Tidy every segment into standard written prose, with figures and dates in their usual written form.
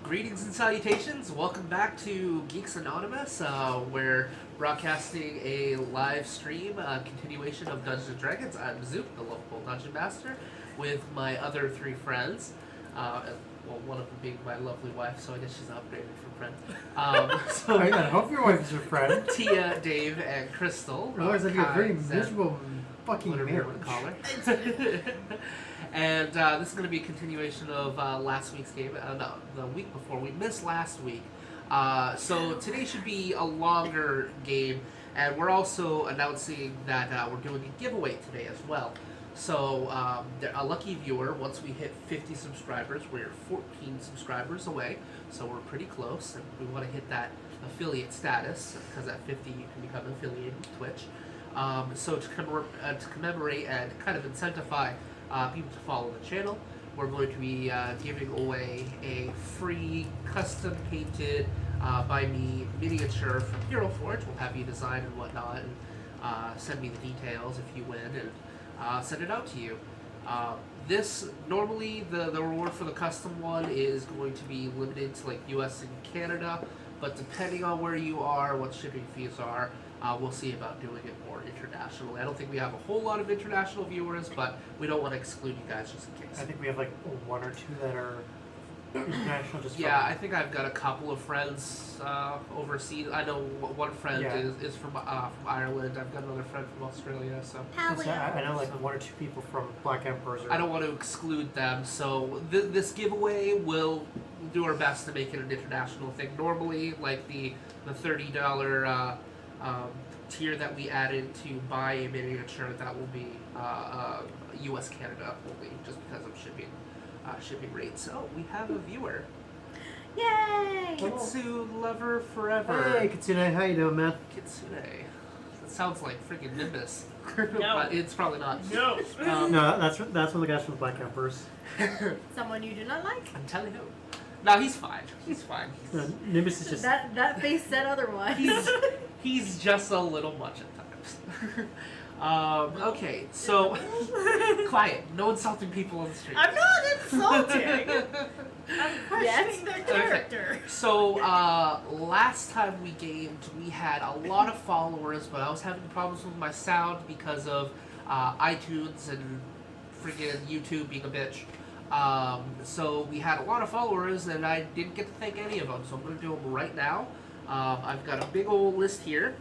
Greetings and salutations. Welcome back to Geekz Anonymous. We're broadcasting a live stream, continuation of Dungeons & Dragons. I'm Zoop, the local Dungeon Master, with my other three friends. Well, one of them being my lovely wife, so I guess she's upgraded from friend. So I hope your wife is your friend. Tia, Dave, and Krystal. Otherwise, I'd be a very miserable fucking whatever you want to call her. And this is going to be a continuation of last week's game. No, the week before. We missed last week. So today should be a longer game. And we're also announcing that we're doing a giveaway today as well. So a lucky viewer, once we hit 50 subscribers, we're 14 subscribers away. So we're pretty close. And we want to hit that affiliate status, because at 50 you can become affiliated with Twitch. So to commemorate and kind of incentivize people to follow the channel, we're going to be giving away a free custom painted by me miniature from Hero Forge. We'll have you design and whatnot, and send me the details if you win, and send it out to you. This normally the reward for the custom one is going to be limited to like US and Canada, but depending on where you are, what shipping fees are, we'll see about doing it more internationally. I don't think we have a whole lot of international viewers, but we don't want to exclude you guys just in case. I think we have like one or two that are international. Just yeah, I think I've got a couple of friends overseas. I know one friend is from Ireland. I've got another friend from Australia. So I know like one or two people from Black Emperors. I don't want to exclude them. So this giveaway will do our best to make it an international thing. Normally, like the $30 tier that we added to buy a miniature, that will be U.S. Canada only, just because of shipping rates. Oh, we have a viewer. Yay! Kitsune Lover Forever. Hey, Kitsune, how you doing, man? Kitsune. That sounds like freaking Nimbus. No. But it's probably not. No. No, that's one of the guys from the Black Emperors. Someone you do not like? I'm telling you. No, he's fine. He's fine. Nimbus is just... That face said otherwise. He's just a little much at times. Okay, so... quiet. No insulting people on the street. I'm not insulting! I'm questioning their character. Okay. So, last time we gamed, we had a lot of followers, but I was having problems with my sound because of iTunes and freaking YouTube being a bitch. So we had a lot of followers, and I didn't get to thank any of them, so I'm going to do them right now. I've got a big old list here.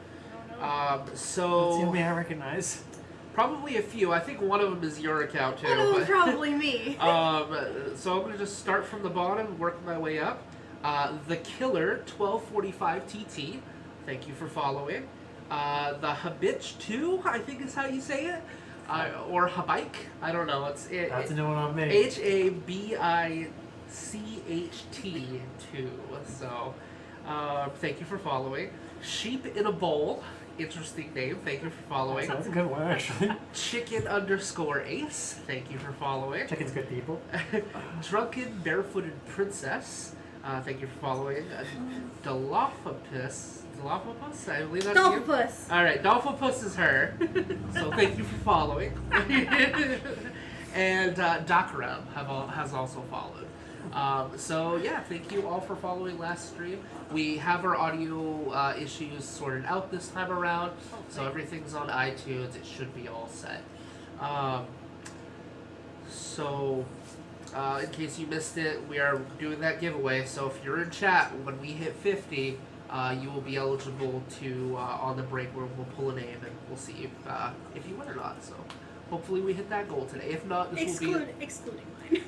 So That's the only I recognize. Probably a few. I think one of them is your account too. One of them probably me. So I'm going to just start from the bottom and work my way up. The Killer 1245 TT, thank you for following. The Habitch 2, I think is how you say it. Or Habike, I don't know. That's a new one on me. HABICHT 2. So, thank you for following. Sheep in a Bowl, interesting name. Thank you for following. That's a good one, actually. Chicken_Ace, thank you for following. Chicken's good people. Drunken Barefooted Princess, thank you for following. Dilophops, I believe that's you. Dolphopus. Alright, Dolphopus is her. So thank you for following. And Dakaram has also followed. So yeah, thank you all for following last stream. We have our audio issues sorted out this time around. So everything's on iTunes. It should be all set. In case you missed it, we are doing that giveaway. So if you're in chat, when we hit 50, you will be eligible to, on the break, where we'll pull a name and we'll see if you win or not. So hopefully we hit that goal today. If not, this will be... Excluding mine.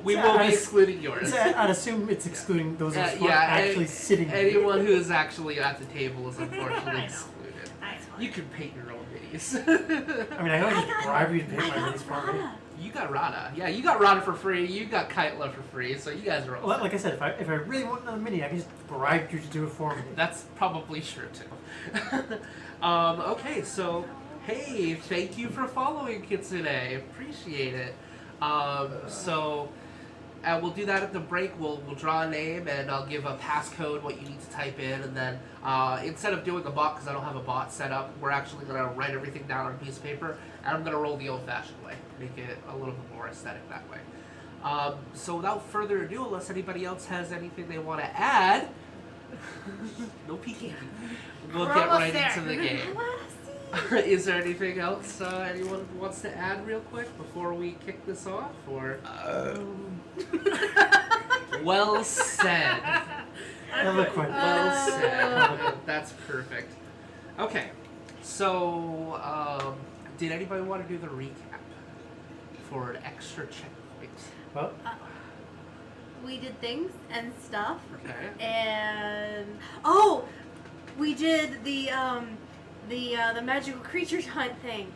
We will be excluding yours. I'd assume it's excluding those who are actually sitting here. Anyone who is actually at the table is unfortunately excluded. You can paint your own minis. I mean, I know I just bribe you to paint my minis for me. You got Rada. Yeah, you got Rada for free. You got Kaitla for free. So you guys are all well, like I said, if I really want another mini, I can just bribe you to do it for me. That's probably true too. Okay, so hey, thank you for following Kitsune. Appreciate it. We'll do that at the break. We'll draw a name, and I'll give a passcode, what you need to type in, and then instead of doing a bot, because I don't have a bot set up, we're actually going to write everything down on a piece of paper, and I'm going to roll the old-fashioned way, make it a little bit more aesthetic that way. So without further ado, unless anybody else has anything they want to add, no peeking. We'll We're get almost right there. into the game. Is there anything else anyone wants to add real quick before we kick this off? Or well said. Eloquent. Well said. That's perfect. Okay, so did anybody want to do the recap for an extra checkpoint? Well, We did things and stuff, Okay. and we did the magical creatures hunt thing.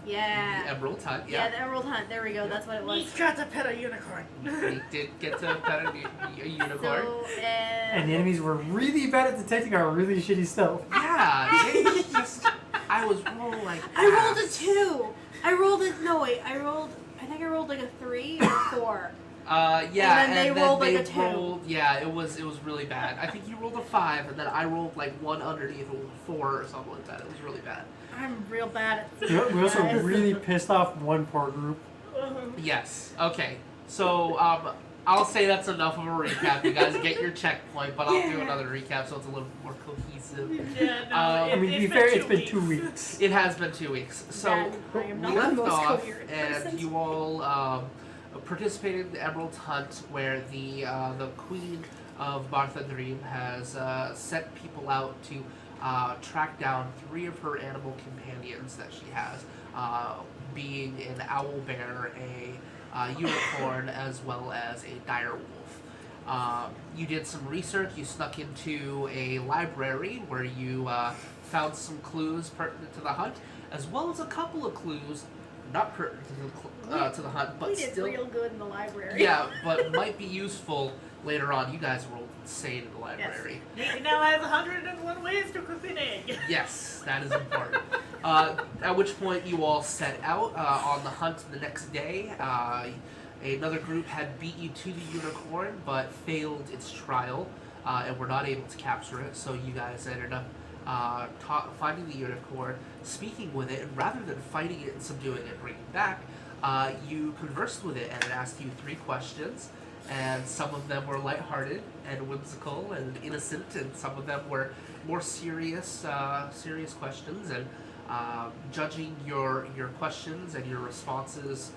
Yeah. The Emerald Hunt, Yeah, yeah. the emerald hunt. There we go. That's what it was. Neeq got to pet a unicorn. We did get to pet a unicorn. So, and the enemies were really bad at detecting our really shitty stealth. Yeah, they just, I was rolling like I rolled a ass. 2. I think I rolled like a 3 or a 4. Yeah, And then they rolled like a 2. Yeah, it was really bad. I think you rolled a 5, and then I rolled like one underneath, a 4 or something like that. It was really bad. I'm real bad at We also really pissed off one poor group. Yes. Okay. So I'll say that's enough of a recap. You guys get your checkpoint, but I'll do another recap so it's a little more cohesive. Yeah, no, I mean, to be fair, it's been 2 weeks. It has been 2 weeks. So That I am we not left the most off, coherent and person. you all participated in the Emerald Hunt, where the Queen of Bartha Dream has sent people out to track down 3 of her animal companions that she has, being an owl bear, a unicorn, as well as a dire wolf. You did some research. You snuck into a library where you found some clues pertinent to the hunt, as well as a couple of clues not pertinent to the hunt, but we did still, real good in the library. yeah, but might be useful later on. You guys rolled insane in the library. He now has 101 ways to cook an egg. Yes, that is important. At which point you all set out on the hunt the next day. Another group had beat you to the unicorn, but failed its trial and were not able to capture it. So you guys ended up finding the unicorn, speaking with it, and rather than fighting it and subduing it and bringing it back, you conversed with it, and it asked you 3 questions. And some of them were lighthearted and whimsical and innocent, and some of them were more serious questions. And judging your questions and your responses,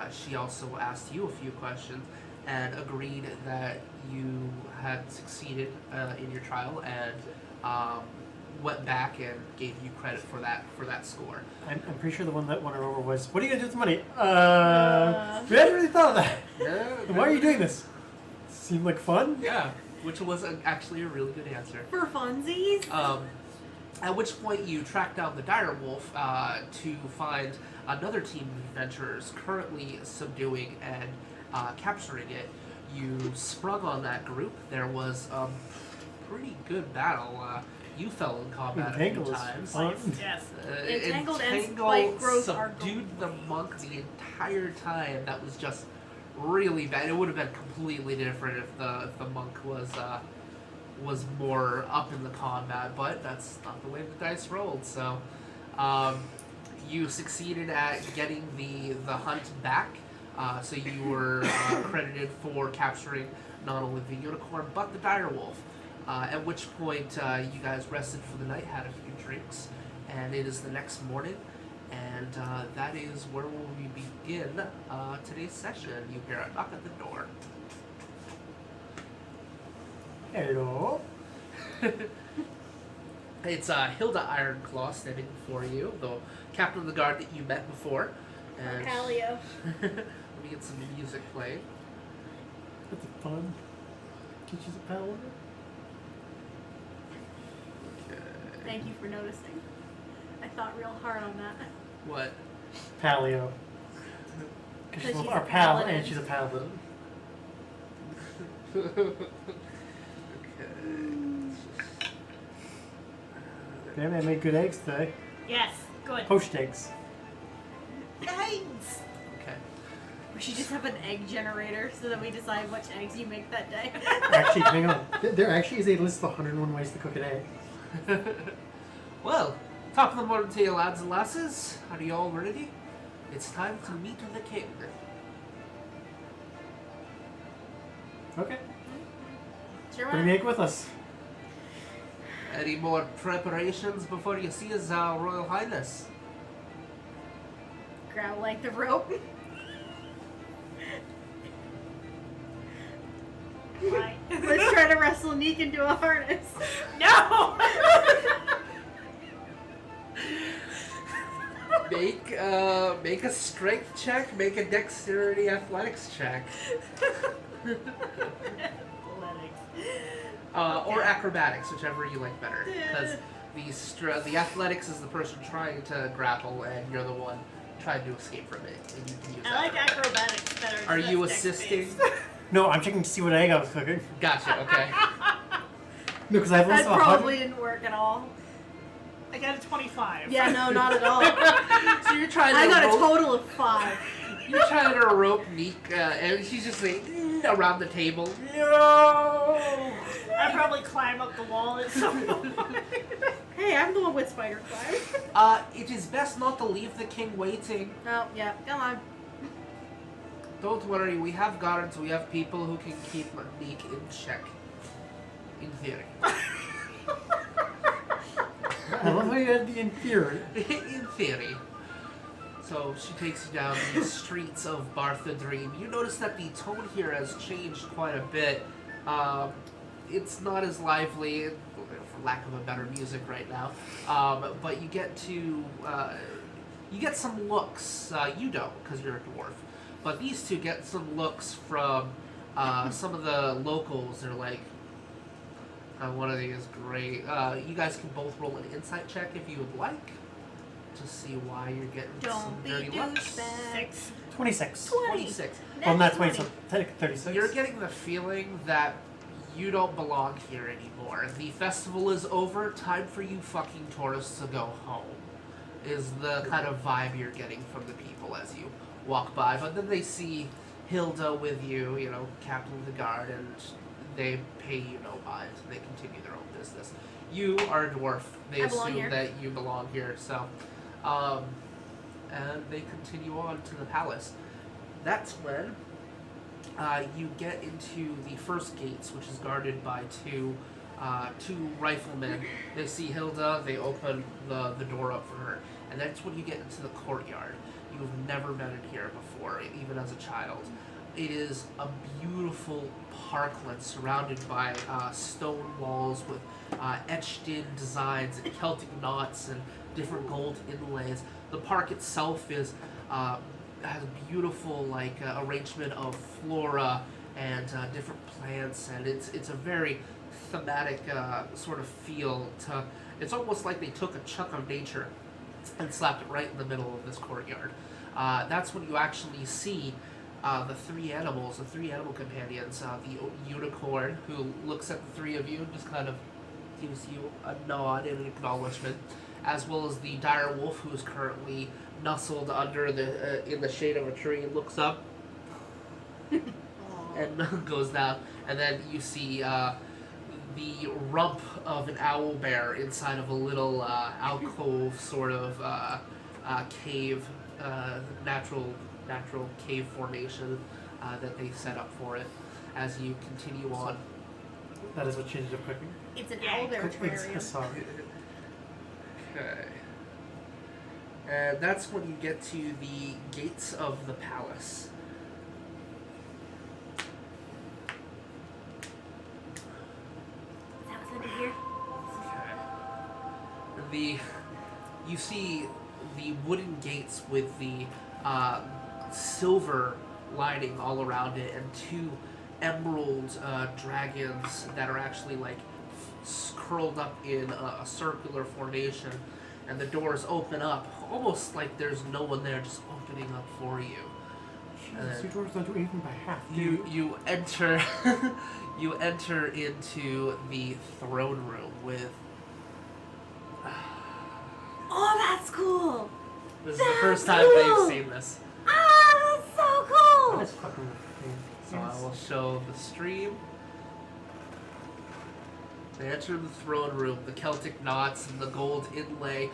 she also asked you a few questions and agreed that you had succeeded in your trial, and went back and gave you credit for that score. I'm pretty sure the one that won her over was, what are you going to do with the money? We hadn't really thought of that. Yeah, Why are you doing this? Seemed like fun? Yeah, which was actually a really good answer. For funsies. At which point you track down the dire wolf to find another team of adventurers currently subduing and capturing it. You sprung on that group. There was a pretty good battle. You fell in combat a few Entangle was times. fun. Yes. Entangled and Entangle Spike growth are subdued the monk the entire time. That was just really bad. It would have been completely different if the monk was more up in the combat, but that's not the way the dice rolled. So you succeeded at getting the hunt back. So you were credited for capturing not only the unicorn but the dire wolf. At which point you guys rested for the night, had a few drinks, and it is the next morning, and that is where we begin today's session. You hear a knock at the door. Hello. It's Hilda Ironclaw standing before you, the captain of the guard that you met before. And Paleo. let me get some music playing. That's fun. Teaches a paladin. Thank you for noticing. I thought real hard on that. What? Paleo. Because she's she's our a pal paladin. and she's a paladin. Okay. Damn, I made good eggs today. Yes. Good. Poached eggs. Eggs. Okay. We should just have an egg generator so that we decide which eggs you make that day. Actually, hang on. There actually is a list of 101 ways to cook an egg. Well, top of the morning to you, lads and lasses. Are you all ready? It's time to meet the king. Okay. Sure Bring Neeq with us. Any more preparations before you see His Royal Highness? Grab like the rope. Why? Let's try to wrestle Neeq into a harness. No! Make a strength check. Make a dexterity athletics check. Athletics. Or acrobatics, whichever you like better. Because the athletics is the person trying to grapple, and you're the one trying to escape from it. And you can use I that. like acrobatics better. Are because you that's assisting? dex-based. No, I'm checking to see what egg I was cooking. Gotcha. Okay. No, because I have less That of a probably didn't work at all. I got a 25. Yeah, no, not at all. So you're trying to I got a rope, total of 5. You're trying to rope Neeq, and she's just like around the table. No. I probably climb up the wall at some point. Hey, I'm the one with spider climb. It is best not to leave the king waiting. Oh, yeah, come on. Don't worry, we have guards, we have people who can keep Neeq in check. In theory. I love how you had the in theory. In theory. So she takes you down the streets of Bartha Dream. You notice that the tone here has changed quite a bit. It's not as lively, for lack of a better music right now. But you get some looks. You don't, because you're a dwarf. But these two get some looks from some of the locals. They're like, one of these is great. You guys can both roll an insight check if you would like. To see why you're getting some Don't be dirty looks. douchebag. 6. 26. 26. Well, not 20. 20, so technically 36. You're getting the feeling that you don't belong here anymore. The festival is over. Time for you fucking tourists to go home. Is the kind of vibe you're getting from the people as you walk by. But then they see Hilda with you, captain of the guard, and they pay you no mind. They continue their own business. You are a dwarf. They I belong assume here. that you belong here. So, and they continue on to the palace. That's when you get into the first gates, which is guarded by two riflemen. They see Hilda. They open the door up for her, and that's when you get into the courtyard. You've never been in here before, even as a child. It is a beautiful parkland surrounded by stone walls with etched-in designs and Celtic knots and different gold inlays. The park itself has a beautiful arrangement of flora and different plants, and it's a very thematic sort of feel to. It's almost like they took a chunk of nature and slapped it right in the middle of this courtyard. That's when you actually see the three animal companions. The unicorn, who looks at the three of you and just kind of gives you a nod in acknowledgement, as well as the dire wolf, who is currently nestled under in the shade of a tree and looks up and goes down. And then you see the rump of an owl bear inside of a little alcove sort of cave, natural cave formation that they set up for it as you continue on. That is what she ended up cooking. It's an Yeah, owlbear It's terrarium. sorry. Okay. And that's when you get to the gates of the palace. Is that what's under here? Okay. You see the wooden gates with the silver lining all around it, and two emerald dragons that are actually curled up in a circular formation, and the doors open up almost like there's no one there, just opening up for you. Jesus, your doors don't do anything by half. You enter you enter into the throne room with. Oh, that's cool! This is the That's first time they've cool. seen this, Ah, that's so cool! That's fucking so I will show the stream. They enter the throne room, the Celtic knots and the gold inlay.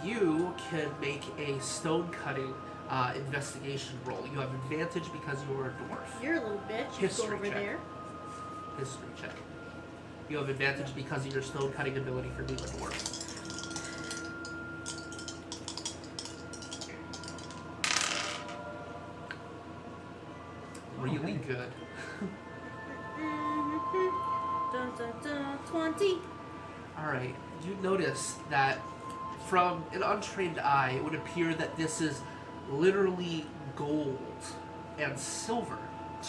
You can make a stone cutting investigation roll. You have advantage because you are a dwarf. You're a little bitch. History Go over check. there. History check. You have advantage because of your stone cutting ability for being a dwarf. Really good. Dun, dun, dun, 20. Alright, you notice that from an untrained eye, it would appear that this is literally gold and silver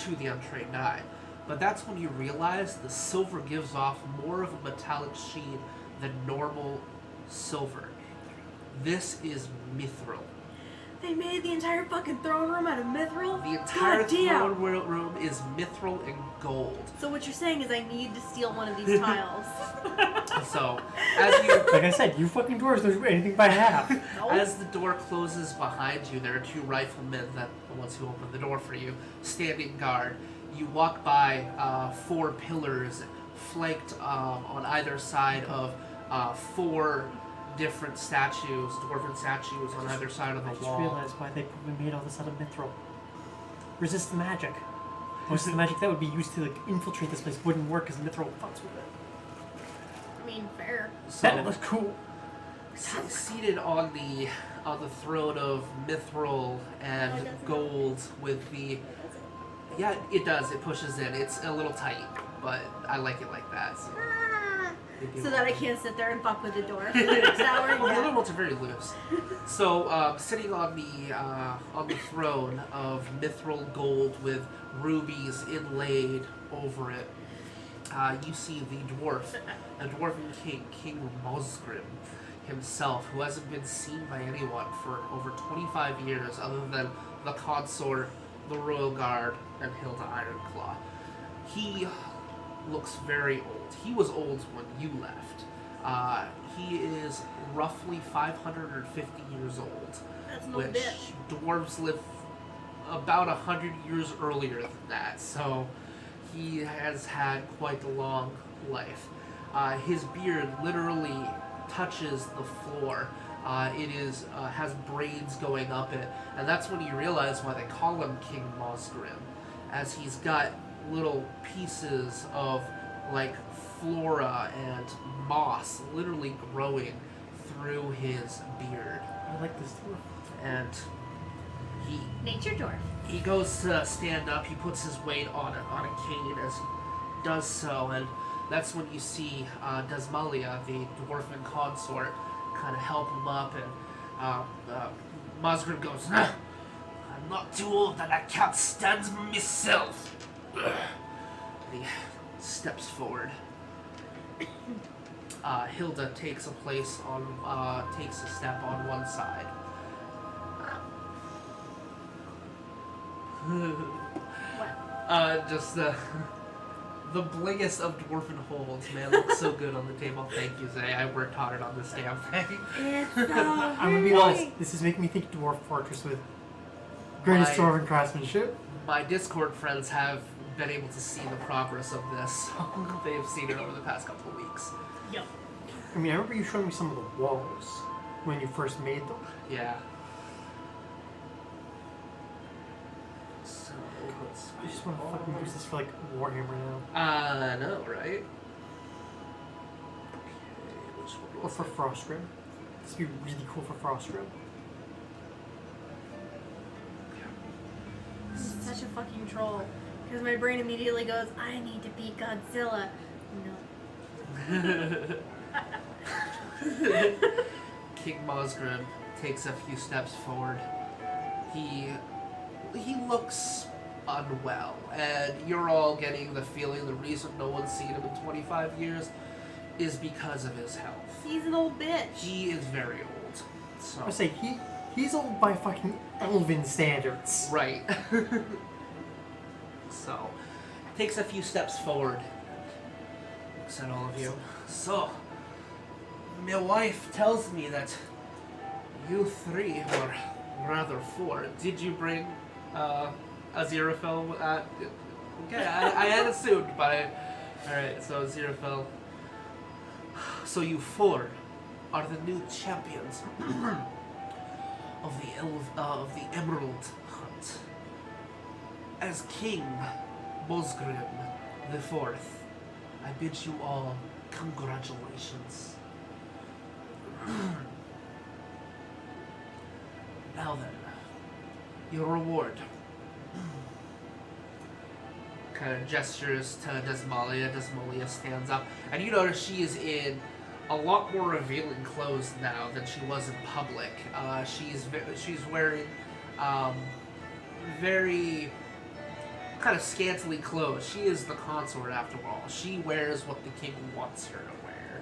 to the untrained eye. But that's when you realize the silver gives off more of a metallic sheen than normal silver. This is mithril. They made the entire fucking throne room out of mithril? The entire Goddamn. throne room is mithril and gold. So what you're saying is I need to steal one of these tiles. So, as you... Like I said, you fucking dwarves don't do anything by half. Nope. As the door closes behind you, there are two riflemen, that the ones who open the door for you, standing guard. You walk by 4 pillars flanked on either side of 4 different statues, dwarven statues on either side of the I just wall. realized why they probably made all this out of mithril. Resist the magic. Most of the magic that would be used to like infiltrate this place wouldn't work because mithril fucks with it. I mean, fair. That So, looks cool. seated on the throne of mithril and gold with the... Yeah, it does. It pushes in. It's a little tight, but I like it like that. So, So that I can't sit there and fuck with the door for the next hour. Well, the other Yeah. ones are very loose. So, sitting on the throne of mithril gold with rubies inlaid over it, you see the dwarven king, King Mosgrim himself, who hasn't been seen by anyone for over 25 years, other than the consort, the royal guard, and Hilda Ironclaw. He looks very old. He was old when you left. He is roughly 550 years old, That's no which bitch. dwarves live about 100 years earlier than that. So he has had quite a long life. His beard literally touches the floor. It is has braids going up it, and that's when you realize why they call him King Mosgrim, as he's got little pieces of like flora and moss literally growing through his beard, I like this dwarf. and he Nature dwarf. he goes to stand up. He puts his weight on a cane as he does so, and that's when you see Desmalia, the dwarven consort, kind of help him up, and Mosgrim goes, "Nah, I'm not too old that I can't stand myself." And he steps forward. Hilda takes a step on one side. Just the blingest of dwarven holds, man, looks so good on the table. Thank you, Zay. I worked hard on this damn thing. It's so I'm gonna be pretty. honest, this is making me think Dwarf Fortress with greatest My- dwarven craftsmanship. My Discord friends have been able to see the progress of this. They've seen it over the past couple of weeks. Yep. I mean, I remember you showing me some of the walls when you first made them. Yeah. So let's. I just want to fucking use this for like Warhammer now. I know, right? Okay, which one Or for Frostgrim. This would be really cool for Frostgrim. I'm such a fucking troll. Because my brain immediately goes, I need to beat Godzilla. No. King Mosgrim takes a few steps forward. He looks unwell, and you're all getting the feeling the reason no one's seen him in 25 years is because of his health. He's an old bitch. He is very old. So I say he's old by fucking elven standards. right. So takes a few steps forward. Looks at all of you. So my wife tells me that you 3, or rather 4, did you bring Aziraphale? Okay, I had assumed, but alright, so Aziraphale. So you 4 are the new champions of the Emerald Hunt. As King Mosgrim the Fourth, I bid you all congratulations. Now then, your reward. Kind of gestures to Desmalia. Desmalia stands up, and you notice she is in a lot more revealing clothes now than she was in public. She's wearing very kind of scantily clothed. She is the consort after all. She wears what the king wants her to wear.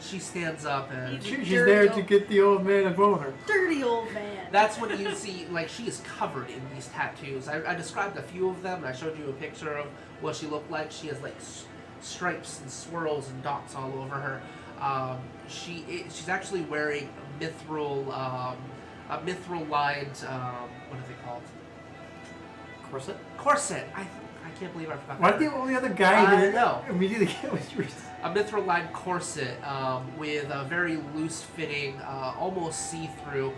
She stands up and She's there to get the old man a boner. Dirty old man. that's when you see, like, she is covered in these tattoos. I described a few of them, and I showed you a picture of what she looked like. She has, like, stripes and swirls and dots all over her. She's actually wearing a mithril lined, what are they called? Corset? Corset! I can't believe I forgot Why that. did the only other guy I know. immediately get was yours? A mithril lined corset with a very loose fitting, almost see-through,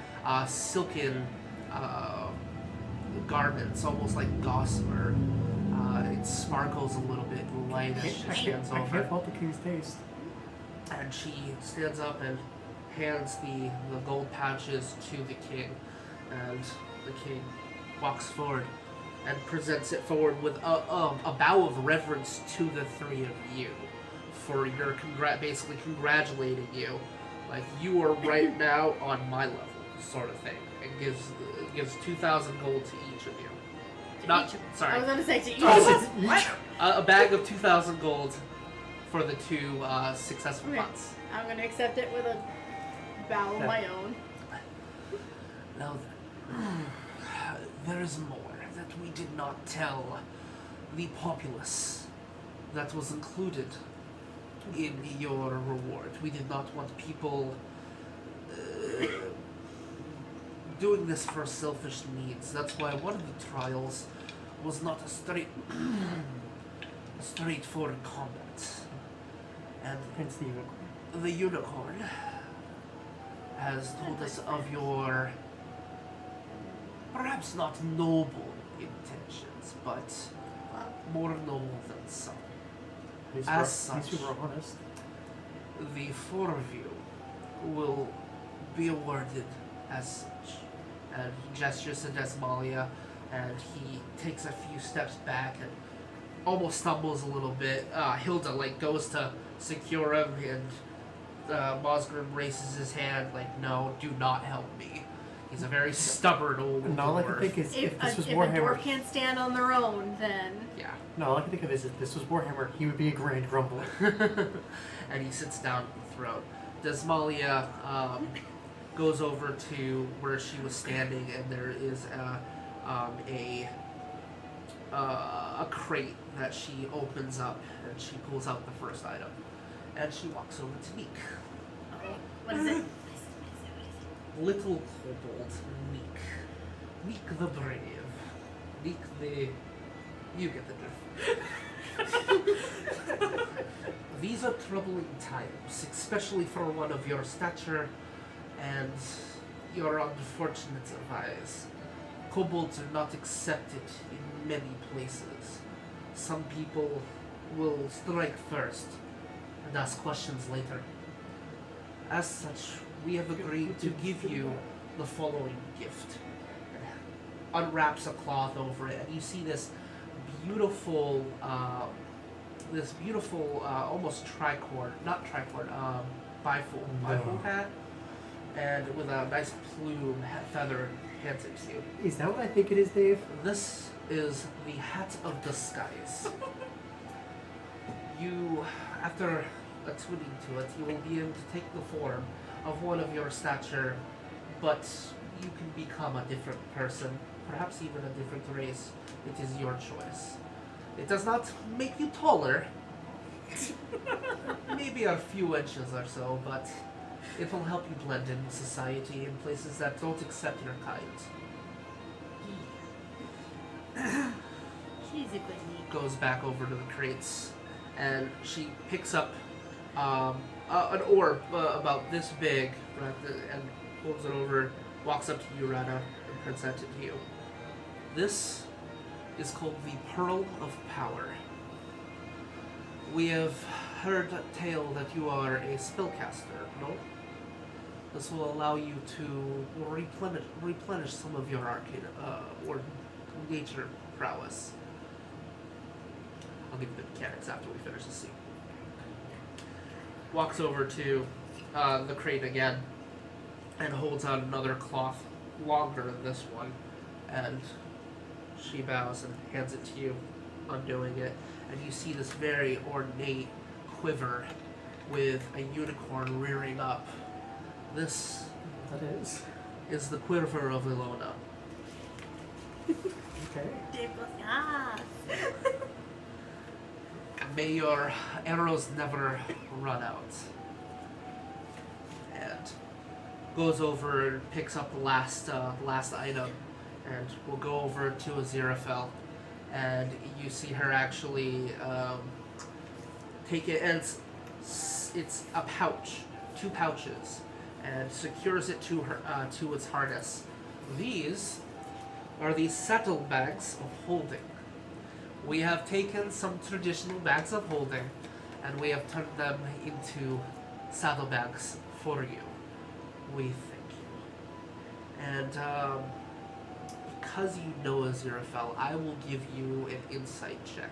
silken garments, almost like gossamer. It sparkles a little bit in the light as she stands I over. can't fault the king's taste. And she stands up and hands the gold pouches to the king. And the king walks forward and presents it forward with a bow of reverence to the three of you for your basically congratulating you. Like, you are right now on my level, sort of thing. It gives 2,000 gold to each of you. I was gonna say to each of Oh, us. What? a bag of 2,000 gold for the two successful Okay. hunts. I'm gonna accept it with a bow of my own. Now then, there is more that we did not tell the populace that was included in your reward. We did not want people doing this for selfish needs. That's why one of the trials was not a straightforward combat. And Hence the unicorn. the unicorn has told us of your perhaps not noble intentions, but more noble than some. As such, He's super honest. the four of you will be awarded as such. And he gestures to Desmalia, and he takes a few steps back and almost stumbles a little bit. Hilda goes to secure him, and Mosgrim raises his hand like, "No, do not help me." He's a very stubborn old And all I can dwarf. think is if this was If a Warhammer. dwarf can't stand on their own, then Yeah. No, all I can think of is if this was Warhammer, he would be a grand grumbler. And he sits down at the throne. Desmalia goes over to where she was standing, and there is a crate that she opens up, and she pulls out the first item, and she walks over to Neeq. what is it? Little kobold Neeq. Neeq the brave. Neeq the... You get the drift. These are troubling times, especially for one of your stature and your unfortunate demise. Kobolds are not accepted in many places. Some people will strike first and ask questions later. As such, we have agreed to give you the following gift. Unwraps a cloth over it, and you see this beautiful, almost bifold hat, and with a nice plume feather hands it to you. Is that what I think it is, Dave? This is the Hat of Disguise. You, after attuning to it, you will be able to take the form of one of your stature, but you can become a different person, perhaps even a different race. It is your choice. It does not make you taller, maybe a few inches or so, but it will help you blend in with society in places that don't accept your kind. She's a good Neeq. Goes back over to the crates, and she picks up an orb about this big, and holds it over, walks up to you, Rada, and presents it to you. This is called the Pearl of Power. We have heard a tale that you are a spellcaster, no? This will allow you to replenish some of your arcane or nature prowess. I'll give you the mechanics after we finish the scene. Walks over to the crate again and holds out another cloth longer than this one, and she bows and hands it to you, undoing it, and you see this very ornate quiver with a unicorn rearing up. This That is. the quiver of Ilona. Okay. Dave goes, yes. May your arrows never run out. And goes over and picks up the last item, and we'll go over to Aziraphale, and you see her actually take it, and it's a pouch, 2 pouches, and secures it to her to its harness. These are the saddlebags of holding. We have taken some traditional bags of holding, and we have turned them into saddlebags for you. We thank you. And because you know Aziraphale, I will give you an insight check.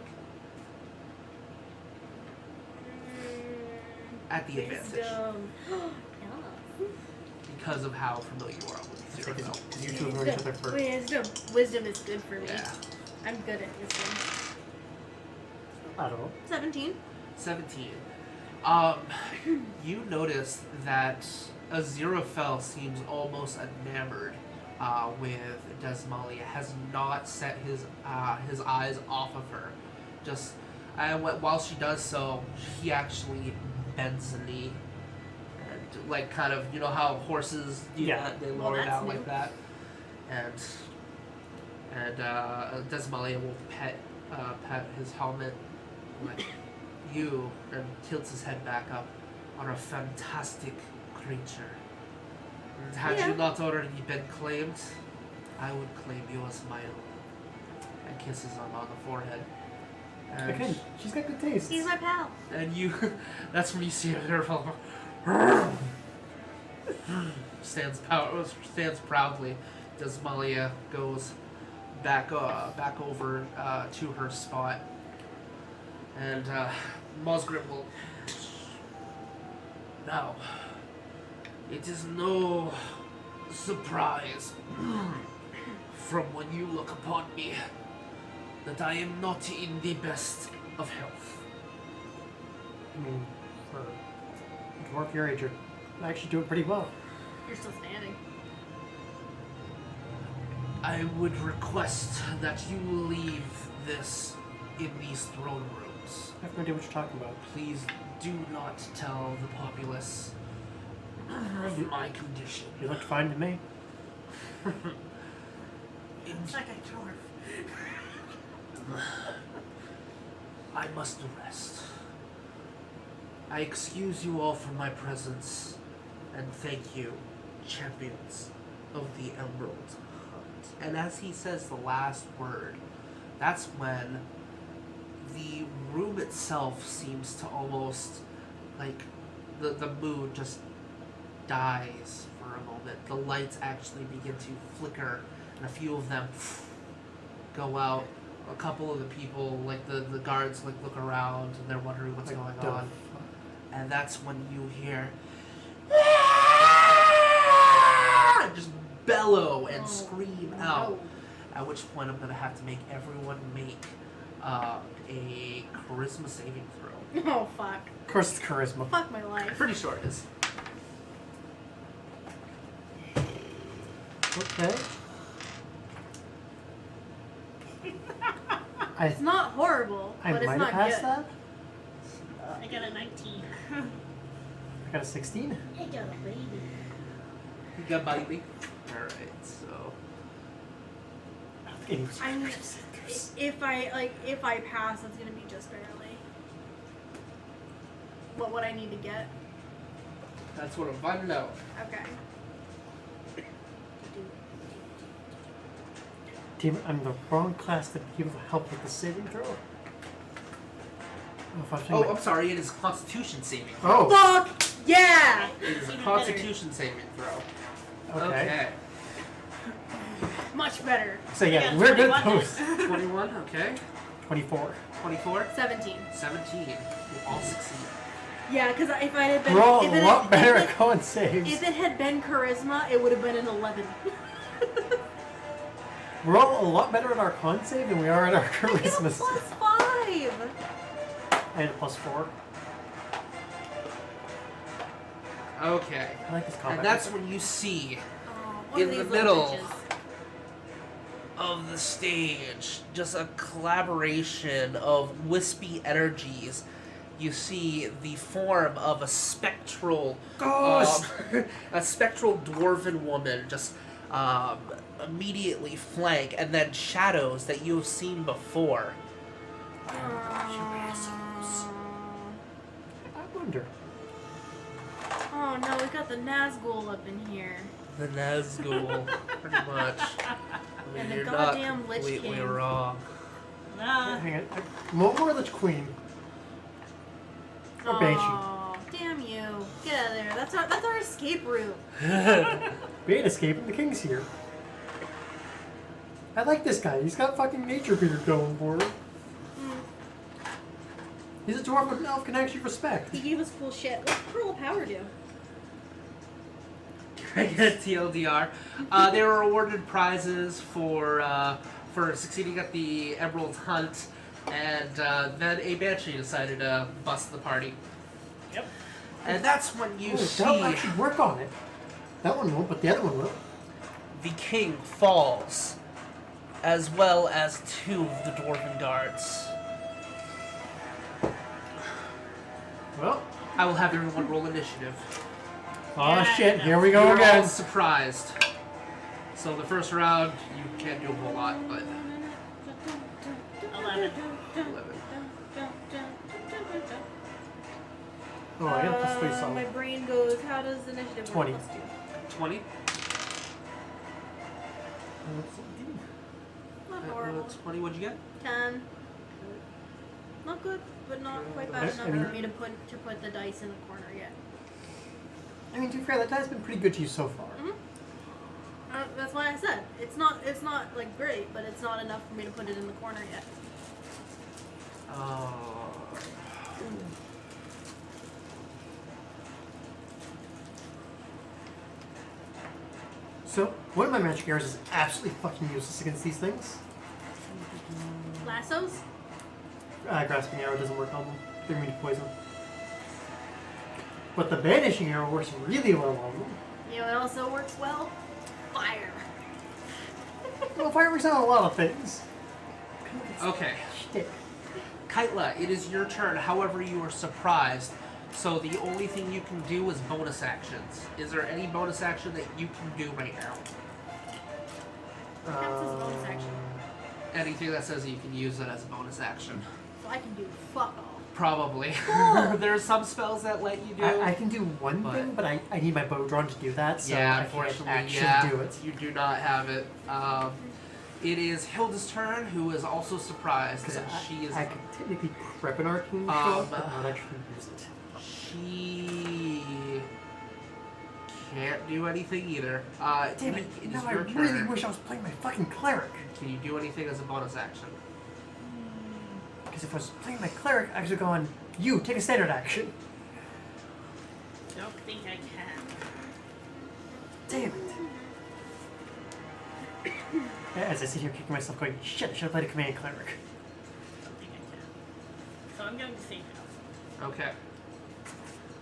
At the advantage. Wisdom. Yeah. Because of how familiar you are with Aziraphale. Because you two have known each other for. Wisdom is good for me. Yeah. I'm good at wisdom. I don't know. 17. 17. You notice that Aziraphale seems almost enamored with Desmalia. Has not set his eyes off of her. Just while she does so, he actually bends the knee, and like kind of, you know how horses do that, they lower down like that, and Desmalia will pet his helmet. Like, you, and tilts his head back up, are a fantastic creature. And had you not already been claimed, I would claim you as my own. And kisses on the forehead. And, Okay, she's got good taste. He's my pal. and you, that's when you see her stands proudly. Desmalia goes back over to her spot. And Mosgrim will. Now, it is no surprise from when you look upon me that I am not in the best of health. I mean, for a dwarf your age, you're actually doing pretty well. You're still standing. I would request that you leave this in these throne rooms. I have no idea what you're talking about. Please do not tell the populace of my condition. You looked fine to me. It's like a dwarf. I must rest. I excuse you all for my presence, and thank you, champions of the Emerald Hunt. And as he says the last word, that's when the room itself seems to almost, like, the mood just dies for a moment. The lights actually begin to flicker, and a few of them go out. A couple of the people, like the guards, like look around and they're wondering what's going on. And that's when you hear just bellow and scream out. At which point I'm gonna have to make everyone make a charisma saving throw. Oh, fuck. Of course it's charisma. Fuck my life. Pretty sure it is. Okay. It's not horrible, I but it's might not have passed good. that. I got a 19. I got a 16. I got a baby. You got baby. Alright, so I mean, if I pass, it's gonna be just barely. What would I need to get? that's what I'm finding out. Okay. Damn it, I'm the wrong class to be able to help with the saving throw. Oh, I'm sorry. It is Constitution saving throw. Oh! Fuck yeah! It is a Even Constitution saving throw. Okay. Much better. So yeah, Yeah, we're good 21. post. 21. Okay. 24. 24. 17. 17. You all succeed. Yeah, because if I had been, We're all if a it lot had, better if at it, con saves. if it had been charisma, it would have been an 11. We're all a lot better at our con save than we are at our I get a charisma. plus 5. And a plus 4. Okay. I like this combat. And that's when you see Oh, what In are the these little middle. bitches? of the stage just a collaboration of wispy energies. You see the form of a spectral Ghost! a spectral dwarven woman just immediately flank, and then shadows that you have seen before. I wonder. Oh no, we got the Nazgul up in here. The Nazgul, pretty much. I mean, And the you're goddamn not Lich completely King. wrong. Nah. Hang on. More Lich Queen. Or Banshee. Oh, damn you. Get out of there. That's our escape route. We ain't escaping, the king's here. I like this guy. He's got fucking nature beard going for him. He's a dwarf with an elf can actually respect. He gave us cool shit. What's Pearl of Power do? TLDR. They were awarded prizes for succeeding at the Emerald Hunt, and then a Banshee decided to bust the party. Yep. And that's when you That'll see actually work on it. That one won't, but the other one will. the king falls, as well as 2 of the Dwarven guards. Well. I will have everyone roll initiative. Oh Yeah, shit, no. here we go You're again. all surprised. So the first round, you can't do a whole lot, but 11. 11. Oh, I got plus 3 My solid. brain goes, how does initiative 20. work? Plus 20. 2. Not horrible. 20, what'd you get? 10. Not good, but not quite bad I enough mean- for me to put the dice in the corner yet. I mean, to be fair, that guy's been pretty good to you so far. That's why I said it's not like great, but it's not enough for me to put it in the corner yet. So, one of my magic arrows is absolutely fucking useless against these things. Lassos? Grasping arrow doesn't work on them. They're immune to poison. But the banishing arrow works really well on them. You know what also works well? Fire. Well, fire works on a lot of things. Okay. Shit. Kaitla, it is your turn. However, you are surprised. So the only thing you can do is bonus actions. Is there any bonus action that you can do right now? Counts as a bonus action. Anything that says you can use it as a bonus action. So I can do fuck all. Probably. there are some spells that let you do. I can do one But- thing, but I need my bow drawn to do that, so yeah, I can't unfortunately, actually do it. You do not have it. It is Hilda's turn, who is also surprised Because that she is. I could technically prep an arcane shot, but not actually use it. She can't do anything either. Damn it! Neeq, it Now is I your really turn. wish I was playing my fucking cleric. Can you do anything as a bonus action? Because if I was playing my cleric, I would have gone, you, take a standard action. Don't think I can. Damn it. As I sit here kicking myself going, shit, I should have played a command cleric. Don't think I can. So I'm going to save it. Okay.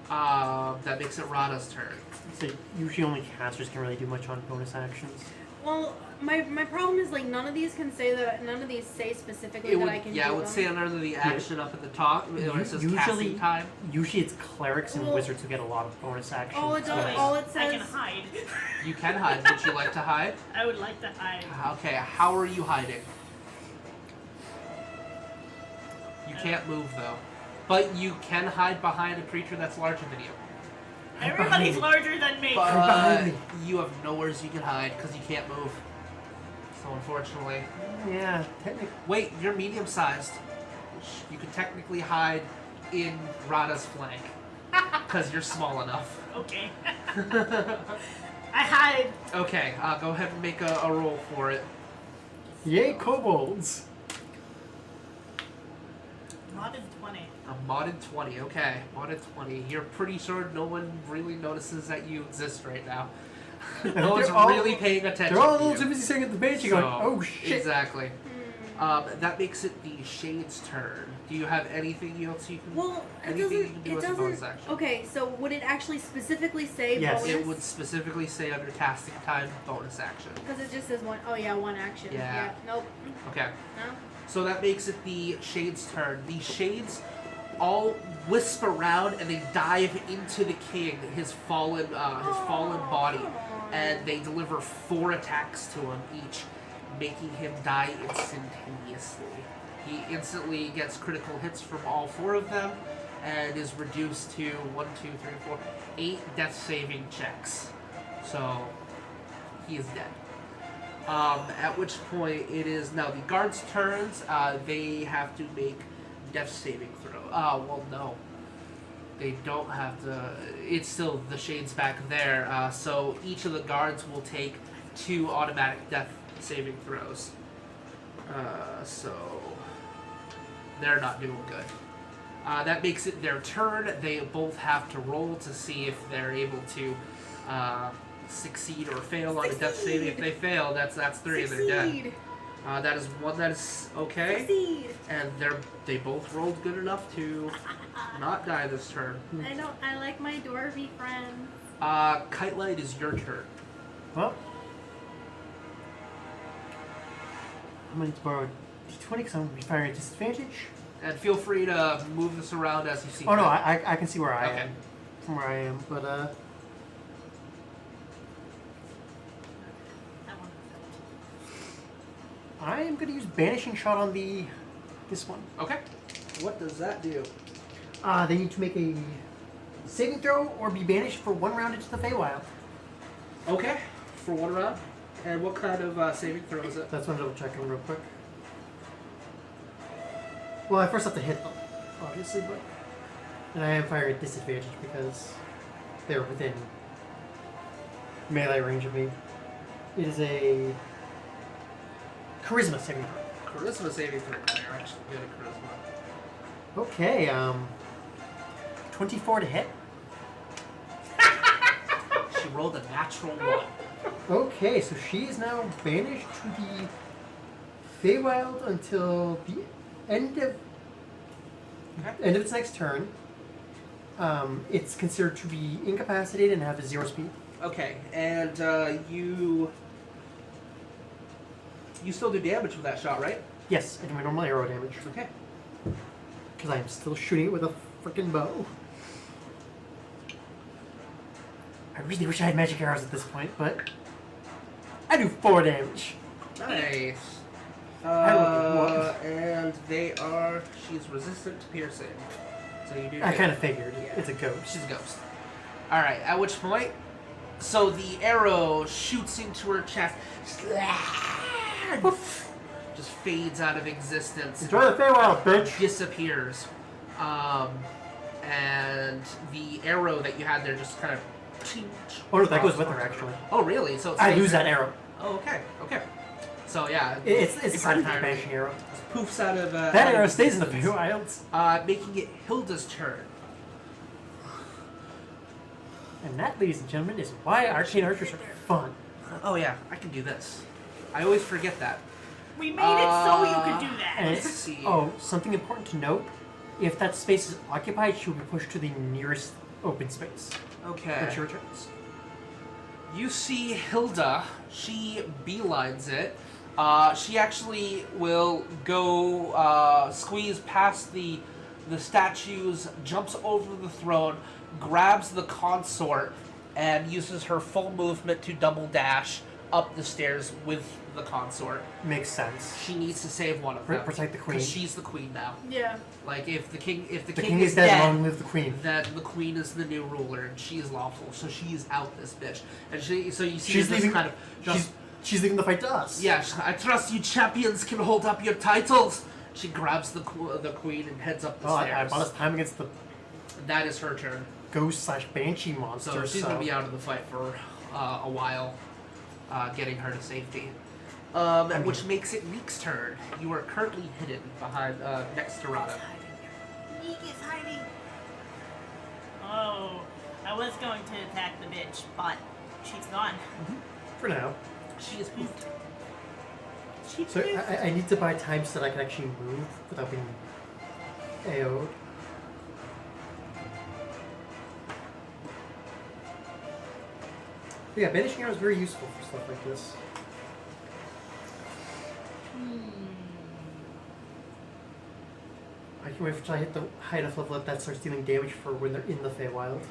That makes it Rada's turn. So usually only casters can really do much on bonus actions. Well, my problem is like none of these say specifically that I can do it would them. say under the action up at the top where it says casting time. Usually it's clerics and Well, wizards who get a lot of bonus actions. all it does- but- all it I says- can hide. You can hide. Would you like to hide? I would like to hide. Okay, how are you hiding? You can't move though. But you can hide behind a creature that's larger than you. Everybody's larger than me. behind But me. you have nowhere you can hide because you can't move. So unfortunately, Yeah, technically. wait, you're medium-sized. You could technically hide in Rada's flank because you're small enough. Okay. I hide. Okay, go ahead and make a roll for it. Yay, kobolds! Modded 20. A modded 20, okay. Modded 20. You're pretty sure no one really notices that you exist right now. No one's really paying attention They're all a to little you. too busy staring at the banshee going, So, oh shit! Exactly. That makes it the Shade's turn. Do you have anything else you can... Well, it anything you doesn't. can do It as a bonus doesn't. action? Okay, so would it actually specifically say Yes. bonus? It would specifically say under casting time bonus action. Because it just says one. Oh yeah, one action. Yeah. Nope. Okay. No. So that makes it the Shade's turn. The Shades all wisp around and they dive into the king, his fallen body, and they deliver 4 attacks to him each, making him die instantaneously. He instantly gets critical hits from all 4 of them, and is reduced to 8 death saving checks. So he is dead. At which point it is now the guards' turns. They have to make death saving throw. Well, no. They don't have to. It's still the Shades back there. So each of the guards will take 2 automatic death saving throws. So they're not doing good. That makes it their turn. They both have to roll to see if they're able to succeed or fail on a death saving. If they fail, that's 3 and they're dead. Succeed. That is one that is okay. Succeed. And they both rolled good enough to not die this turn. I know. I like my dwarvy friends. Kaitla, it is your turn. Well, I'm going to borrow d20 because I'm going to be firing at disadvantage. And feel free to move this around as you see Oh no, fit. I can see where I Okay. am. From where I am, but That one. I am going to use Banishing Shot on this one. Okay. What does that do? They need to make a saving throw or be banished for 1 round into the Feywild. Okay. For 1 round. And what kind of saving throw is it? That's one double checking real quick. Well, I first have to hit them, obviously, but and I am firing at disadvantage because they're within melee range of me. It is a Charisma saving throw. Charisma saving throw. You're actually good at charisma. Okay, 24 to hit. She rolled a natural 1. Okay, so she is now banished to the Feywild until the end of its next turn. It's considered to be incapacitated and have a 0 speed. Okay, and you still do damage with that shot, right? Yes, I do my normal arrow damage Okay. because I'm still shooting it with a freaking bow. I really wish I had magic arrows at this point, but I do 4 damage. Nice. I And she's resistant to piercing. So you do. I kind of figured. Yeah. It's a ghost. She's a ghost. Alright, at which point, so the arrow shoots into her chest, just fades out of existence, Enjoy the Feywild, bitch! disappears. And the arrow that you had there just kind of. Oh no, that goes with her actually. Oh, really? So it I stays lose there. that arrow. Oh, okay, okay. So yeah, It's part of the entirely- banishing arrow. just poofs out of. That out arrow of stays in the existence. Feywilds. Making it Hilda's turn. And that, ladies and gentlemen, is why arcane archers are fun. Oh yeah, I can do this. I always forget that. We made it so you could do And that. Let's it's, see. oh, something important to note. If that space is occupied, she will be pushed to the nearest open space Okay. when she returns. You see Hilda. She beelines it. She actually will go squeeze past the statues, jumps over the throne, grabs the consort, and uses her full movement to double dash up the stairs with the consort. Makes sense. She needs to save one of them. Protect the queen. Because she's the queen now. Yeah. Like if the king The king is dead, long live the queen. then the queen is the new ruler and she is lawful, so she is out this bitch. And so you see She's her just leaving- kind of just She's leaving the fight to us. Yes, I trust you champions can hold up your titles. She grabs the queen and heads up the I stairs. bought us time against the That is her turn. ghost/banshee monster. So she's going to be out of the fight for a while, getting her to safety. Which makes it Neek's turn. You are currently hidden behind, next to Rada. Neeq is hiding. Oh, I was going to attack the bitch, but she's gone. For now. She is moved. So I need to buy time so that I can actually move without being AO'd. Yeah, banishing arrow is very useful for stuff like this. I can wait until I hit the high enough level that starts dealing damage for when they're in the Feywild.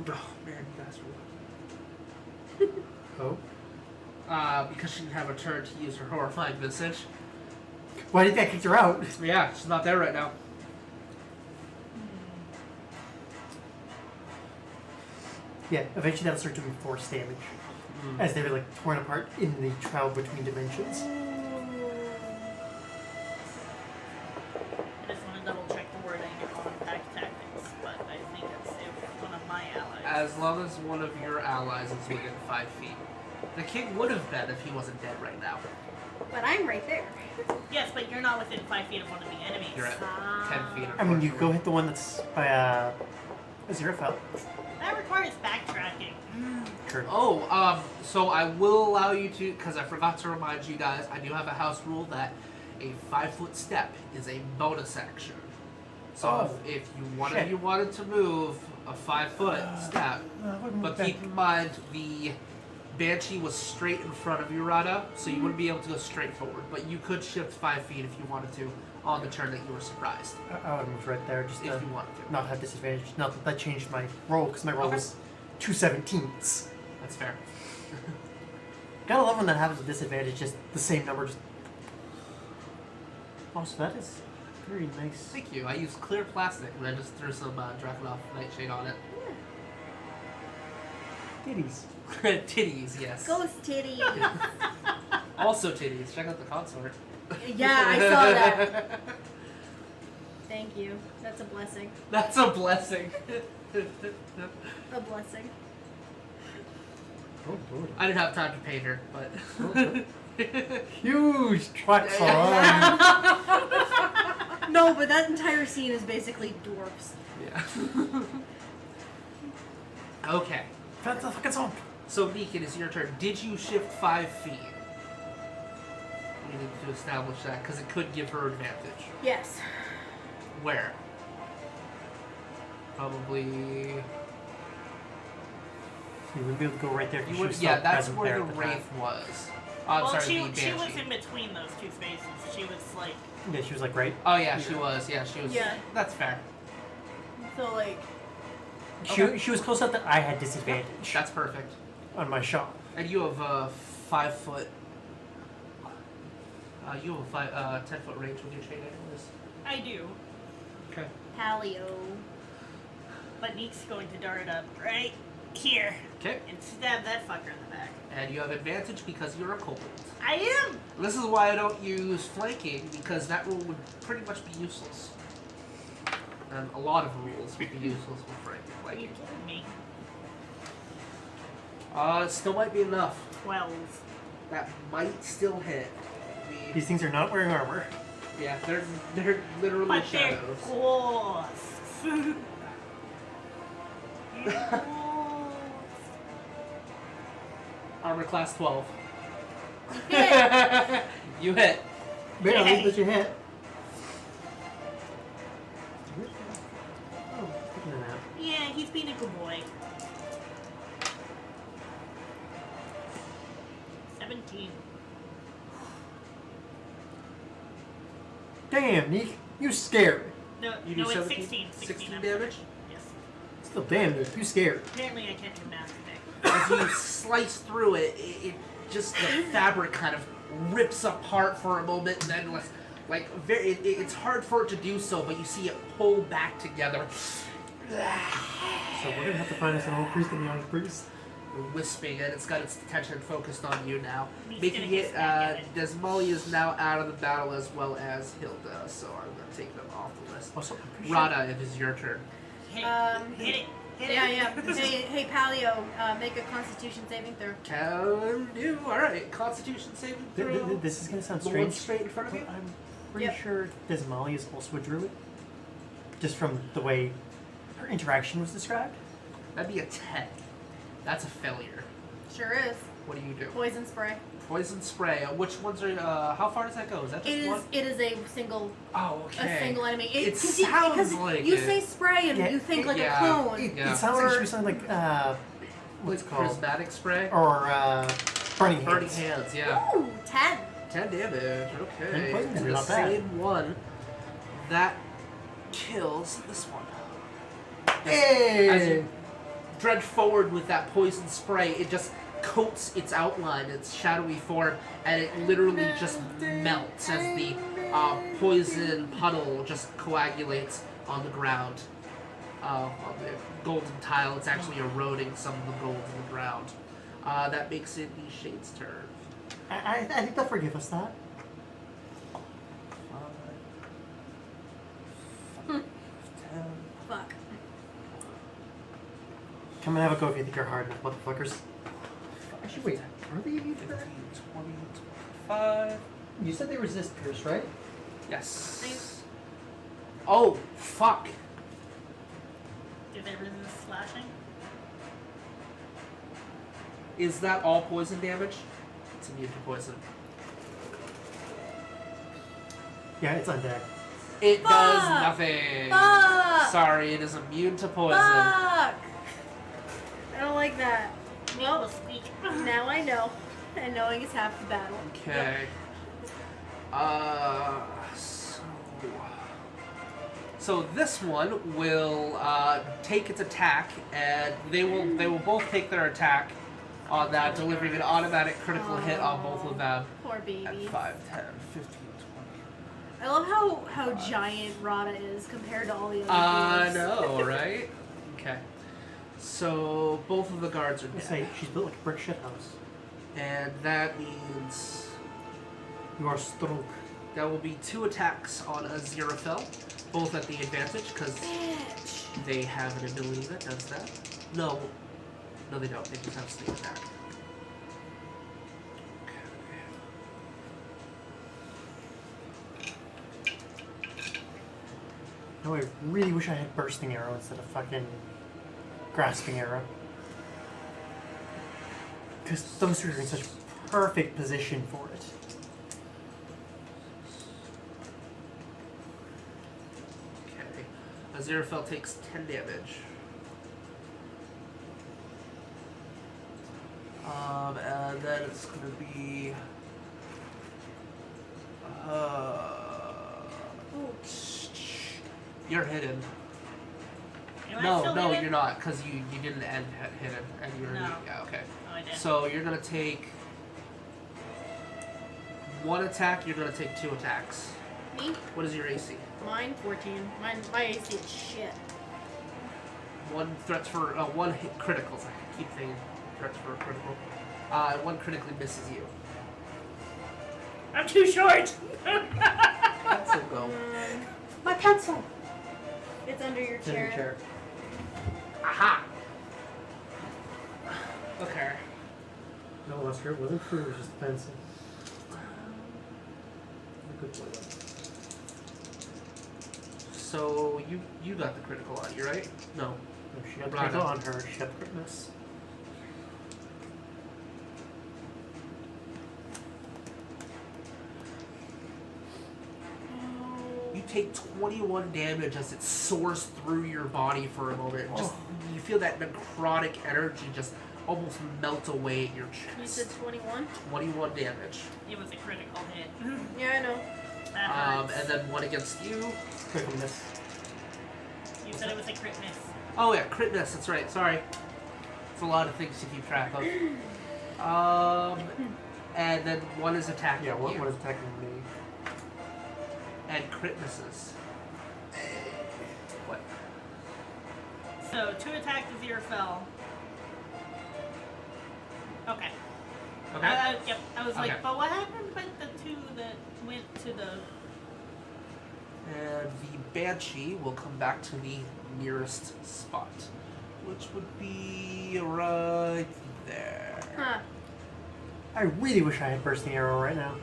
Oh, man, you guys were... Oh? Because she didn't have a turn to use her horrifying visage. Why did I kick her out? Yeah, she's not there right now. Yeah, eventually that'll start doing force damage. As they were like torn apart in the travel between dimensions. I just want to double check the wording on pack tactics, but I think it's one of my allies. As long as one of your allies is within 5 feet. The king would have been if he wasn't dead right now. But I'm right there. Yes, but you're not within 5 feet of one of the enemies. You're at 10 feet. I mean, you go hit the one that's by Aziraphale. That requires backtracking. Sure. Oh, so I will allow you to, because I forgot to remind you guys, I do have a house rule that a 5-foot step is a bonus action. So if one of you wanted to move a 5-foot step, but keep in mind the Banshee was straight in front of you, Rada, so you wouldn't be able to go straight forward, but you could shift 5 feet if you wanted to on the turn that you were surprised. I would move right there just If to you wanted to. not have disadvantage. Not that that changed my roll, because my roll was 2 17s. That's fair. Gotta love when that happens with disadvantage, just the same number. Just... Oh, so that is very nice. Thank you. I used clear plastic and I just threw some Drakenhof Nightshade on it. Titties. Titties, yes. Ghost titty. Also titties. Check out the consort. Yeah, I saw that. Thank you. That's a blessing. That's a blessing. A blessing. Oh, Lord. I didn't have time to paint her, but... Huge trucks Yeah. on. No, but that entire scene is basically dwarfs. Yeah. Okay. That's the fucking song. So, Neeq, it is your turn. Did you shift 5 feet? You need to establish that, because it could give her advantage. Yes. Where? Probably... You wouldn't be able to go right there. You would, yeah, that's where the Wraith was. Oh, I'm Well, sorry, she the Banshee. was in between those two spaces. She was like... Yeah, she was like right. Oh, yeah, she was. Yeah, she was. Yeah. That's fair. So, like... She was close enough that I had disadvantage That's perfect. on my shot. And you have a 5 foot... you have a 10 foot range with your chain anyways. I do. Okay. Paleo. But Neek's going to dart up right here Okay. and stab that fucker in the back. And you have advantage because you're a kobold. I am! This is why I don't use flanking, because that rule would pretty much be useless. And a lot of rules would be useless with Are you flanking. kidding me? It still might be enough. 12. That might still hit. These things are not wearing armor. Yeah, they're literally But they're shadows. ghosts. Armor class 12. Hit. You hit. Barely, Yay. but you hit. Oh, look at that. Yeah, he's being a good boy. 17. Damn, Neek, you scared. No, You no, do it's 17, 16. 16 I'm damage? sorry. Yes. Still, damn, Neek, you scared. Apparently I can't do math today. As you slice through it, it just the fabric kind of rips apart for a moment, and then it's hard for it to do so, but you see it pull back together. So we're gonna have to find us an old priest and a young priest. Wisping, and it's got its attention focused on you now. He's Making gonna get it, smacked at it. Desmali is now out of the battle as well as Hilda, so I'm going to take them off the list. Also, I'm pretty Rada, it is your turn. Hit it. Yeah. Hey, Paleo, make a Constitution saving throw. Can do. Alright, Constitution saving throw. This is gonna sound The one strange. straight in front of you? but I'm pretty Yep. sure Desmali is also a druid. Just from the way her interaction was described. That'd be a 10. That's a failure. Sure is. What do you do? Poison spray. Poison spray. Which ones are, how far does that go? Is that just one? It is a single Oh, okay. a single enemy. It 'cause sounds because like you it. say spray and Yeah, you think like yeah. a cone. Yeah. It sounds like it should Or- be something like what's it called? Prismatic spray? Or burning Burning hands. hands, yeah. Ooh, 10. 10 damage, okay. And poison damage, The not bad. same one that kills this one. As Hey! you dredge forward with that poison spray, it just coats its outline, its shadowy form, and it literally just melts as the poison puddle just coagulates on the ground. On the golden tile, it's actually eroding some of the gold in the ground. That makes it the Shade's turn. I think they'll forgive us that. 5, 10. Fuck. Come and have a go if you think you're hard enough, motherfuckers. Actually, wait. Are they even 15, 20, 25. You said they resist pierce, right? Yes. Oh, fuck. Do they resist slashing? Is that all poison damage? It's immune to poison. Yeah, it's undead. It Fuck! does nothing. Fuck! Sorry, it is immune to poison. Fuck! I don't like that. Well, will squeak. Now I know. And knowing is half the battle. Okay. So this one will take its attack, and they will both take their attack on that, delivering an automatic critical hit on both of them Poor at baby. 5, 10, 15, I love how giant Rada is compared to all the 20. other I dudes. know, right? Okay. So both of the guards are I say dead, she's built like a brick shit house. and that means You are strong. that will be 2 attacks on Aziraphale, both at the advantage because Bitch. they have an ability that does that. No, they don't. They just have sneak attack. No, I really wish I had bursting arrow instead of fucking grasping arrow. Because those two are in such perfect position for it. Okay. Aziraphale takes 10 damage. And then it's gonna be you're hidden. Am I No, still no, hidden? you're not, because you didn't end hidden, and you're No. yeah, okay. Oh, I did. So you're gonna take 1 attack. You're gonna take 2 attacks. Me? What is your AC? Mine 14. My AC is shit. 1 threats for 1 hit criticals. I keep saying threats for a critical. 1 critically misses you. I'm too short. Pencil go. My pencil! It's under your It's in chair. your chair. Aha. Okay. No, Oscar, it wasn't true, it was just a pencil. Good boy, though. So you got the critical on you, right? No. No, she got the Rada. critical on her, she got the crit miss. You take 21 damage as it soars through your body for a moment. Just you feel that necrotic energy just almost melt away at your You chest. said 21? 21 damage. It was a critical hit. Yeah, I know. That hurts. And then 1 against you. Critical miss. You said it was a crit miss. Oh yeah, crit miss. That's right. Sorry. It's a lot of things to keep track of. And then 1 is attacking Yeah, you. what is attacking me? And crit misses. What? So 2 attack to Aziraphale. Okay. Okay. Yep. I was Okay. like, but what happened with the 2 that went to the? And the Banshee will come back to the nearest spot, which would be right there. Huh. I really wish I had bursting arrow right now.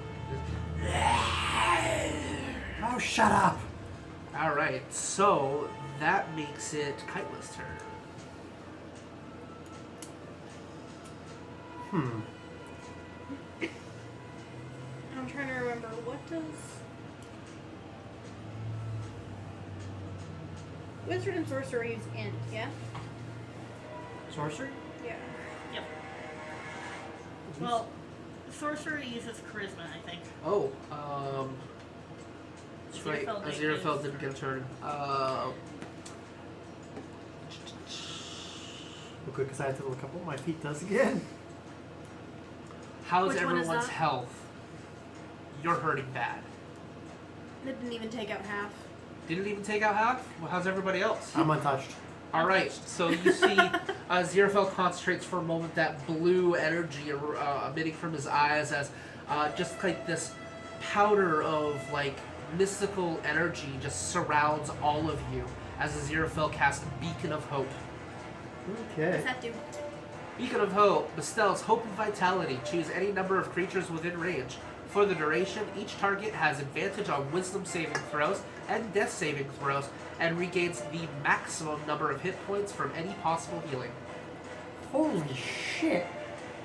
Oh, shut up! Alright, so that makes it Kaitla's turn. I'm trying to remember what does Wizard and Sorcerer use int, yeah? Sorcery? Yeah. Yep. Well, sorcerer uses charisma, I think. Oh, that's right. Aziraphale Aziraphale didn't get a turn. Real quick, because I have to look up what my feet does again. How's Which one is everyone's that? health? You're hurting bad. It didn't even take out half. Didn't even take out half? Well, how's everybody else? I'm untouched. Alright, so you see Aziraphale concentrates for a moment, that blue energy emitting from his eyes as just like this powder of like mystical energy just surrounds all of you as Aziraphale casts Beacon of Hope. Okay. What's that do? Beacon of Hope bestows hope and vitality. Choose any number of creatures within range. For the duration, each target has advantage on wisdom saving throws and death saving throws and regains the maximum number of hit points from any possible healing. Holy shit.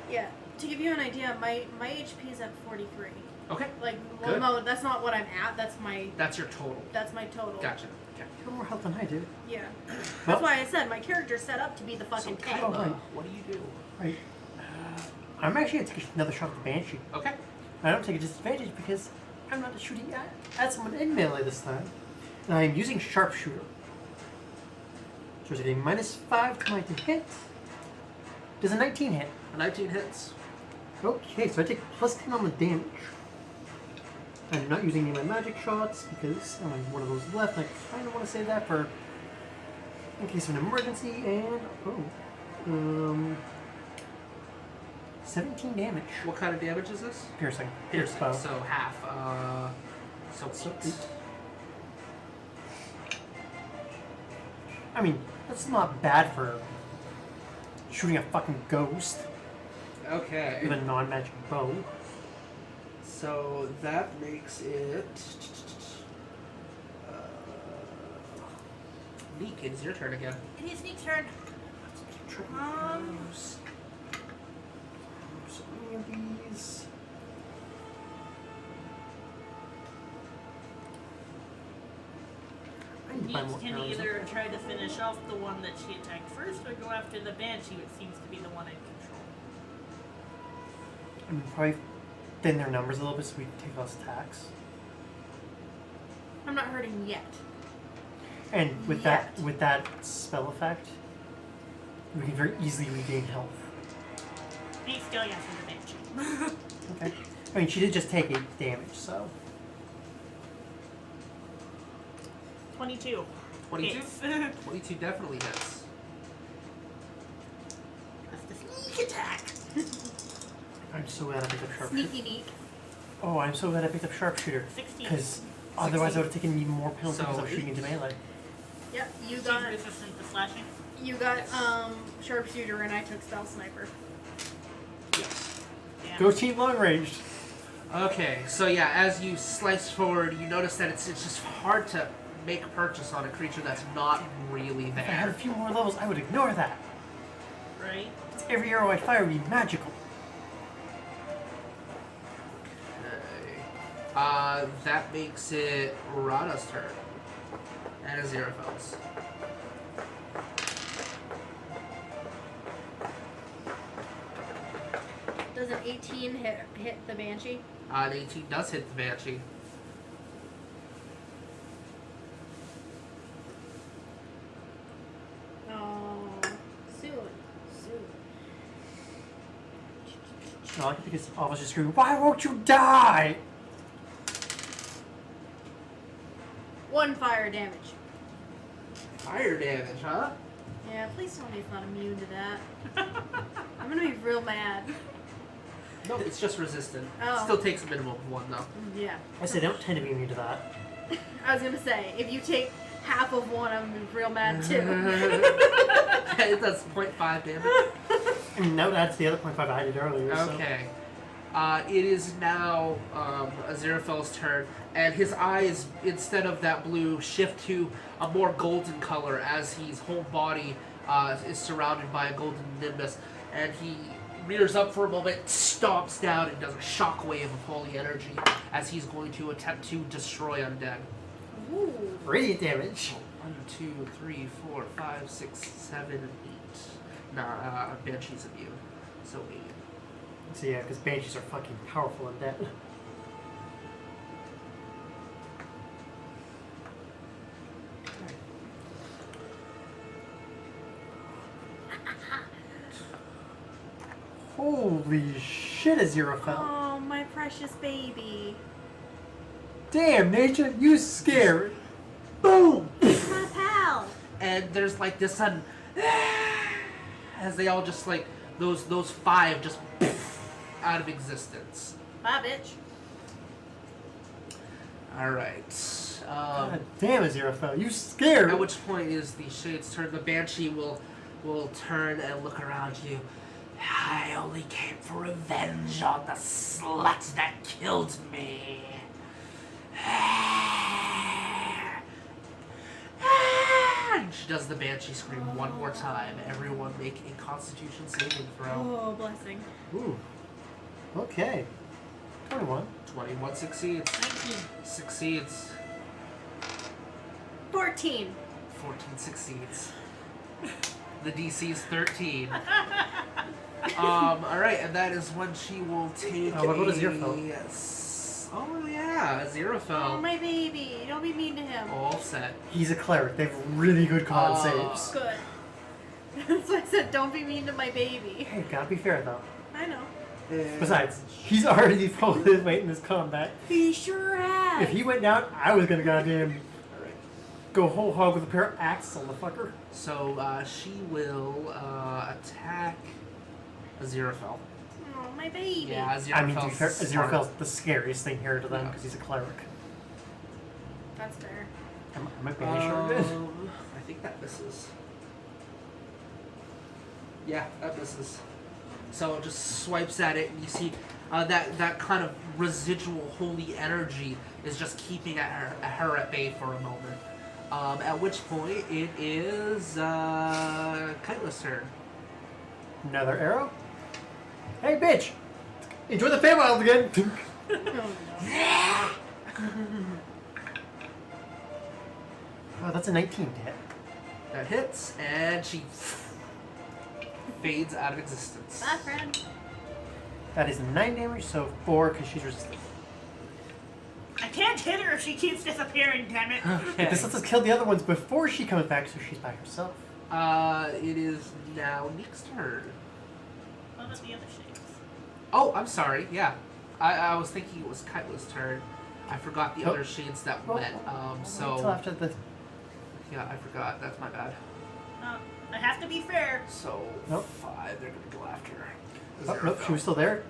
Yeah. To give you an idea, my HP is at 43. Okay, Like, well, Good. no, that's not what I'm at. That's my that's your total. total. Gotcha. Okay. You have more health than I do. Yeah. Well- That's why I said my character's set up to be the So fucking tank. Kyla, right. what do you do? Right. I'm actually going to take another shot at the Banshee. Okay. I don't take a disadvantage because I'm not shooting at someone in melee this time. And I'm using Sharpshooter. So it's a -5 to my to hit. Does a 19 hit? A 19 hits. Okay, so I take +10 on the damage. I'm not using any of my magic shots because I only have one of those left. I kind of want to save that for in case of an emergency. And 17 damage. What kind of damage is this? Piercing. Piercing. Bow. So half. So 8. I mean, that's not bad for shooting a fucking ghost Okay. with a non-magic bow. So that makes it. Neeq, it's your turn again. It is Neek's turn. So many of these. I need to buy more Neek can arrows. either try to finish off the one that she attacked first or go after the Banshee, which seems to be the one in control. I mean, probably thin their numbers a little bit so we take less attacks. I'm not hurting yet. And with that spell effect, we can very easily regain health. Neek's going after the Banshee. Okay. I mean, she did just take 8 damage, so. 22. 22? Hits. 22 definitely hits. That's the sneak attack. I'm so glad I picked up Sharpshooter. Sneaky Neek. Oh, I'm so glad I picked up Sharpshooter. 16. Because otherwise I would have taken even more penalty So because I was shooting into melee. Yep, you She's got resistant to slashing. Sharpshooter and I took Spell Sniper. Yes. Yeah. Go team long range. Okay, so yeah, as you slice forward, you notice that it's just hard to make a purchase on a creature that's not really If I had a there. few more levels, I would ignore that. Right? Every arrow I fire would be magical. Okay. That makes it Rada's turn. And Aziraphale's. Does an 18 hit the Banshee? An 18 does hit the Banshee. Oh, soon. I like it because all of us just screaming, "Why won't you die?" 1 fire damage. Fire damage, huh? Yeah, please tell me it's not immune to that. I'm gonna be real mad. No, it's just resistant. Oh. Still takes a minimum of 1 though. Yeah. I say don't tend to be immune to that. I was gonna say, if you take half of one, I'm gonna be real mad too. It does 0.5 damage. No, that's the other 0.5 I did earlier. Okay. It is now Aziraphale's turn, and his eyes, instead of that blue, shift to a more golden color as his whole body is surrounded by a golden nimbus, and he rears up for a moment, stomps down, and does a shockwave of holy energy as he's going to attempt to destroy undead. Ooh. Radiant damage. 1, 2, 3, 4, 5, 6, 7, 8. Nah, Banshee's immune. So 8. So yeah, because banshees are fucking powerful in that. Holy shit, Aziraphale. Oh, my precious baby. Damn, nature, you scared. Boom! He's my pal. And there's like this sudden as they all just like those 5 just out of existence. Bye, bitch. Alright. God damn, Aziraphale, you scared. At which point is the Shade's turn. The Banshee will turn and look around you. I only came for revenge on the slut that killed me. And she does the Banshee scream one more time. Everyone make a Constitution saving throw. Oh, blessing. Ooh. Okay. 21. 21 succeeds. 19. Succeeds. 14. 14 succeeds. The DC is 13. Alright, and that is when she will take what about a Aziraphale? Oh yeah, Aziraphale. Oh, my baby. Don't be mean to him. All set. He's a cleric. They have really good con saves. Good. That's why I said, don't be mean to my baby. Hey, gotta be fair though. I know. Besides, he's already pulled his weight in this combat. He sure has. If he went down, I was gonna goddamn Alright. go whole hog with a pair of axes on the fucker. So she will attack Aziraphale. Oh, my baby. Yeah, Aziraphale's I mean, to be fair, smart. Aziraphale's the scariest thing here to them Yeah. because he's a cleric. That's fair. Am I being sure? I think that misses. Yeah, that misses. So it just swipes at it, and you see that kind of residual holy energy is just keeping her at bay for a moment. At which point it is Kaitla's turn. Another arrow? Hey, bitch! Enjoy the Feywild again! Oh, Oh, that's a 19 to hit. That hits, and she fades out of existence. Bye, friend. That is 9 damage, so 4 because she's resistant. I can't hit her if she keeps disappearing, damn it. Okay. This lets us kill the other ones before she comes back, so she's by herself. It is now Neek's turn. What about the other shapes? Oh, I'm sorry. Yeah, I was thinking it was Kaitla's turn. I forgot the Oh. other shades that went. Until So after the... yeah, I forgot. That's my bad. I have to be fair. So Nope. 5. They're gonna go after her. Oh, nope, she was still there.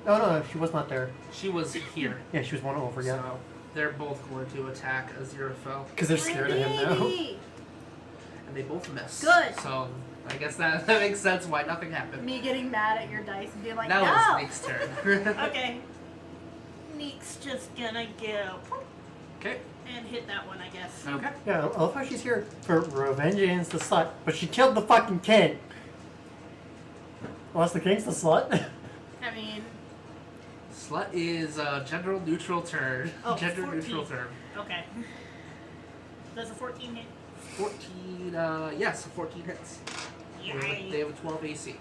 Oh, no, she was not there. She was here. Yeah, she was one over, yeah. So they're both going to attack Aziraphale, Because they're scared of him now. Baby. and they both miss. Good. So I guess that makes sense why nothing happened. Me getting mad at your dice and being like, Now no. it's Neek's turn. Okay. Neek's just gonna go Okay. and hit that one, I guess. Okay. Yeah, I love how she's here for revenge against the slut, but she killed the fucking king. Unless the king's the slut. I mean, Slut is a gender neutral term. Oh, Gender 14. neutral term. Okay. Does a 14 hit? 14. Yes, 14 hits. They Yay. have a 12 AC.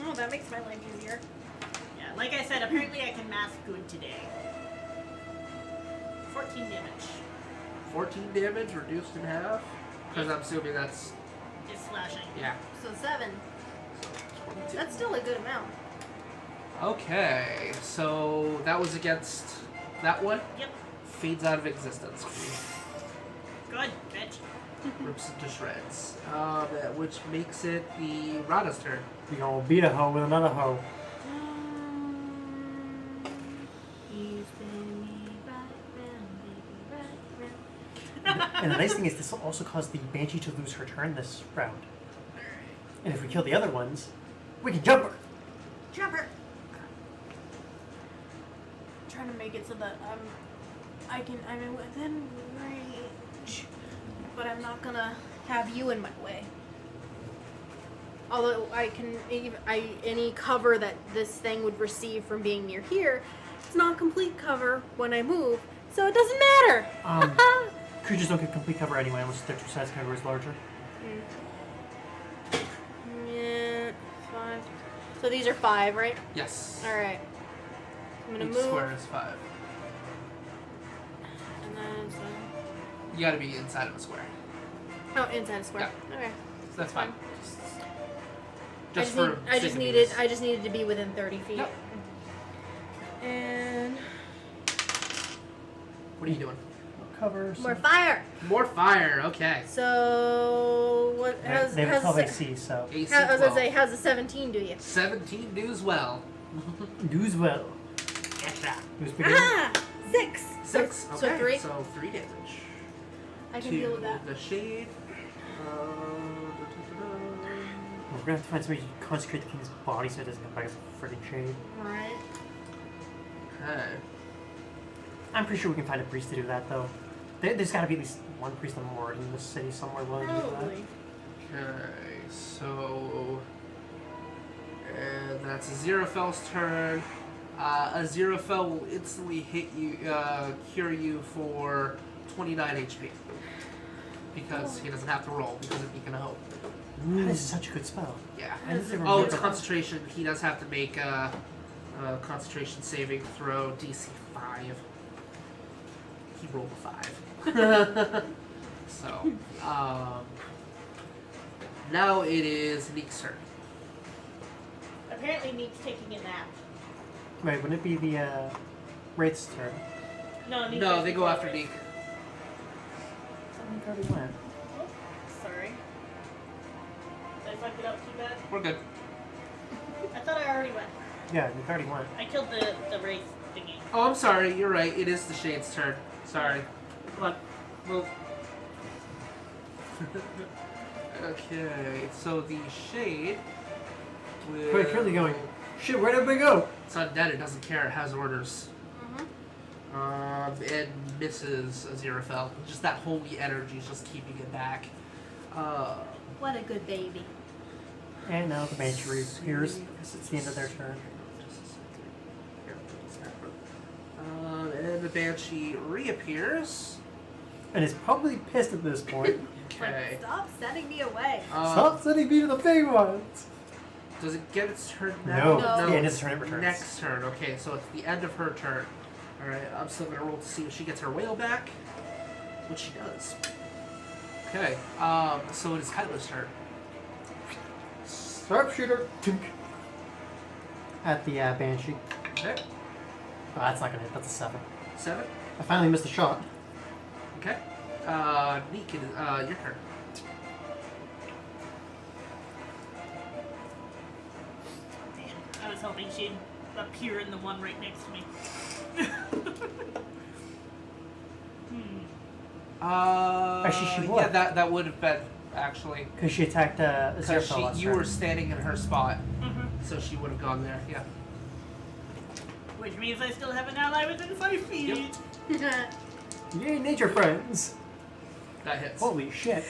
oh, that makes my life easier. Yeah, like I said, apparently I can math good today. 14 damage. 14 damage reduced in half. Because I'm assuming that's It's slashing. yeah. So 7. 22. That's still a good amount. Okay, so that was against that one. Yep. Fades out of existence. Good, bitch. rips it to shreds. Which makes it the Rada's turn. We gonna beat a hoe with another hoe. You spin me right round, baby, right round. And the nice thing is this will also cause the Banshee to lose her turn this round. And if we kill the other ones, we can jump her. Jump her. Trying to make it so that I'm within range, but I'm not gonna have you in my way. Although any cover that this thing would receive from being near here, it's not complete cover when I move, so it doesn't matter. Creatures don't get complete cover anyway unless their two size cover is larger. Yeah, 5. So these are 5, right? Yes. All right. I'm gonna Each move. square is 5. And then so. You gotta be inside of a square. Oh, inside a square. Okay. So that's fine. I just needed to be within 30 feet. Yep. And What are you doing? Cover. more fire. More fire. Okay. So what? How's They have a 12 the AC, so. AC I was gonna 12. say, how's the 17 do you? 17 does well. Do's well. Who's beginning? Ah, 6. 6. So Okay. 3. So 3 damage. I can to deal with that. the shade. We're gonna have to find somebody to consecrate the king's body so it doesn't come back as a friggin' shade. All right. Okay. I'm pretty sure we can find a priest to do that, though. There's gotta be at least one priest or more in the city somewhere willing to do that. Probably. Okay. So. And that's Aziraphale's turn. Aziraphale will instantly hit you, cure you for 29 HP. Because he doesn't have to roll because of Beacon of Hope. That is such a good spell. Yeah. I didn't even Oh, it's remember that. concentration. He does have to make a concentration saving throw DC 5. He rolled a 5. So, now it is Neek's turn. Apparently Neek's taking a nap. Wait, wouldn't it be the Wraith's turn? No, Neek No, has they to go go after right. Neek. I think I already went. Sorry. Did I fuck it up too bad? We're good. I thought I already went. Yeah, Nick already went. I killed the wraith thingy. Oh, I'm sorry. You're right. It is the Shade's turn. Sorry. Come on. Move. Okay, so the Shade will... We're currently going, shit, where'd everybody go? It's undead. It doesn't care. It has orders. Mm-hmm. And misses Aziraphale. Just that holy energy is just keeping it back. What a good baby. And now the Banshee reappears because it's the end of their turn. And the Banshee reappears. And is probably pissed at this point. Okay. Like, stop sending me away. Stop sending me to the big ones! Does it get its turn No, now? it's the end of the turn it returns. Next turn. Okay, so it's the end of her turn. Alright, I'm still going to roll to see if she gets her whale back. Which she does. Okay, so it is Kaitla's turn. Sharpshooter! Tink. At the Banshee. Okay, Oh, that's not gonna hit, that's a 7. 7. I finally missed a shot. Okay. Neek, your turn. I was hoping she'd appear in the one right next to me. Actually, she would. Yeah, that would have been, actually. Because she attacked Because Aziraphale last you turn. were standing in her spot, Mm-hmm. so she would have gone there, yeah. Which means I still have an ally within 5 feet. Yay, nature friends! That hits. Holy shit.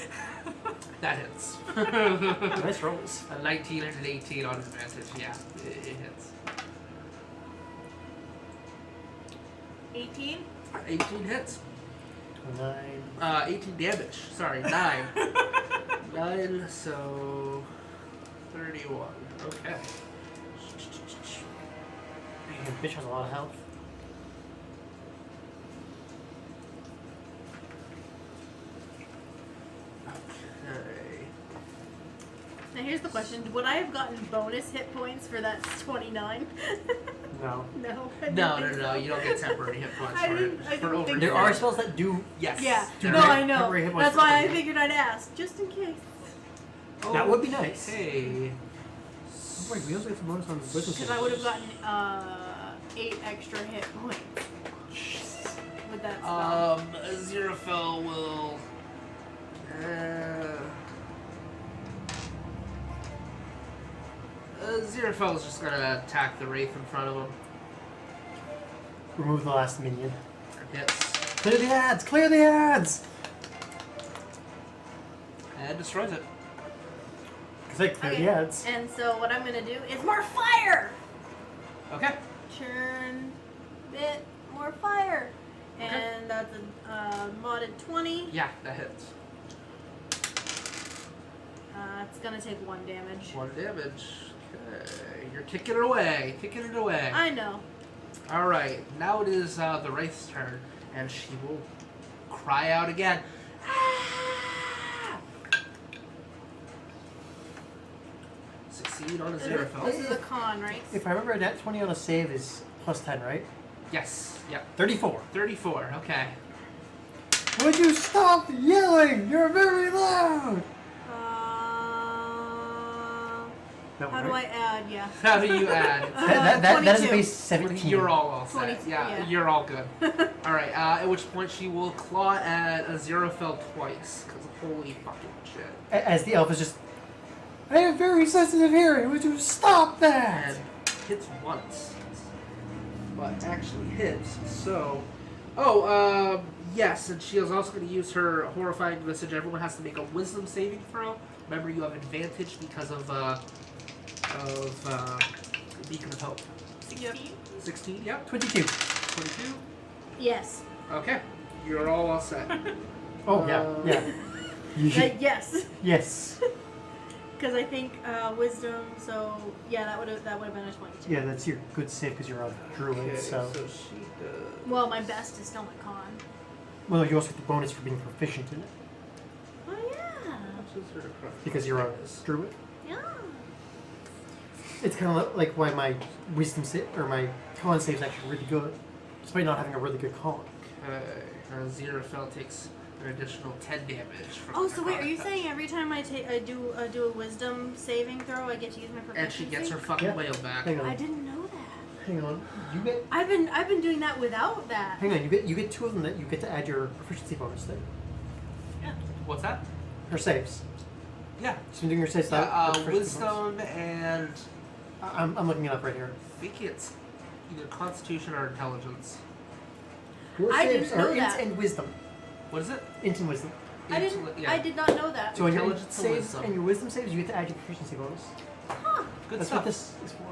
That hits. Nice rolls. A 19 and an 18 on advantage, yeah, it hits. 18? 18 hits. 9. 18 damage. Sorry, 9. 9, so 31. Okay. Man, bitch has a lot of health. Okay. Now here's the question: would I have gotten bonus hit points for that 29? No. No. I didn't No, think no, so. you don't get temporary hit points I for didn't- I it. didn't think There so. are spells that do. Yes. Yeah. there No, are. I know. temporary hit points That's for why I temporary. figured I'd ask, just in case. That would be nice. Okay. Oh, wait, we also get some bonus on the wisdom Because I would have gotten 8 extra hit points with that spell. Aziraphale will. Aziraphale is just gonna attack the wraith in front of him. Remove the last minion. Hits. Clear the ads! Clear the ads! And destroys it. Because I clear Okay, the ads. and so what I'm gonna do is more fire! Okay. Turn bit more fire. And that's a modded 20. Yeah, that hits. It's gonna take 1 damage. 1 damage. Okay. You're kicking it away. Kicking it away. I know. Alright. Now it is the wraith's turn. And she will cry out again. Ah! Succeed on a This Aziraphale. is a con, right? If I remember, that 20 on a save is plus 10, right? Yes. Yep. 34. 34. Okay. Would you stop yelling? You're very loud! That How one, do I right? add? Yeah. How do you add? That is a 22. base 17. You're all set. 22, Yeah, yeah. you're all good. Alright, at which point she will claw at Aziraphale twice. Because holy fucking shit. As the elf is just, I have very sensitive hearing. Would you stop that? And hits once. But actually hits. So. Oh, yes, and she is also going to use her horrifying visage. Everyone has to make a wisdom saving throw. Remember, you have advantage because of Beacon of Hope. 16? 16, yep. 22. 22. Yes. Okay. You're all set. Oh, yeah. Yes. Yes. Because I think wisdom. So yeah, that would have been a 22. Yeah, that's your good save because you're a druid, Okay, so. so she does. Well, my best is still my con. Well, you also get the bonus for being proficient in it Oh yeah. because you're a druid. Yeah. It's kind of like why my wisdom save or my con save is actually really good, despite not having a really good con. Okay. Aziraphale takes an additional 10 damage from Oh, so wait, are you necrotic saying every time I do a wisdom saving throw, I get to use my touch. proficiency? And she gets her fucking Yeah. whale back. Hang I on, didn't know that. hang on. You get, I've been doing that without that. hang on. You get 2 of them that you get to add your proficiency bonus thing. Yeah. What's that? Her saves. Yeah. She's been doing her saves. without the proficiency bonus. Wisdom and I'm looking it up right here. I think it's either Constitution or Intelligence. Your I saves didn't are know int that. and wisdom. What is it? Int and wisdom. Yeah. I did not know that. So on your Intelligence and saves wisdom. and your wisdom saves, you get to add your proficiency bonus. Huh. Good That's stuff. what this is for.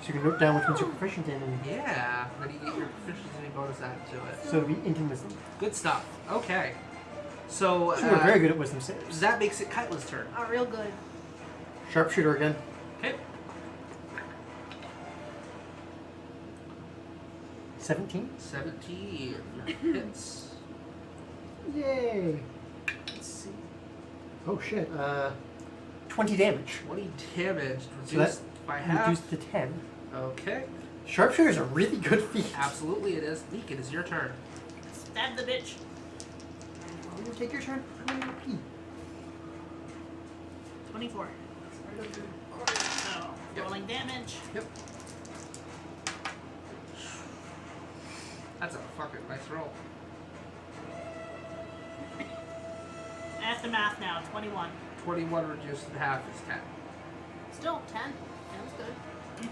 So you can note down which ones you're proficient in, and Yeah. Then you get your proficiency bonus added to it. so it'll be int and wisdom. Good stuff. Okay. So So you're very good at wisdom saves. that makes it Kaitla's turn. Oh, real good. Sharpshooter again. Okay. 17. 17 hits. Yay. Let's see. Oh shit. 20 damage. 20 damage So reduced by half. reduced to 10. Okay. Sharpshooter's a really good feat. Absolutely it is. Neeq, it is your turn. Stab the bitch. You take your turn. I'm gonna pee. 24. So, Yep. rolling damage. Yep. That's a fucking nice roll. Aftermath now, 21. 21 reduced in half is 10. Still 10. That was good.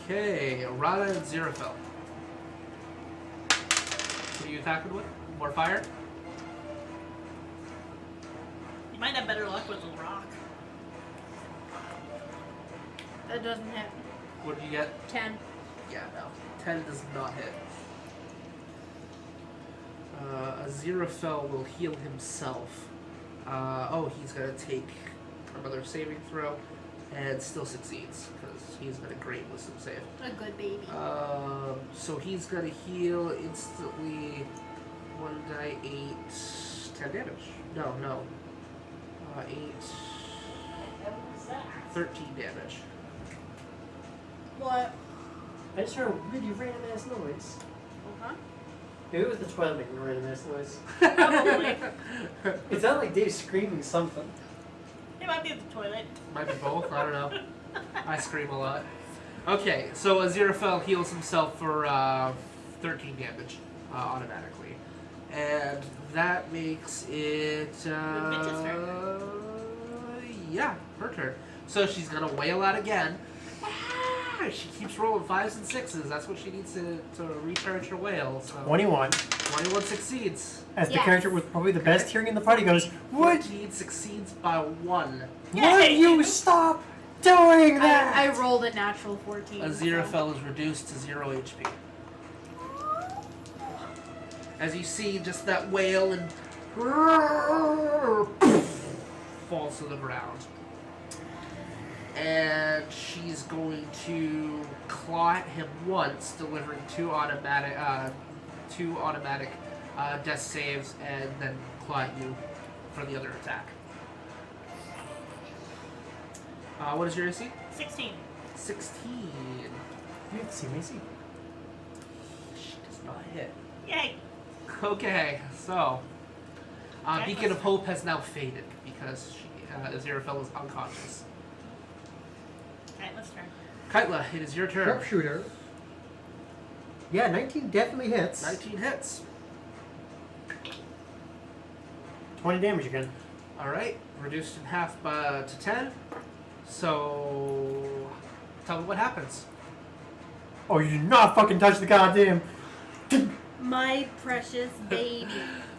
Okay, Rada and Aziraphale. What are you attacking with? More fire? You might have better luck with the rock. That doesn't hit. What do you get? 10. Yeah, no. 10 does not hit. Aziraphale will heal himself. He's gonna take another saving throw and still succeeds because he's got a great wisdom save. A good baby. So he's gonna heal instantly 1d8, 10 damage. No. 8, 13 damage. What? I just heard a really random ass noise. Uh-huh. Maybe it was the toilet making a random ass noise. Probably. It sounded like Dave screaming something. It might be the toilet. Might be both. I don't know. I scream a lot. Okay, so Aziraphale heals himself for 13 damage automatically, and that makes it. bitch's Yeah, her turn. So she's gonna wail out again. She keeps rolling 5s and 6s. That's what she needs to recharge her wail. So 21. 21 succeeds. As the Yes. character with probably the best hearing in the party goes, Would 14 succeeds by 1. you stop doing that? I rolled a natural 14. Aziraphale is reduced to 0 HP. As you see, just that wail and falls to the ground. And she's going to claw at him once, delivering two automatic death saves, and then claw at you for the other attack. What is your AC? 16. 16. You have to see Macy. She does not hit. Yay. Okay, so Okay. Beacon of Hope has now faded because Aziraphale is unconscious. Kaitla's turn. Kaitla, it is your turn. Sharpshooter. Yeah, 19 definitely hits. 19 hits. 20 damage again. Alright, reduced in half to 10. So, tell me what happens. Oh, you did not fucking touch the goddamn. My precious baby.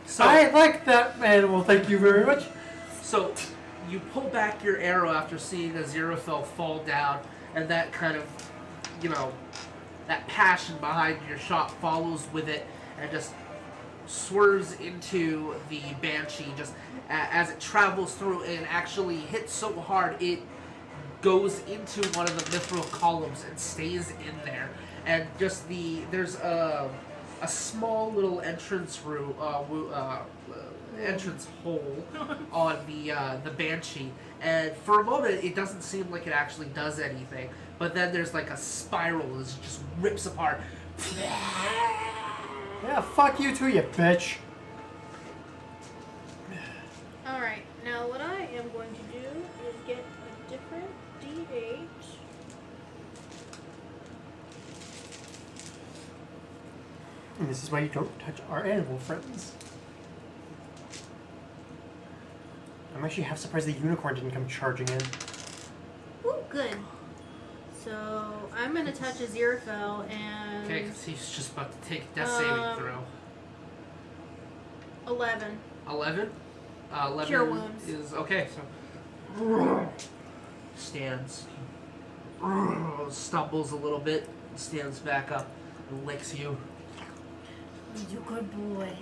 So, I like that animal, thank you very much. So, you pull back your arrow after seeing Aziraphale fall down, and that kind of, that passion behind your shot follows with it, and just swerves into the Banshee. Just as it travels through and actually hits so hard, it goes into one of the mithril columns and stays in there. And just there's a small little entrance entrance hole on the Banshee, and for a moment it doesn't seem like it actually does anything, but then there's like a spiral that just rips apart. Yeah, fuck you too, you bitch. Alright, now what I am going to do is get a different D8. And this is why you don't touch our animal friends. I'm actually half surprised the unicorn didn't come charging in. Ooh, good. So I'm gonna touch Aziraphale and Okay, because he's just about to take a death saving throw. 11. 11? 11 Cure wounds. is okay, so stands, stumbles a little bit, stands back up, and licks you. You good boy.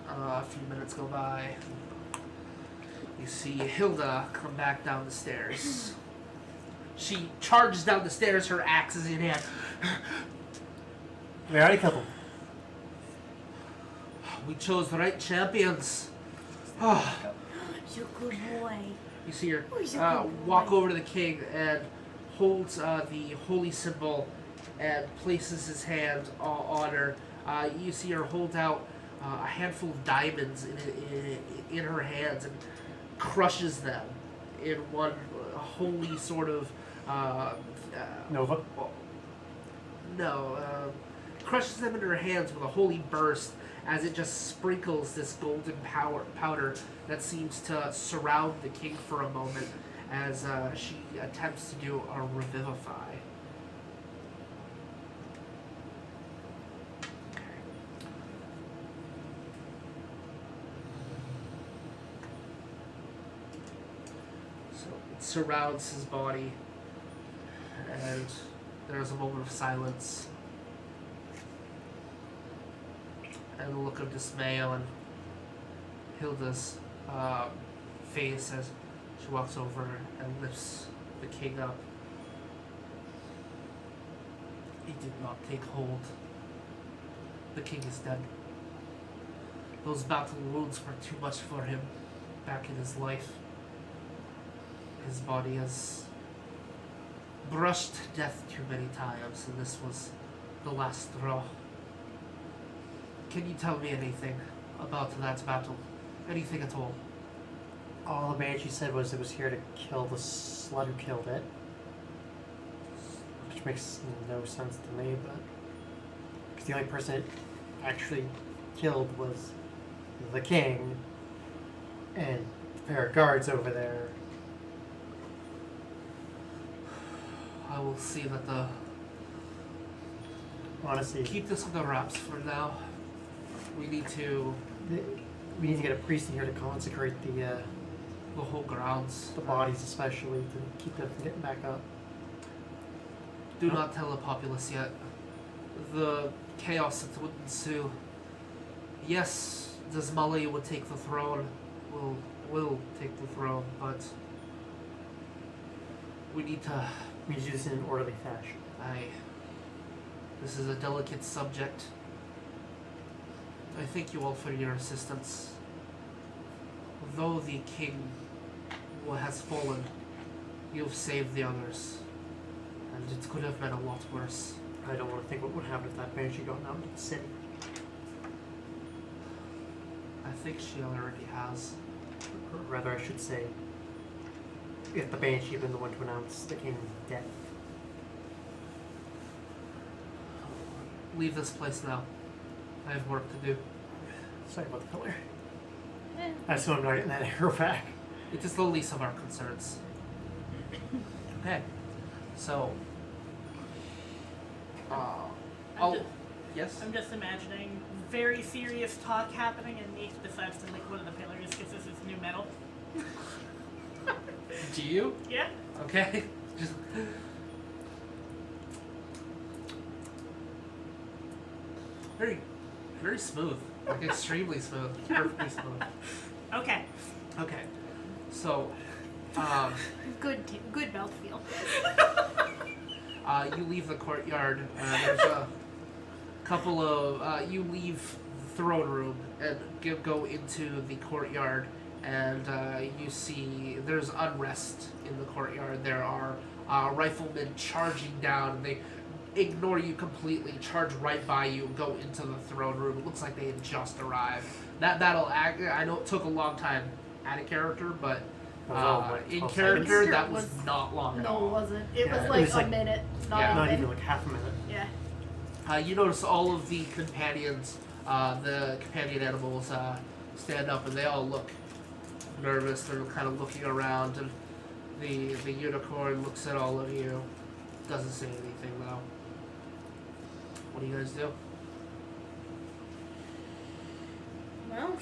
A few minutes go by. You see Hilda come back down the stairs. She charges down the stairs, her axe is in hand. We already killed him. We chose the right champions. Oh. You good boy. You see her Oh, he's a good walk boy. over to the king and holds the holy symbol and places his hand on her. You see her hold out a handful of diamonds in her hands and crushes them in one holy sort of Nova. crushes them in her hands with a holy burst as it just sprinkles this golden powder that seems to surround the king for a moment as she attempts to do a revivify. So it surrounds his body, and there's a moment of silence and a look of dismay on Hilda's face as she walks over and lifts the king up. He did not take hold. The king is dead. Those battle wounds were too much for him back in his life. His body has brushed death too many times, and this was the last straw. Can you tell me anything about that battle? Anything at all? All the Banshee said was it was here to kill the slut who killed it. Which makes no sense to me, but... Because the only person it actually killed was the king and the pair of guards over there. I will see that the... Honestly, Keep this under wraps for now. We need to... we need to get a priest in here to consecrate the whole grounds. bodies especially to keep them from getting back up. Do not tell the populace yet. The chaos that would ensue. Yes, Desmali would take the throne. Will take the throne, but we need to... We need to do this in an orderly fashion. This is a delicate subject. I thank you all for your assistance. Though the king has fallen, you've saved the others. And it could have been a lot worse. I don't want to think what would happen if that Banshee got out into the city. I think she already has. Or rather, I should say, if the Banshee had been the one to announce the king's death. Leave this place now. I have work to do. Sorry about the color. I assume I'm not getting that arrow back. It is the least of our concerns. Okay. So... yes? I'm just imagining very serious talk happening and Neeq decides to lick one of the pillars because this is new metal. Do you? Yeah. Okay. Just... Very, very smooth. Like extremely smooth. Perfectly smooth. Okay. Okay. So, Good mouthfeel. you leave the courtyard. There's a couple of... you leave the throne room and go into the courtyard, and you see there's unrest in the courtyard. There are riflemen charging down, and they ignore you completely, charge right by you, and go into the throne room. It looks like they had just arrived. I know it took a long time out of character, but in 12 character, seconds. that was not long at No, all. it wasn't. It Yeah. was It like was a like- minute. Not Yeah. Not even. even like half a minute. Yeah. You notice all of the companions, the companion animals, stand up, and they all look nervous. They're kind of looking around, and the unicorn looks at all of you. Doesn't say anything though. What do you guys do? Well,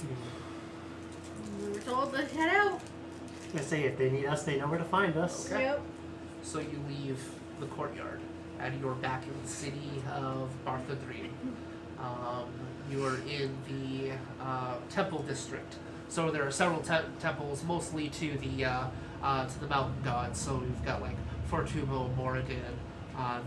we were told to head out. I say if they need us, they know where to find us. Okay. Yep. So you leave the courtyard, and you're back in the city of Barthadrim. You are in the temple district. So there are several temples, mostly to the mountain gods. So we've got like Fortumo, Moradin,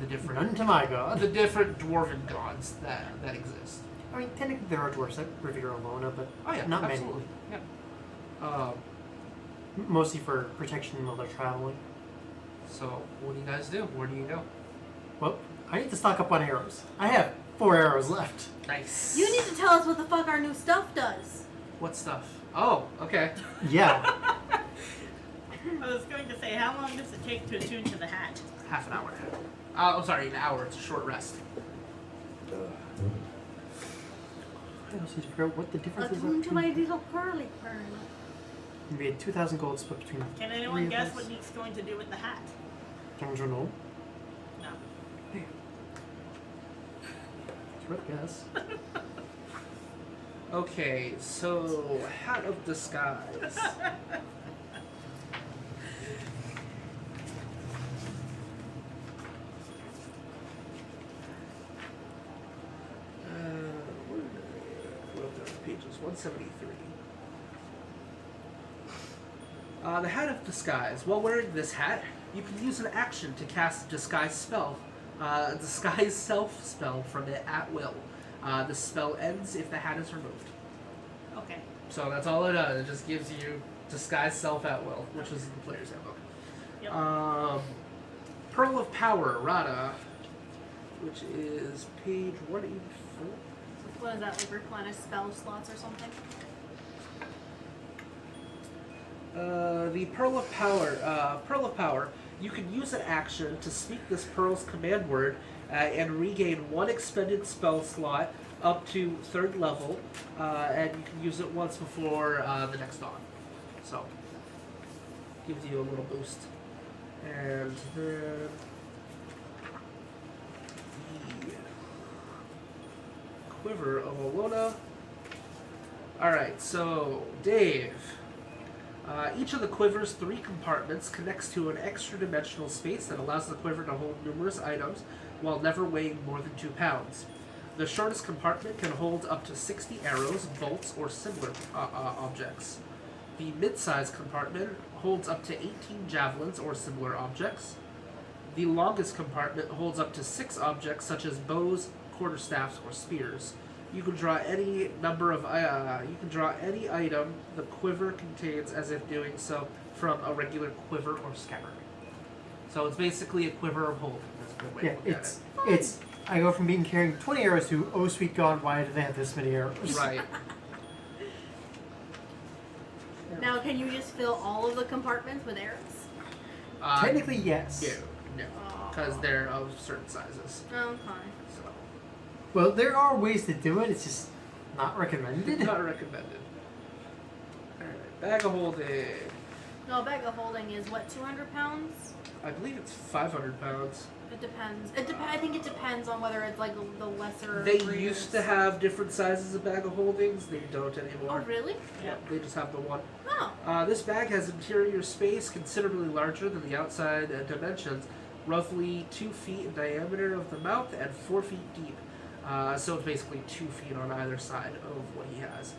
the different None to my god. the different dwarven gods that exist. I mean, technically there are dwarves at Riviera Lona, but Oh yeah, not absolutely. many. Yeah. Mostly for protection while they're traveling. So what do you guys do? Where do you go? Well, I need to stock up on arrows. I have 4 arrows left. Nice. You need to tell us what the fuck our new stuff does. What stuff? Oh, okay. Yeah. I was going to say, how long does it take to attune to the hat? Half an hour. I'm sorry, an hour. It's a short rest. I also need to figure out what the difference is. Attune to my little curly bird. We had 2,000 gold split between Can 3 anyone of guess us. what Neek's going to do with the hat? Don't you know? No. It's worth a guess. Okay, so Hat of Disguise. Pages 173. The Hat of Disguise. While wearing this hat, you can use an action to cast a disguise spell. A disguise self spell from it at will. The spell ends if the hat is removed. Okay. So that's all it does. It just gives you disguise self at will, which is in the player's handbook. Yep. Pearl of Power, Rada, which is page 184. What is that, like replenish spell slots or something? The Pearl of Power. You can use an action to speak this pearl's command word and regain one expended spell slot up to 3rd level, and you can use it once before the next dawn. So, gives you a little boost. And then the Quiver of Olona. Alright, so Dave. Each of the quiver's 3 compartments connects to an extra-dimensional space that allows the quiver to hold numerous items while never weighing more than 2 pounds. The shortest compartment can hold up to 60 arrows, bolts, or similar objects. The mid-sized compartment holds up to 18 javelins or similar objects. The longest compartment holds up to 6 objects such as bows, quarterstaffs, or spears. You can draw any number of any item the quiver contains as if doing so from a regular quiver or scabbard. So it's basically a quiver of holding. That's a good way to look at it. It's I go from being carrying 20 arrows to, oh sweet God, why do they have this many arrows? Right. Now, can you just fill all of the compartments with arrows? Technically, yes. No, because they're of certain sizes. Okay. So Well, there are ways to do it. It's just not recommended. not recommended. Alright, bag of holding. No, a bag of holding is what, 200 pounds? I believe it's 500 pounds. It depends. I think it depends on whether it's like the lesser. They breeds. used to have different sizes of bag of holdings. They don't anymore. Oh, really? Yep, they just have the one. Oh. This bag has interior space considerably larger than the outside dimensions, roughly 2 feet in diameter of the mouth and 4 feet deep. So it's basically 2 feet on either side of what he has.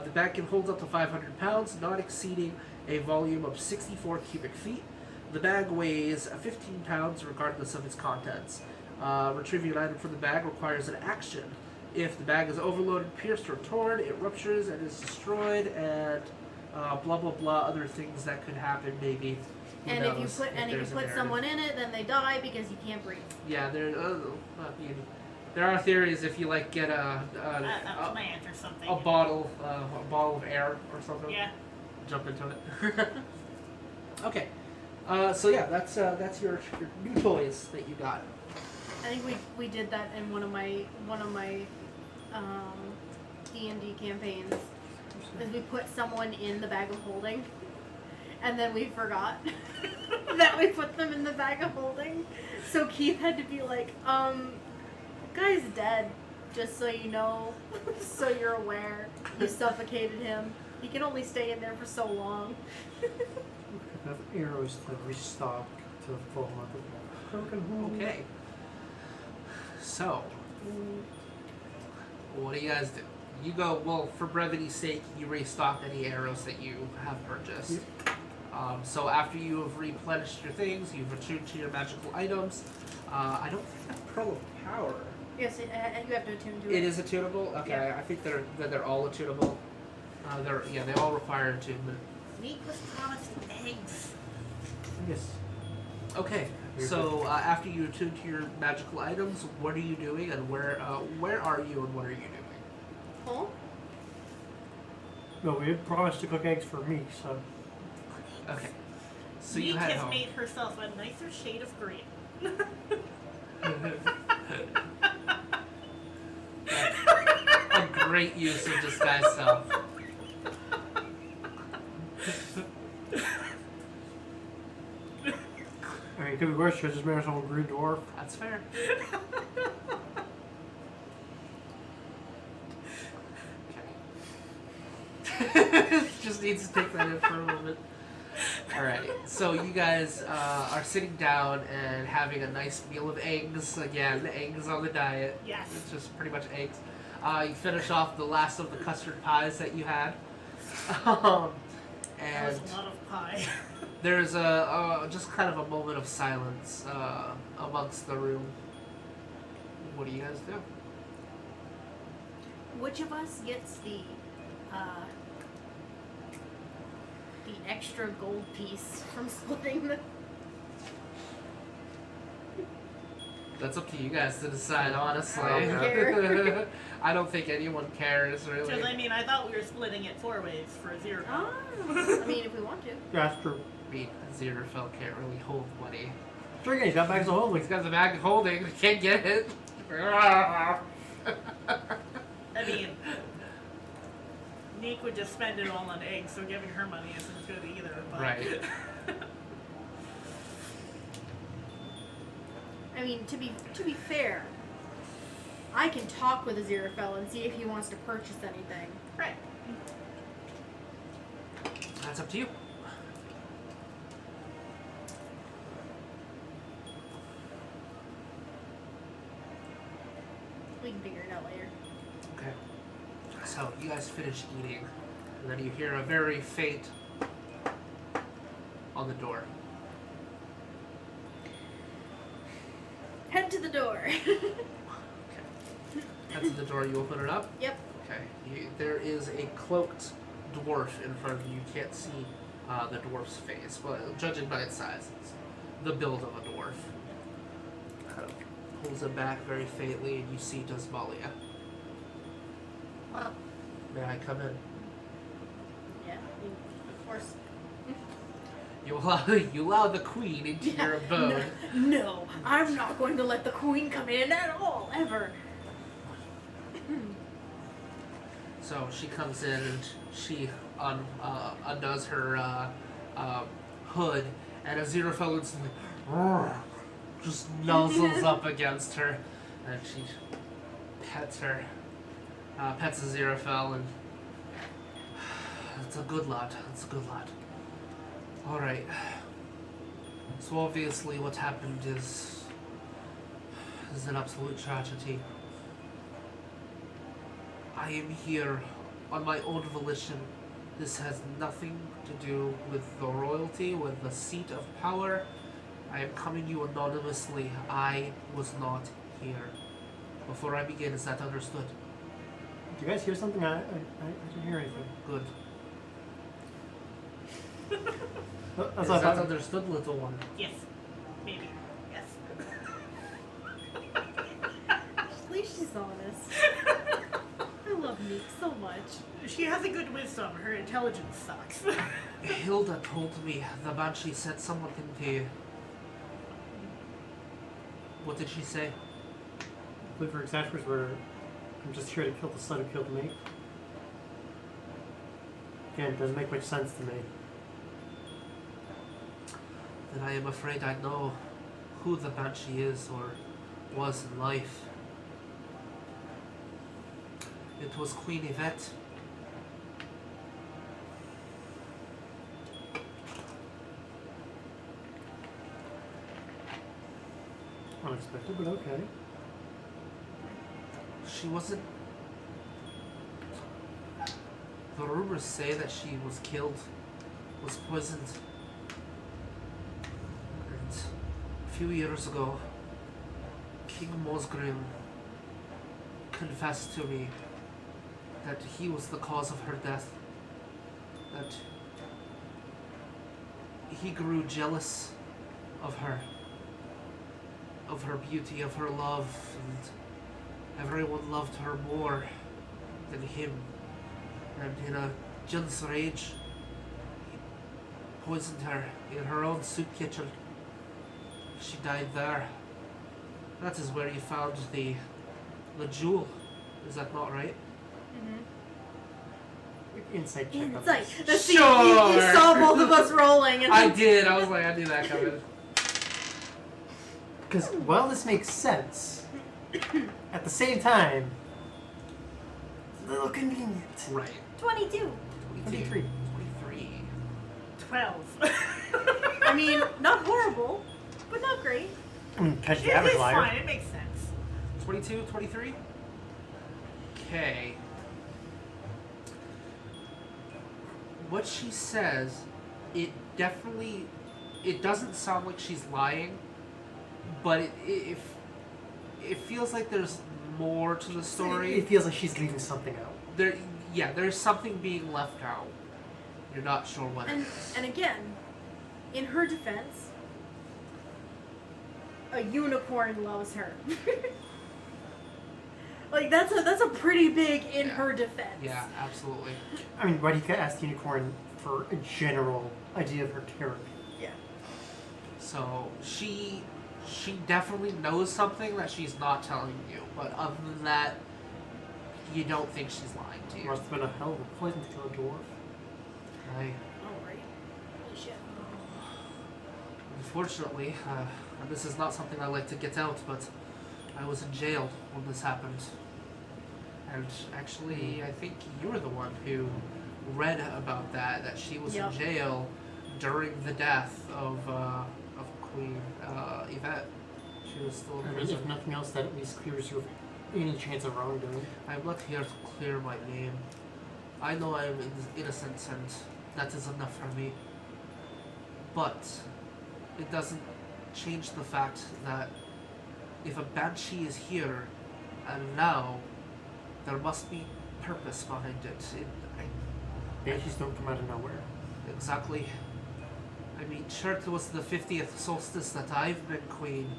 The bag can hold up to 500 pounds, not exceeding a volume of 64 cubic feet. The bag weighs 15 pounds regardless of its contents. Retrieving an item from the bag requires an action. If the bag is overloaded, pierced, or torn, it ruptures and is destroyed, and blah blah blah, other things that could happen maybe. Who And knows if you there's a put narrative. someone in it, then they die because you can't breathe. Yeah, there are theories if you like get A plant or something. a bottle of air or something. Yeah. Jump into it. Okay. So yeah, that's your new toys that you got. I think we did that in one of my D&D campaigns. Is we put someone in the bag of holding, and then we forgot that we put them in the bag of holding. So Keith had to be like, guy's dead, just so you know, so you're aware. You suffocated him. He can only stay in there for so long. Enough arrows to restock to the full month of broken hole. Okay. So, what do you guys do? You go, well, for brevity's sake, you restock any arrows that you have purchased. Yep. So after you have replenished your things, you've attuned to your magical items. I don't think that's Pearl of Power. Yes, you have to attune to it. It is attunable? Okay, Yeah. I think they're all attunable. They all require attunement. Neeq was promised eggs. Yes. Okay, so after you attune to your magical items, what are you doing, and where are you, and what are you doing? Huh? No, we had promised to cook eggs for me, so. Okay, so Neeq you head has home. made herself a nicer shade of green. A great use of disguise self. I mean, it could be worse. Should I just marry someone green dwarf? That's fair. Okay. Just needs to take that in for a moment. Alright, so you guys are sitting down and having a nice meal of eggs. Again, eggs on the diet. Yes. It's just pretty much eggs. You finish off the last of the custard pies that you had. That And was a lot of pie. there's just kind of a moment of silence amongst the room. What do you guys do? Which of us gets the extra gold piece from splitting the? That's up to you guys to decide, honestly. I don't care. I don't think anyone cares, really. Because, I mean, I thought we were splitting it 4 ways for a 0. Ah, I mean, if we want to. Yeah, that's true. I mean, Xerofel can't really hold money. Sure, again, he's got bags of holding. He's got the bag of holding, he can't get it. I mean, Neeq would just spend it all on eggs, so giving her money isn't good either. But. Right. I mean, to be fair, I can talk with Aziraphale and see if he wants to purchase anything. Right. That's up to you. We can figure it out later. Okay. So you guys finish eating, and then you hear a very faint on the door. Head to the door. Head to the door. You open it up. Yep. Okay. There is a cloaked dwarf in front of you. You can't see the dwarf's face, but judging by its size, it's the build of a dwarf. Kind of pulls it back very faintly, and you see Desmalia. May I come in? Yeah, of course. You allow the queen into your abode. No, I'm not going to let the queen come in at all, ever. So she comes in and she undoes her hood, and Aziraphale instantly just nuzzles up against her, and she pets her, pets Aziraphale, and it's a good lad. It's a good lad. All right. So obviously, what happened is an absolute tragedy. I am here on my own volition. This has nothing to do with the royalty, with the seat of power. I am coming to you anonymously. I was not here. Before I begin, is that understood? Do you guys hear something? I didn't hear anything. Good. That's Is what I that thought. understood, little one? Yes. Maybe. Yes. At least she's honest. I love Neeq so much. She has a good wisdom. Her intelligence sucks. Hilda told me the banshee said someone into you. What did she say? I believe her exact words were, "I'm just here to kill the son who killed me." Again, it doesn't make much sense to me. Then I am afraid I know who the banshee is or was in life. It was Queen Yvette. Unexpected, but okay. She wasn't... The rumors say that she was killed, was poisoned. And a few years ago, King Mosgrim confessed to me that he was the cause of her death. That he grew jealous of her beauty, of her love, and everyone loved her more than him. And in a jealous rage, he poisoned her in her own soup kitchen. She died there. That is where you found the jewel. Is that not right? Insight check on Insight. this. Let's see. You saw both of us rolling. And I did. I was like, I knew that coming. Because while this makes sense, at the same time, it's a little convenient. Right. 22. 23. 23. 12. I mean, not horrible, but not great. I mean, catch the It's average liar. fine. It makes sense. 22, 23? Okay. What she says, it doesn't sound like she's lying, but it feels like there's more to the story. It feels like she's leaving something out. There's something being left out. You're not sure what it is. And again, in her defense, a unicorn loves her. Like that's a pretty big in her defense. Yeah, absolutely. I mean, why do you ask the unicorn for a general idea of her character? Yeah. So she definitely knows something that she's not telling you, but other than that, you don't think she's lying to you. Must have been a hell of a poison to kill a dwarf. I, Alright. Holy shit. unfortunately, and this is not something I like to get out, but I was in jail when this happened. And actually, I think you were the one who read about that she was Yep. in jail during the death of Queen Yvette. She was still in I mean, prison. if nothing else, that at least clears you of any chance of wrongdoing. I'm not here to clear my name. I know I am innocent, and that is enough for me. But it doesn't change the fact that if a banshee is here, and now, there must be purpose behind it. Banshees don't come out of nowhere. Exactly. I mean, sure, it was the 50th solstice that I've been queen,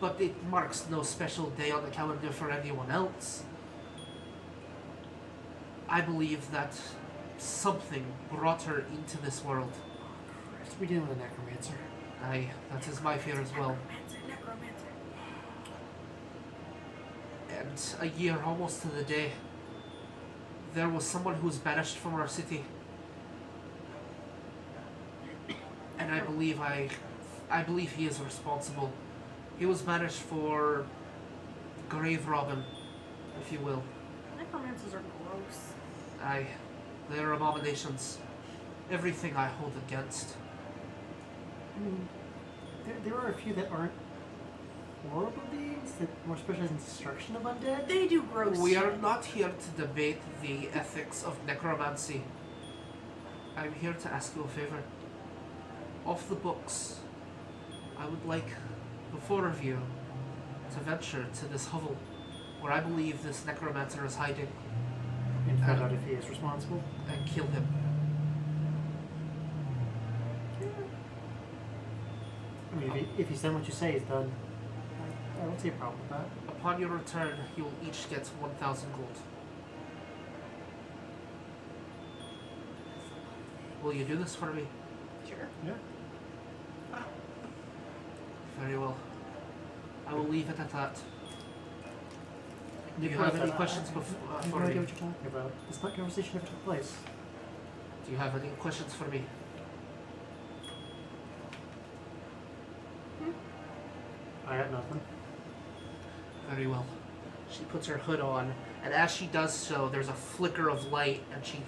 but it marks no special day on the calendar for anyone else. I believe that something brought her into this world. Christ, we dealing with a necromancer. That is my fear as well. Necromancer. And a year almost to the day, there was someone who was banished from our city. And I believe he is responsible. He was banished for grave robbing, if you will. Necromancers are gross. They are abominations. Everything I hold against. I mean, there are a few that aren't horrible beings that more specialize in destruction of undead. They do gross We are shit. not here to debate the ethics of necromancy. I'm here to ask you a favor. Off the books, I would like the four of you to venture to this hovel where I believe this necromancer is hiding And find out if he is responsible. and kill him. I mean, if he's done what you say he's done, I don't see a problem with that. Upon your return, you will each get 1,000 gold. Will you do this for me? Sure. Yeah. Very well. I will leave it at that. Do you Before have that, any I questions have for no idea me? what you're talking about. This conversation never took place. Do you have any questions for me? I got nothing. Very well. She puts her hood on, and as she does so, there's a flicker of light, and she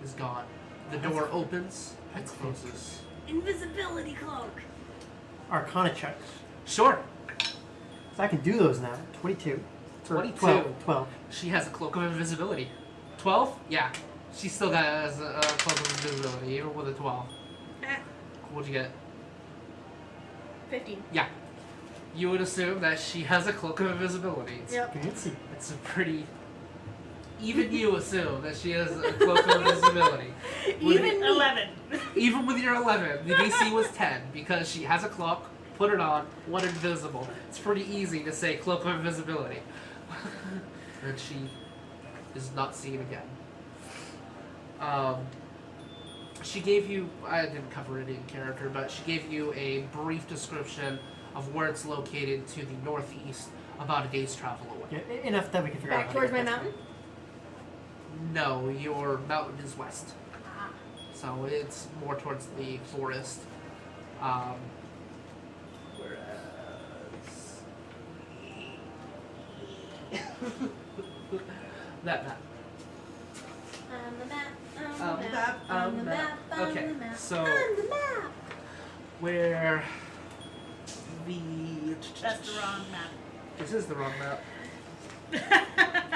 is gone. The door opens and That's closes. Invisibility cloak. Arcana checks. Sure. So I can do those now. 22. Or 22. 12. She has a cloak of invisibility. 12? Yeah. She still has a cloak of invisibility, even with a 12. What'd you get? 15. Yeah. You would assume that she has a cloak of invisibility. Yep. Fancy. It's a pretty... Even you assume that she has a cloak of invisibility. Even me. 11. Even with your 11, the DC was 10 because she has a cloak, put it on, what invisible. It's pretty easy to say cloak of invisibility. And she is not seen again. She gave you, I didn't cover it in character, but she gave you a brief description of where it's located to the northeast, about a day's travel away. Yeah, enough that we can figure out. Back how towards to my get mountain? No, your mountain is west. Ah. So it's more towards the forest. Whereas that map. On the map, On on the the map, map, on the map, on Okay, the map, so- on the map. Where the That's the wrong map. This is the wrong map.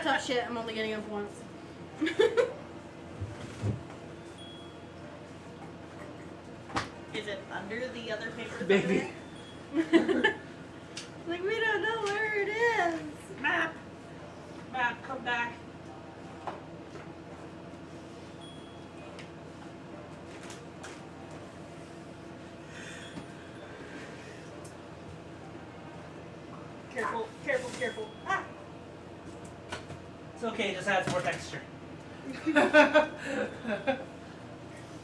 Tough shit, I'm only getting up once. Is it under the other paper? Maybe. Like, we don't know where it is. Map! Map, come back. Careful, careful, careful. Ah! It's okay, just adds more texture.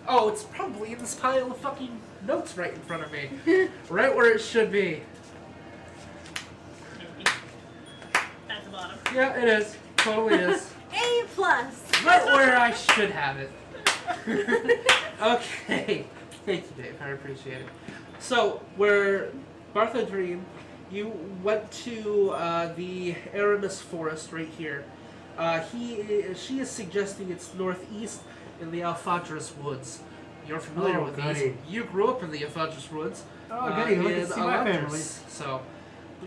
Oh, it's probably in this pile of fucking notes right in front of me. Right where it should be. At the bottom. Yeah, it is. Totally is. A+. Right where I should have it. Okay. Thank you, Dave. I appreciate it. So, where Bartha Dream, you went to the Aramis Forest right here. She is suggesting it's northeast in the Alphadris Woods. You're familiar with these. goody. You grew up in the Alphadris Woods. Oh, goody, look in and see my family. Elantris. So,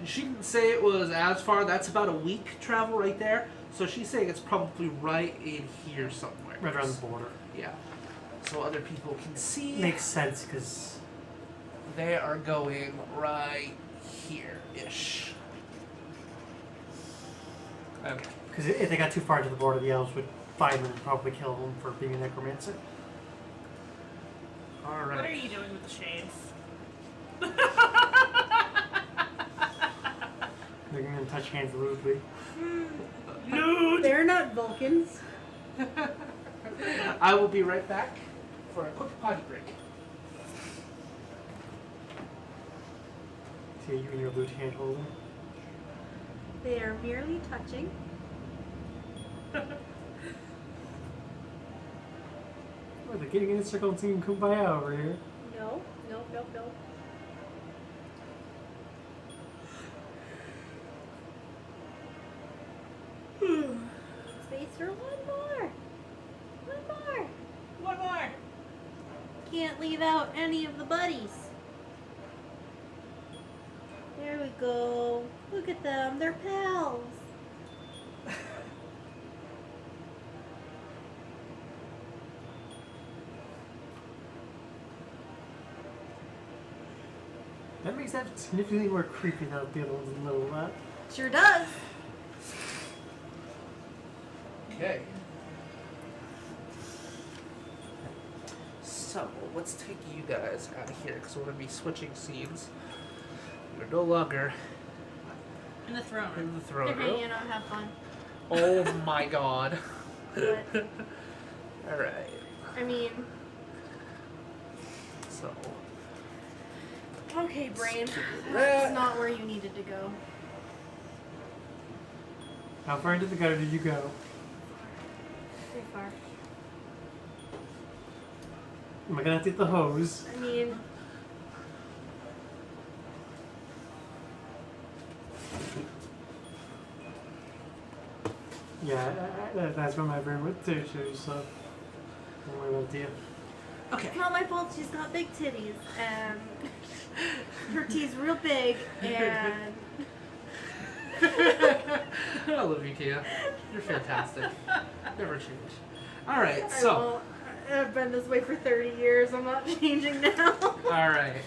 she didn't say it was as far. That's about a week travel right there. So she's saying it's probably right in here somewhere. Right around the border. Yeah. So other people can see. Makes sense, because... They are going right here-ish. Okay. Because if they got too far to the border, the elves would find them and probably kill them for being a necromancer. Alright. What are you doing with the shades? Making them touch hands lewdly. Nude! They're not Vulcans. I will be right back for a quick potty break. See you and your lewd hand holding. They are merely touching. Oh, they're getting in a circle and singing Kumbaya over here. No, no, no, no. Space for one more. One more. One more! Can't leave out any of the buddies. There we go. Look at them. They're pals. That makes that significantly more creepy now that the other one's in the middle of that. Sure does. Okay. So, let's take you guys out of here because we're going to be switching scenes. You're no longer In the throne room. in the They're throne room. hanging out, have fun. Oh my god. What? Alright. I mean, So, okay, brain. that. That's not where you needed to go. How far into the gutter did you go? Too far. Am I gonna have to get the hose? I mean, Yeah, that's what my brain went to, so don't worry about it, dear. Okay. it's not my fault she's got big titties and her tea's real big and I love you, Tia. You're fantastic. Never change. Alright, so. I've been this way for 30 years. I'm not changing now. Alright.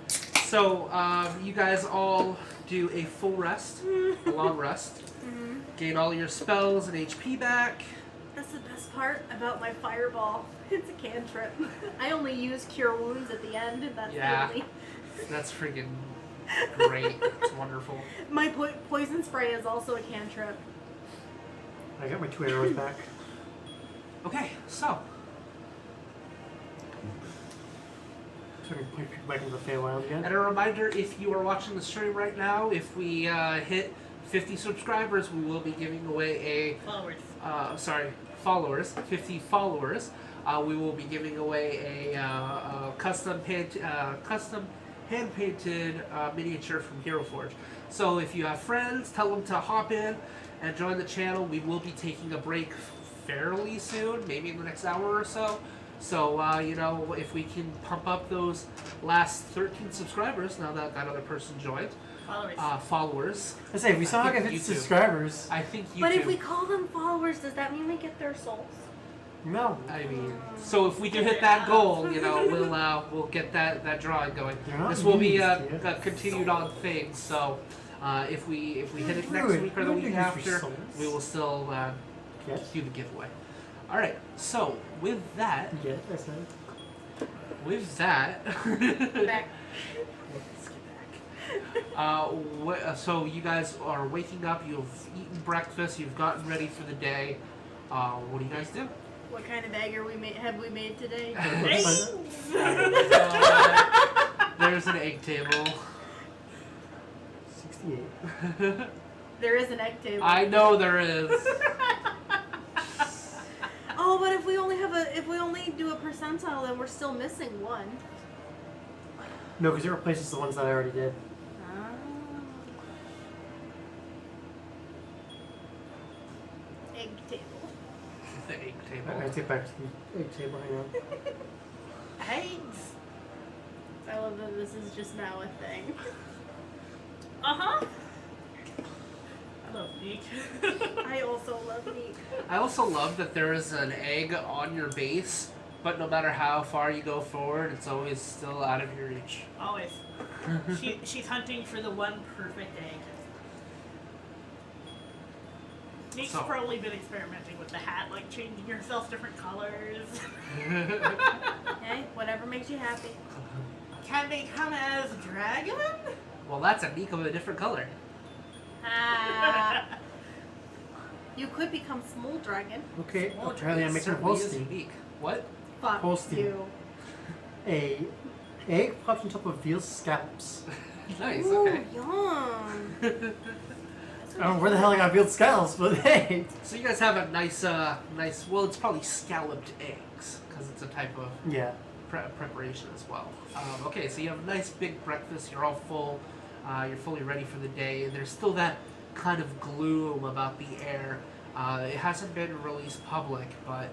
So, you guys all do a full rest, a long rest. Gain all your spells and HP back. That's the best part about my fireball. It's a cantrip. I only use cure wounds at the end, and that's Yeah. the only. That's freaking great. It's wonderful. My poison spray is also a cantrip. I got my 2 arrows back. Okay, so. So I can point people back into the Feywild again. And a reminder, if you are watching the stream right now, if we hit 50 subscribers, we will be giving away Followers. 50 followers. We will be giving away a custom hand-painted miniature from Hero Forge. So if you have friends, tell them to hop in and join the channel. We will be taking a break fairly soon, maybe in the next hour or so. So, you know, if we can pump up those last 13 subscribers, now that that other person joined, followers. I say, if we somehow I think get 50 YouTube. subscribers. I think you But if we call them followers, does that mean we get their souls? No. I mean, so if we do hit that goal, you know, we'll get that drawing going. You're not This will be a used yet. continued on thing. So if we hit it next Druid, week or the what week do you use for after, souls? we will still Yes. do the giveaway. All right. So with that, Yes, I said. Back. let's get back. So you guys are waking up. You've eaten breakfast. You've gotten ready for the day. What do you guys do? What kind of egg have we made today? There's an egg table. 68. There is an egg table. I know there is. Oh, but if we only do a percentile, then we're still missing one. No, because it replaces the ones that I already did. Egg table. The egg I table. have to get back to the egg table. Hang on. Eggs. I love that this is just now a thing. Uh-huh. I love Neeq. I also love Neeq. I also love that there is an egg on your base, but no matter how far you go forward, it's always still out of your reach. Always. She's hunting for the one perfect egg. Neek's So- probably been experimenting with the hat, like changing herself different colors. Hey, whatever makes you happy. Can they come as a dragon? Well, that's a Neeq of a different color. Ah. You could become small dragon. Okay, Well, apparently I'm It making a certainly is Holstein. unique. What? Fuck Holstein. you. A egg popped on top of veal scallops. Nice, Ooh, okay. yum. I don't know where the hell I got veal scallops, but hey. So you guys have a nice, well, it's probably scalloped eggs, because it's a type of Yeah. preparation as well. Okay, so you have a nice big breakfast, you're all full, you're fully ready for the day. There's still that kind of gloom about the air. It hasn't been released public, but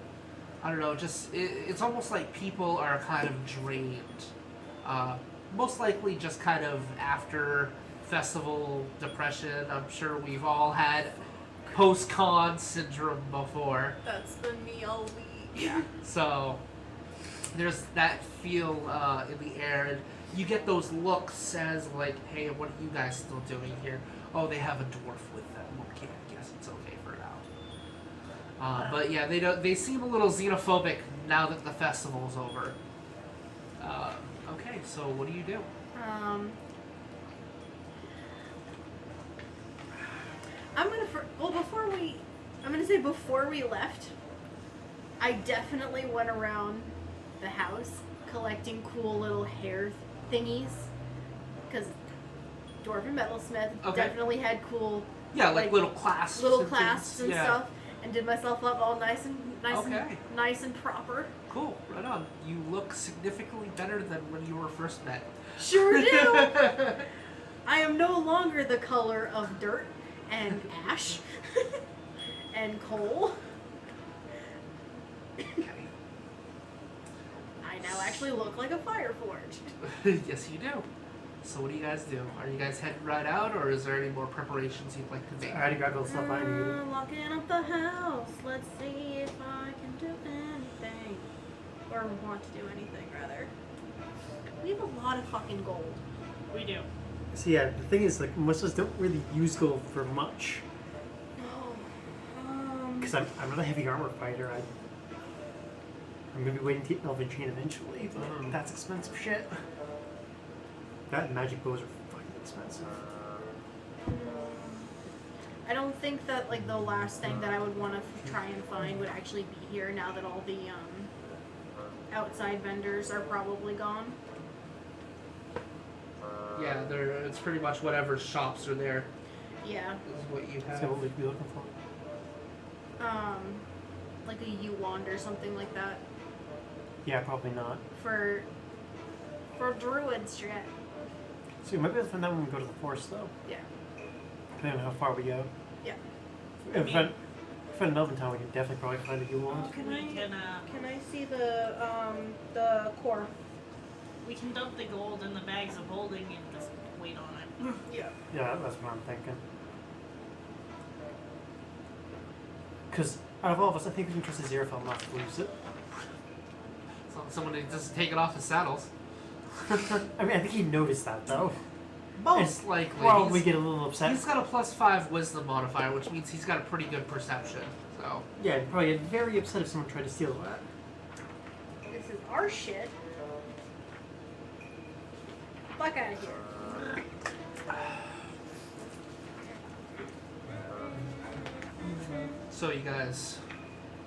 I don't know, it's almost like people are kind of drained. Most likely just kind of after festival depression. I'm sure we've all had post-con syndrome before. That's been me all week. Yeah. So there's that feel in the air, and you get those looks as like, hey, what are you guys still doing here? Oh, they have a dwarf with them. Okay, I guess it's okay for now. But yeah, they seem a little xenophobic now that the festival's over. Okay, so what do you do? Before we left, I definitely went around the house collecting cool little hair thingies, because Dwarven Metalsmith definitely had cool Yeah, like little clasps. little and clasps things. and Yeah. stuff, and did myself up all nice Okay. and proper. Cool, right on. You look significantly better than when you were first met. Sure do. I am no longer the color of dirt and ash and coal. Okay. I now actually look like a fire forge. Yes, you do. So what do you guys do? Are you guys heading right out, or is there any more preparations you'd like to make? I already got all the stuff I needed. Locking up the house. Let's see if I can do anything. Or want to do anything, rather. We have a lot of fucking gold. We do. So yeah, the thing is, like, most of us don't really use gold for much. No. Because I'm not a heavy armor fighter. I'm gonna be waiting to get Elven Chain eventually, but that's expensive shit. That and magic bows are fucking expensive. I don't think that, like, the last thing that I would want to try and find would actually be here now that all the outside vendors are probably gone. Yeah, it's pretty much whatever shops are there Yeah. is what you have. So what would we be looking for? Like a U-wand or something like that. Yeah, probably not. For druids, shit. So we might be able to find that when we go to the forest, though. Yeah. Depending on how far we go. Yeah. If we find an Elven town, we can definitely probably find a Yule-wand. Can We I see the core? we can dump the gold in the bags of holding and just wait on it. Yeah. Yeah, that's what I'm thinking. Because out of all of us, I think we can trust Aziraphale not to lose it. So someone to just take it off his saddles. I mean, I think he noticed that, though. Most likely. Probably He's- get a little upset. He's got a +5 wisdom modifier, which means he's got a pretty good perception. So Yeah, he'd probably get very upset if someone tried to steal that. This is our shit. Fuck out of here. So you guys.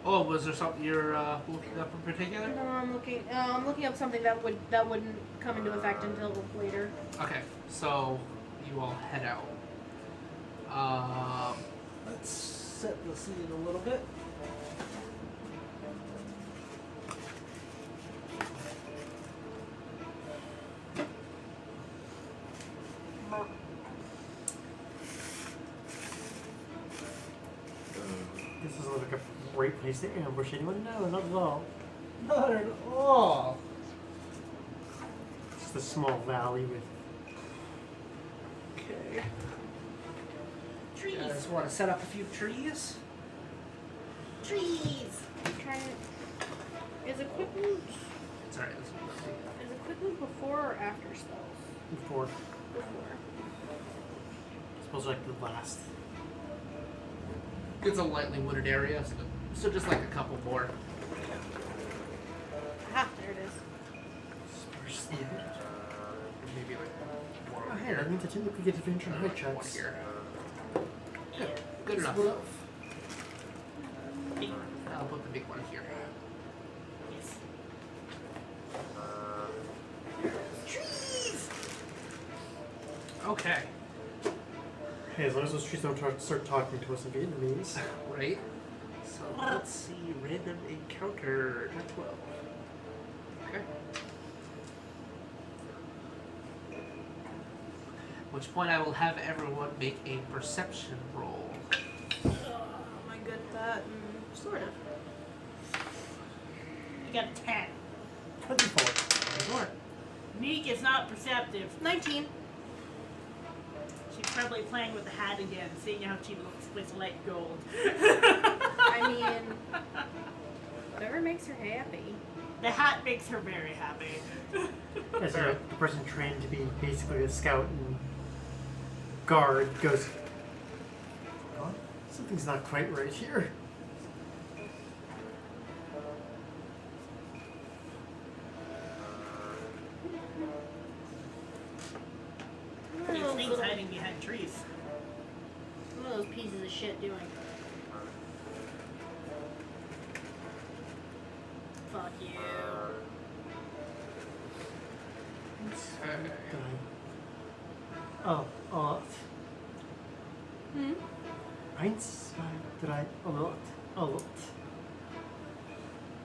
Oh, was there something you're looking up in particular? No, I'm looking up something that wouldn't come into effect until later. Okay, so you all head out. Let's set the scene a little bit. This is like a great place to ambush anyone. No, not at all. Not at all. Just a small valley with. Okay. Trees. You guys want to set up a few trees? Trees. Is equipment Sorry, before or after spells? Before. Before. I suppose like the last. it's a lightly wooded area, so just like a couple more. Ah, there it is. First Maybe like more Oh, over hey, here. that means I typically get adventure high One checks. here. Yeah, good enough. Well, Big. I'll put the big one here. Yes. Okay. hey, as long as those trees don't start talking to us in Vietnamese. Right. So let's see. Random encounter. Not 12. Okay. At which point I will have everyone make a perception roll. Oh, am I good at that? Sort of. You got a 10. 24. Sure. Neeq is not perceptive. 19. She's probably playing with the hat again, seeing how she looks with light gold. I mean, whatever makes her happy. The hat makes her very happy. As the person trained to be basically a scout and guard goes, "Oh, something's not quite right here." These things hiding behind trees. What are those pieces of shit doing? Fuck you. Oh, Hmm? eins, zwei, drei, a lot.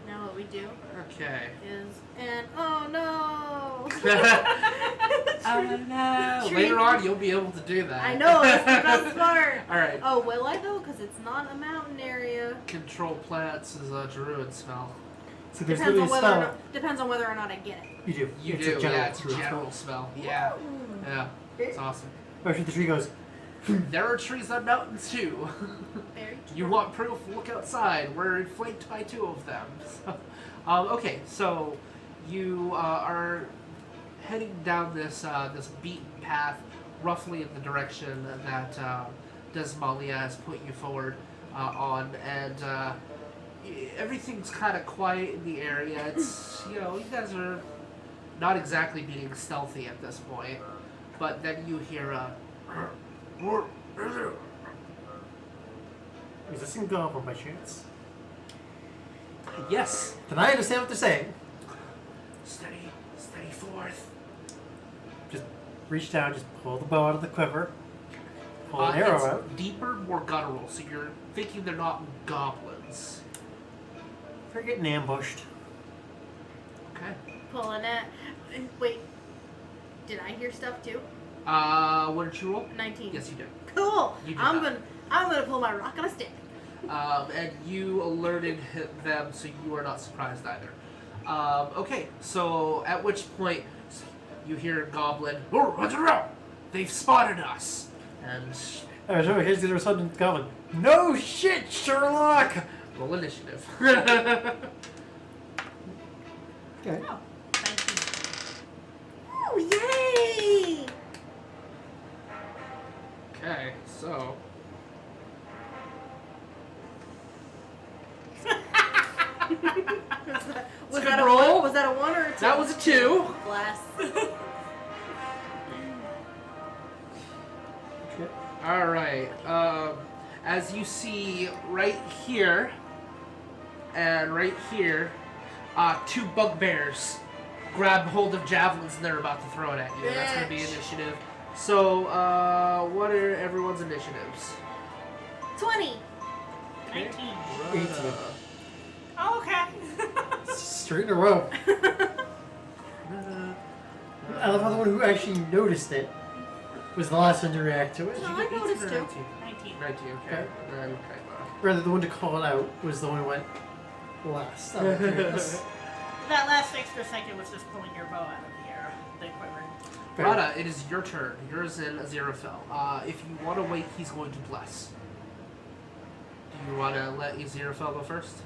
Now what we do Okay. is, and oh no! Oh no! Tree- Later on, you'll be able to do that. I know, that's the best part. All right. Oh, will I though? Because it's not a mountain area. Control plants is a druid spell. So there's Depends literally on a whether or spell. not, depends on whether or not I get it. You do. You it's do. A general, Yeah, it's a druid general spell. Yeah. Ooh. Yeah. It's awesome. spell. Actually, the tree goes, There are trees on mountains too. Very true. You want proof? Look outside. We're flanked by 2 of them. So, okay, so you are heading down this this beaten path, roughly in the direction that Desmalia has put you forward on, and everything's kind of quiet in the area. It's you guys are not exactly being stealthy at this point, but then you hear a. "Is this in Goblin by chance?" Yes. Then I understand what they're saying. Steady forth. Just reach down, just pull the bow out of the quiver, pull an arrow It's out. deeper, more guttural, so you're thinking they're not goblins. They're getting ambushed. Okay. Pulling it. Wait. Did I hear stuff too? What did you roll? 19. Yes, you did. Cool. You did I'm that. gonna pull my rock on a stick. And you alerted them, so you are not surprised either. Okay, so at which point you hear a goblin, "Oh, what's around? They've spotted us!" And Alright, so here's the result Goblin. No shit, Sherlock! roll initiative. Okay. Oh, 19. Oh, yay! Okay, so Was Good that a roll. one? Was that a 1 or a 2? that was a 2. Bless. All right. as you see right here and right here, two bugbears grab hold of javelins and they're about to throw it at you. That's going to be initiative. So, what are everyone's initiatives? 20. 19. 18. Oh, okay. Straight in a row. I love how the one who actually noticed it was the last one to react to it. No, I noticed too. 19. 19, okay. And Rather, the one to call it out was the one who went last. I'm curious. That last extra second was just pulling your bow out of the air, the quiver. Rada, it is your turn. Yours in Aziraphale. If you want to wait, he's going to bless. Do you want to let Aziraphale go first?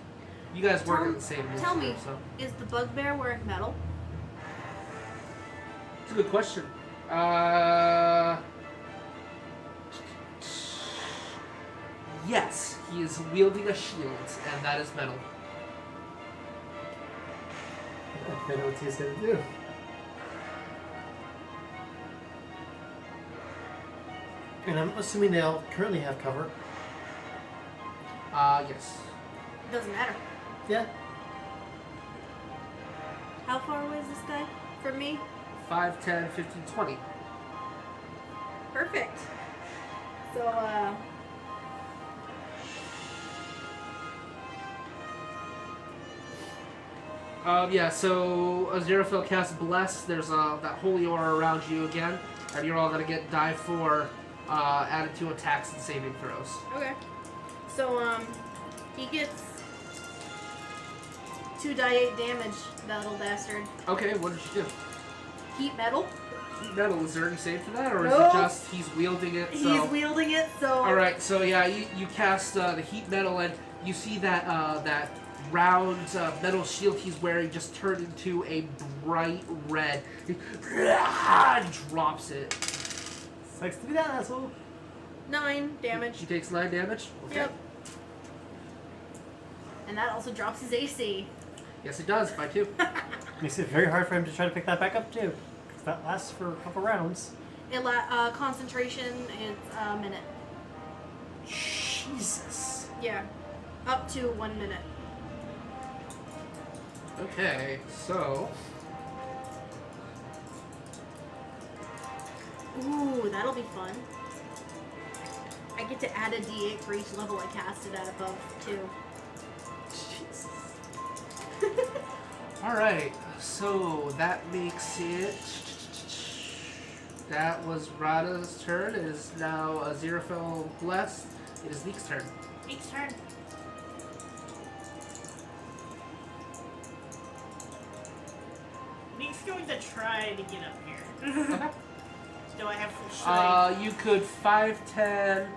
You guys work at the same initiative, Tell me, so. is the bugbear wearing metal? It's a good question. Yes, he is wielding a shield, and that is metal. I know what he's going to do. And I'm assuming they all currently have cover. Yes. Doesn't matter. Yeah. How far away is this guy from me? 5, 10, 15, 20. Perfect. So, Yeah, so Aziraphale casts Bless. There's that holy aura around you again, and you're all going to get die 4 added to attacks and saving throws. okay. So, he gets 2 die 8 damage, that little bastard. Okay, what did you do? Heat metal. Heat metal, is there any save for that, or is No. it just he's wielding it? So... He's wielding it, so... Alright, so yeah, you cast the heat metal, and you see that that round metal shield he's wearing just turned into a bright red. He drops it. Sucks to be that asshole. 9 damage. He takes 9 damage? Okay. Yep. And that also drops his AC. Yes, it does, by 2. Makes it very hard for him to try to pick that back up too. Because that lasts for a couple rounds. Concentration is a minute. Jesus. Yeah. Up to 1 minute. Okay, so... Ooh, that'll be fun. I get to add a d8 for each level I cast it at above, too. Jesus. Alright, so that makes it... That was Rada's turn. It is now Aziraphale blessed. It is Neek's turn. Neek's turn. Neek's going to try to get up here. Okay. Do I have full strength? You could 5, 10,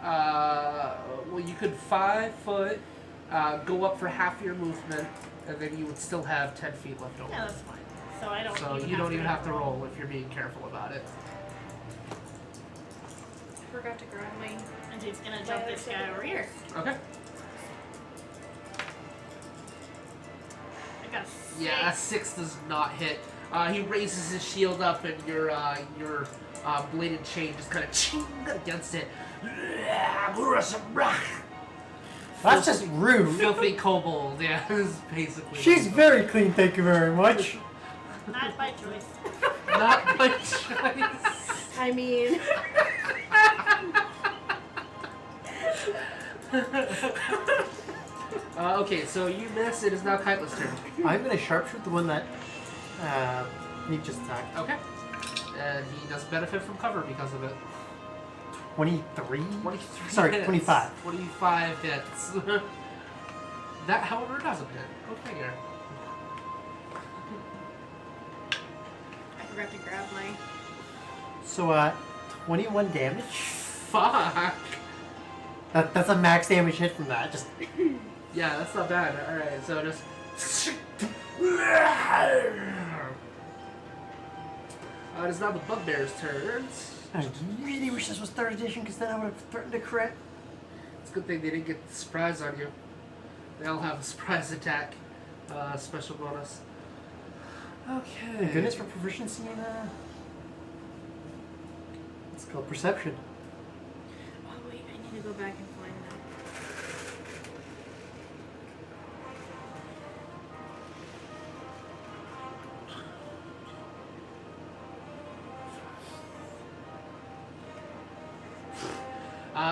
well, you could 5 foot, go up for half your movement, and then you would still have 10 feet left over. Yeah, that's fine. So I don't. So you don't even have to roll if you're being careful about it. I forgot to grab my... And he's gonna jump this guy over here. Okay. I got a 6. Yeah, a 6 does not hit. He raises his shield up, and your bladed chain just kind of ching against it. That's just rude. Filthy kobold, yeah, is basically. She's very clean, thank you very much. Not by choice. Not by choice. I mean... Okay, so you miss. It is now Kaitla's turn. I'm going to sharpshoot the one that Neeq just attacked. Okay. And he does benefit from cover because of it. 23? 23 Sorry, hits. 25. 25 hits. That, however, doesn't hit. Go figure. I forgot to grab my... So, 21 damage. Fuck. That's a max damage hit from that. Just Yeah, that's not bad. Alright, so just... It is now the bugbear's turns. I really wish this was 3rd edition, because then I would have threatened to crit. It's a good thing they didn't get the surprise on you. They all have a surprise attack. Special bonus. Okay. Thank goodness for proficiency in, it's called perception. Oh wait, I need to go back and find that.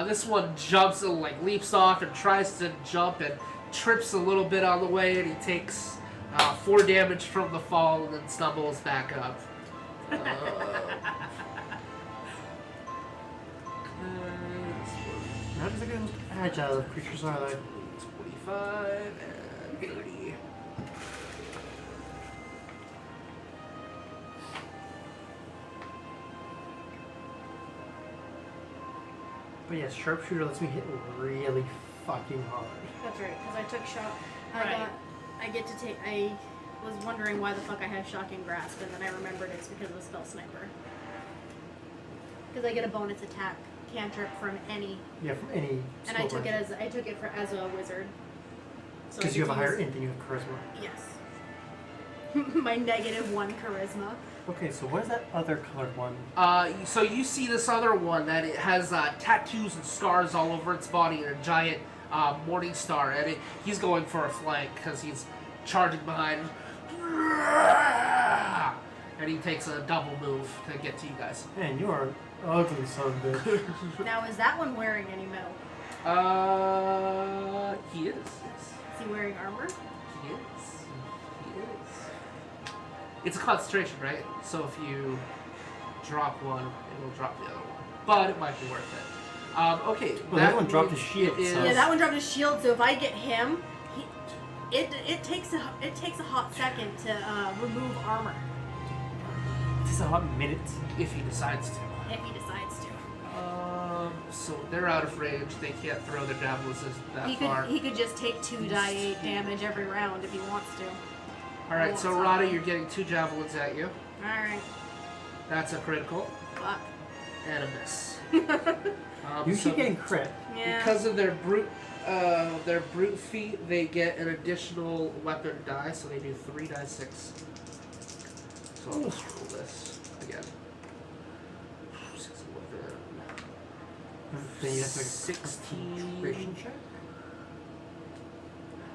This one jumps and like leaps off and tries to jump and trips a little bit on the way, and he takes 4 damage from the fall and then stumbles back up. How does it get agile creatures are like? 25 and 80. But yes, sharpshooter lets me hit really fucking hard. That's right, because I took shot. Right. I was wondering why the fuck I had shocking grasp, and then I remembered it's because of the spell sniper. Because I get a bonus attack cantrip from any, Yeah, from any. and I took it as a wizard. So I Because you get have a to higher use- int than you have charisma. Yes. My -1 charisma. Okay, so what is that other colored one? So you see this other one that it has tattoos and scars all over its body and a giant morning star, and he's going for a flank because he's charging behind. And he takes a double move to get to you guys. Man, you are an ugly son of a bitch. Now, is that one wearing any metal? He is. Yes. Is he wearing armor? He is. He is. It's a concentration, right? So if you drop one, it will drop the other one. But it might be worth it. Okay. Well, that one dropped his means shield, it so- is- Yeah, that one dropped his shield. So if I get him, it takes a hot second to remove armor This is a hot minute. If he decides to. if he decides to. So they're out of range. They can't throw their javelins that far. He could just take 2d8 damage every round if he wants to. All right. So Rada, you're getting 2 javelins at you. All right. That's a critical Fuck. and a miss. You so keep getting crit. Yeah. because of their brute feat, they get an additional weapon die, so they do 3d6. So I'll just roll this again. 6, 11, Then you have to make a 16. concentration check.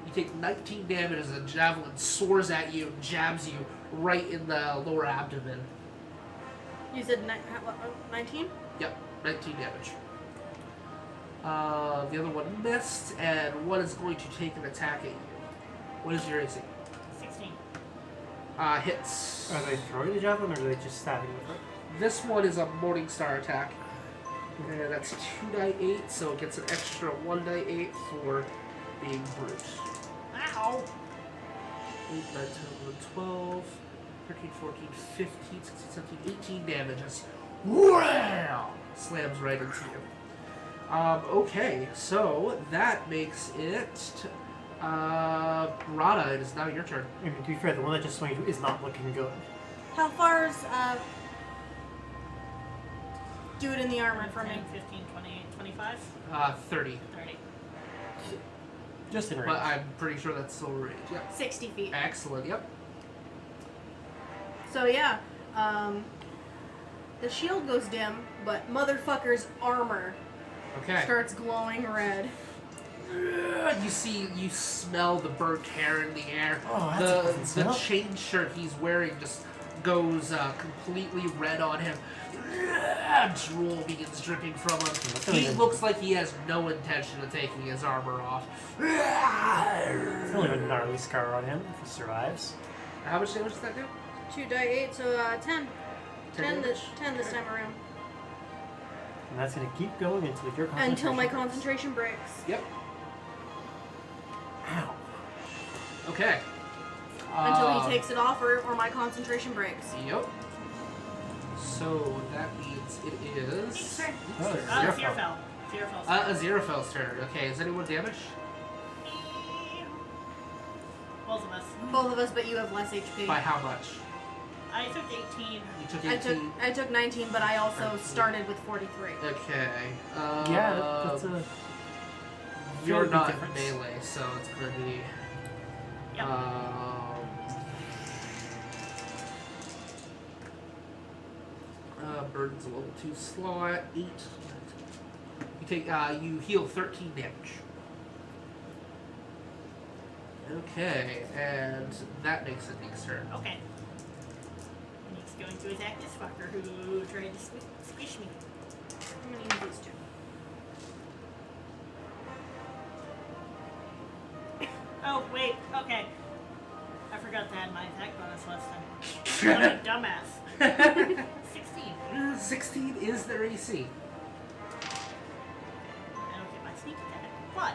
You take 19 damage as a javelin soars at you and jabs you right in the lower abdomen. You said 19? Yep, 19 damage. The other one missed, and one is going to take an attack at you. What is your AC? 16. Hits. Are they throwing the javelin or are they just stabbing with it? This one is a Morning Star attack. And that's 2d8, so it gets an extra 1d8 for being brute. Ow! 8, 9, 10, 11, 12, 13, 14, 15, 16, 17, 18 damage. Just wow! Slams right into you. Okay, so that makes it Rada. It is now your turn. I mean, to be fair, the one that just swung is not looking good. How far is do it in the armor for 10, me? 15, 28, 25, 30. 30. Just in range. But I'm pretty sure that's still range. Yep. 60 feet. Excellent. Yep. So yeah, the shield goes dim, but motherfucker's armor Okay. starts glowing red. You smell the burnt hair in the air. Oh, that's a pleasant The smell. chain shirt he's wearing just goes completely red on him. Drool begins dripping from him. He looks like he has no intention of taking his armor off. It's only a gnarly scar on him if he survives. How much damage does that do? 2d8, so 10. 10 damage? 10 this time around. And that's going to keep going until your concentration Until my breaks. concentration breaks. Yep. Ow. Okay. Until he takes it off or my concentration breaks. Yep. So that means it is Turn. Oh, Fear Zero fell. Fear fell. Aziraphale's turn. Okay, is anyone damaged? Both of us. Both of us, but you have less HP. By how much? I took 18. You took 18. I took 19, but I also started with 43. Okay. Yeah, that's a... You're big not difference. melee, so it's gonna be. Yep. Burden's a level 2 slot. 8. You you heal 13 damage. Okay, and that makes it Neek's turn. Okay. Neek's going to attack this fucker who tried to squish me. I'm gonna use these two. Oh, wait, okay. I forgot to add my attack bonus last time. What a dumbass. 16. 16 is their AC. I don't get my sneak attack. What?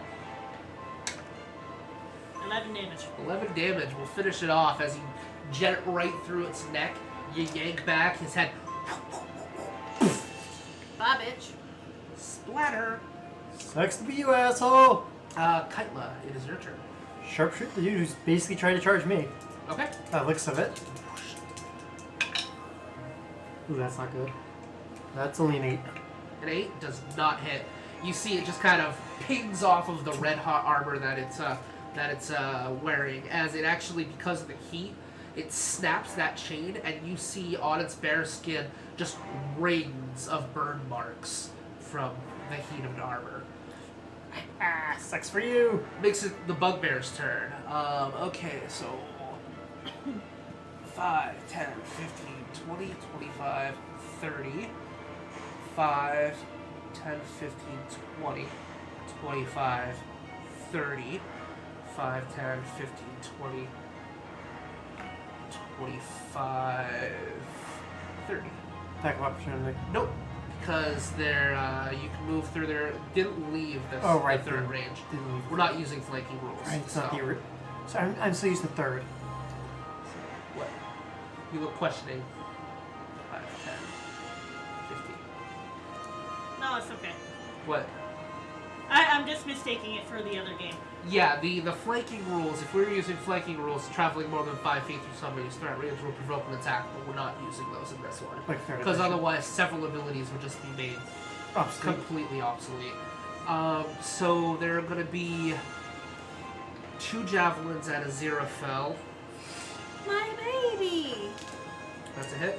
11 damage. 11 damage will finish it off as you jet it right through its neck. You yank back, his head. Bye, bitch. Splatter. Sucks to be you, asshole. Kaitla, it is your turn. Sharpshoot the dude who's basically trying to charge me. Okay. Looks of it. Ooh, that's not good. That's only an 8. An 8 does not hit. You see it just kind of pings off of the red hot armor that it's wearing, as it actually, because of the heat, it snaps that chain, and you see on its bare skin just rings of burn marks from the heat of the armor. Ah, sucks for you. Makes it the bugbear's turn. Okay, so 5, 10, 15, 20, 25, 30, 5, 10, 15, 20, 25, 30, 5, 10, 15, 20, 25, 30. Attack of opportunity. Nope, because they're, you can move through their, didn't leave the third didn't- range. Didn't leave. We're not using flanking rules. Right, it's not so. the so I'm still using the third. What? You look questioning. 5, 10, 15. No, it's okay. What? I'm just mistaking it for the other game. Yeah, the flanking rules, if we were using flanking rules, traveling more than 5 feet through somebody's threat range will provoke an attack, but we're not using those in this one. Like third Because edition. otherwise, several abilities would just be made Obsolete. completely obsolete. So there are going to be 2 javelins at a Xerophel. My baby. That's a hit.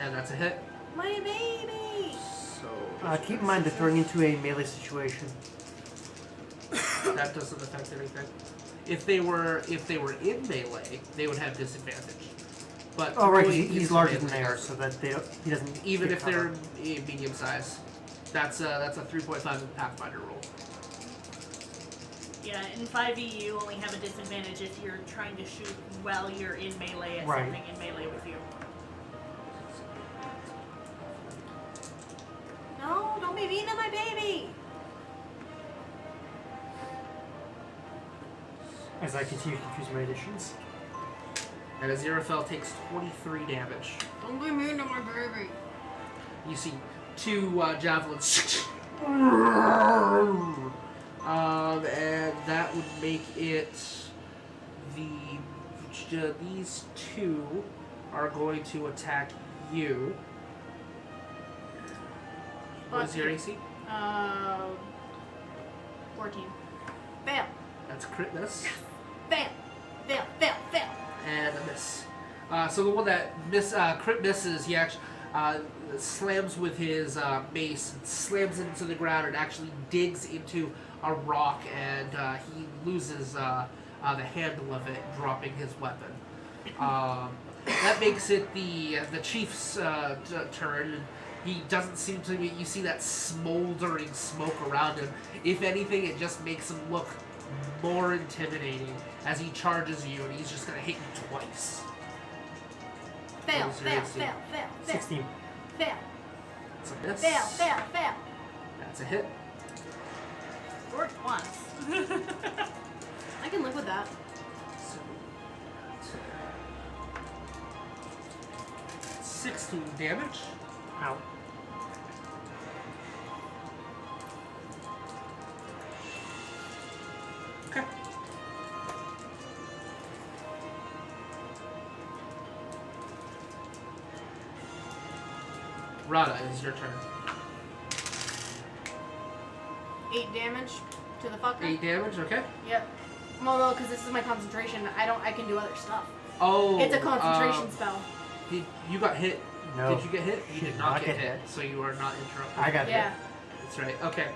And that's a hit. My baby. So Keep in mind they're throwing into a melee situation. that doesn't affect anything. If they were in melee, they would have disadvantage. But Oh right, going he's into larger than melee they are, doesn't. so that he doesn't. Even get if they're cover. medium size. That's a 3.5 in the Pathfinder rule. Yeah, in 5e you only have a disadvantage if you're trying to shoot while you're in melee at Right. something in melee with you. No, don't be mean to my baby. As I continue to confuse my additions. And a Xerophel takes 23 damage. Don't be mean to my baby. You see 2 javelins. And that would make it these 2 are going to attack you. What is your AC? 14. Fail. That's a crit miss. Fail. Fail. Fail. Fail. And a miss. So the one that crit misses, he actually slams with his mace, slams it into the ground, and actually digs into a rock, and he loses the handle of it, dropping his weapon. That makes it the chief's turn. He doesn't seem to be. You see that smoldering smoke around him. If anything, it just makes him look more intimidating as he charges you, and he's just gonna hit you twice. Fail. What is your Fail. AC? Fail. Fail. Fail. 16. Fail. That's a miss. Fail. Fail. Fail. That's a hit. Worked once. I can live with that. So, 16 damage. Ow. Okay. Rada, it is your turn. 8 damage to the fucker. 8 damage, okay. Yep. Well, no, because this is my concentration. I can do other stuff. Oh. It's a concentration spell. You got hit. No. Did you get hit? You She did did not not get get hit, hit. so you are not interrupted. I got Yeah. hit. That's right. Okay.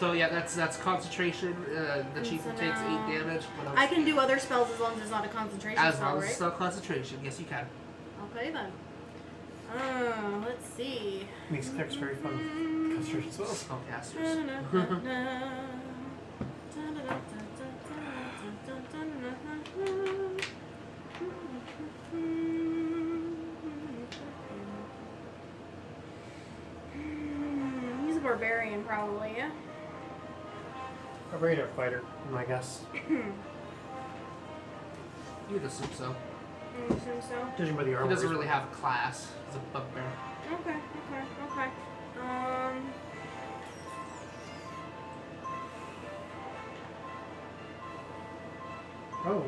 So yeah, that's concentration. The And chief so takes now- 8 damage. What else? I can do other spells as long as it's not a concentration As spell, long as right? it's not concentration, yes you can. Okay then. Let's see. Makes clerics very fun. Concentration spells. Spellcasters. He's a barbarian, probably, yeah? A radar fighter, my guess. You'd assume so. I assume so. Judging by the armor. He doesn't as really well. have a class. He's a bugbear. Okay. Oh.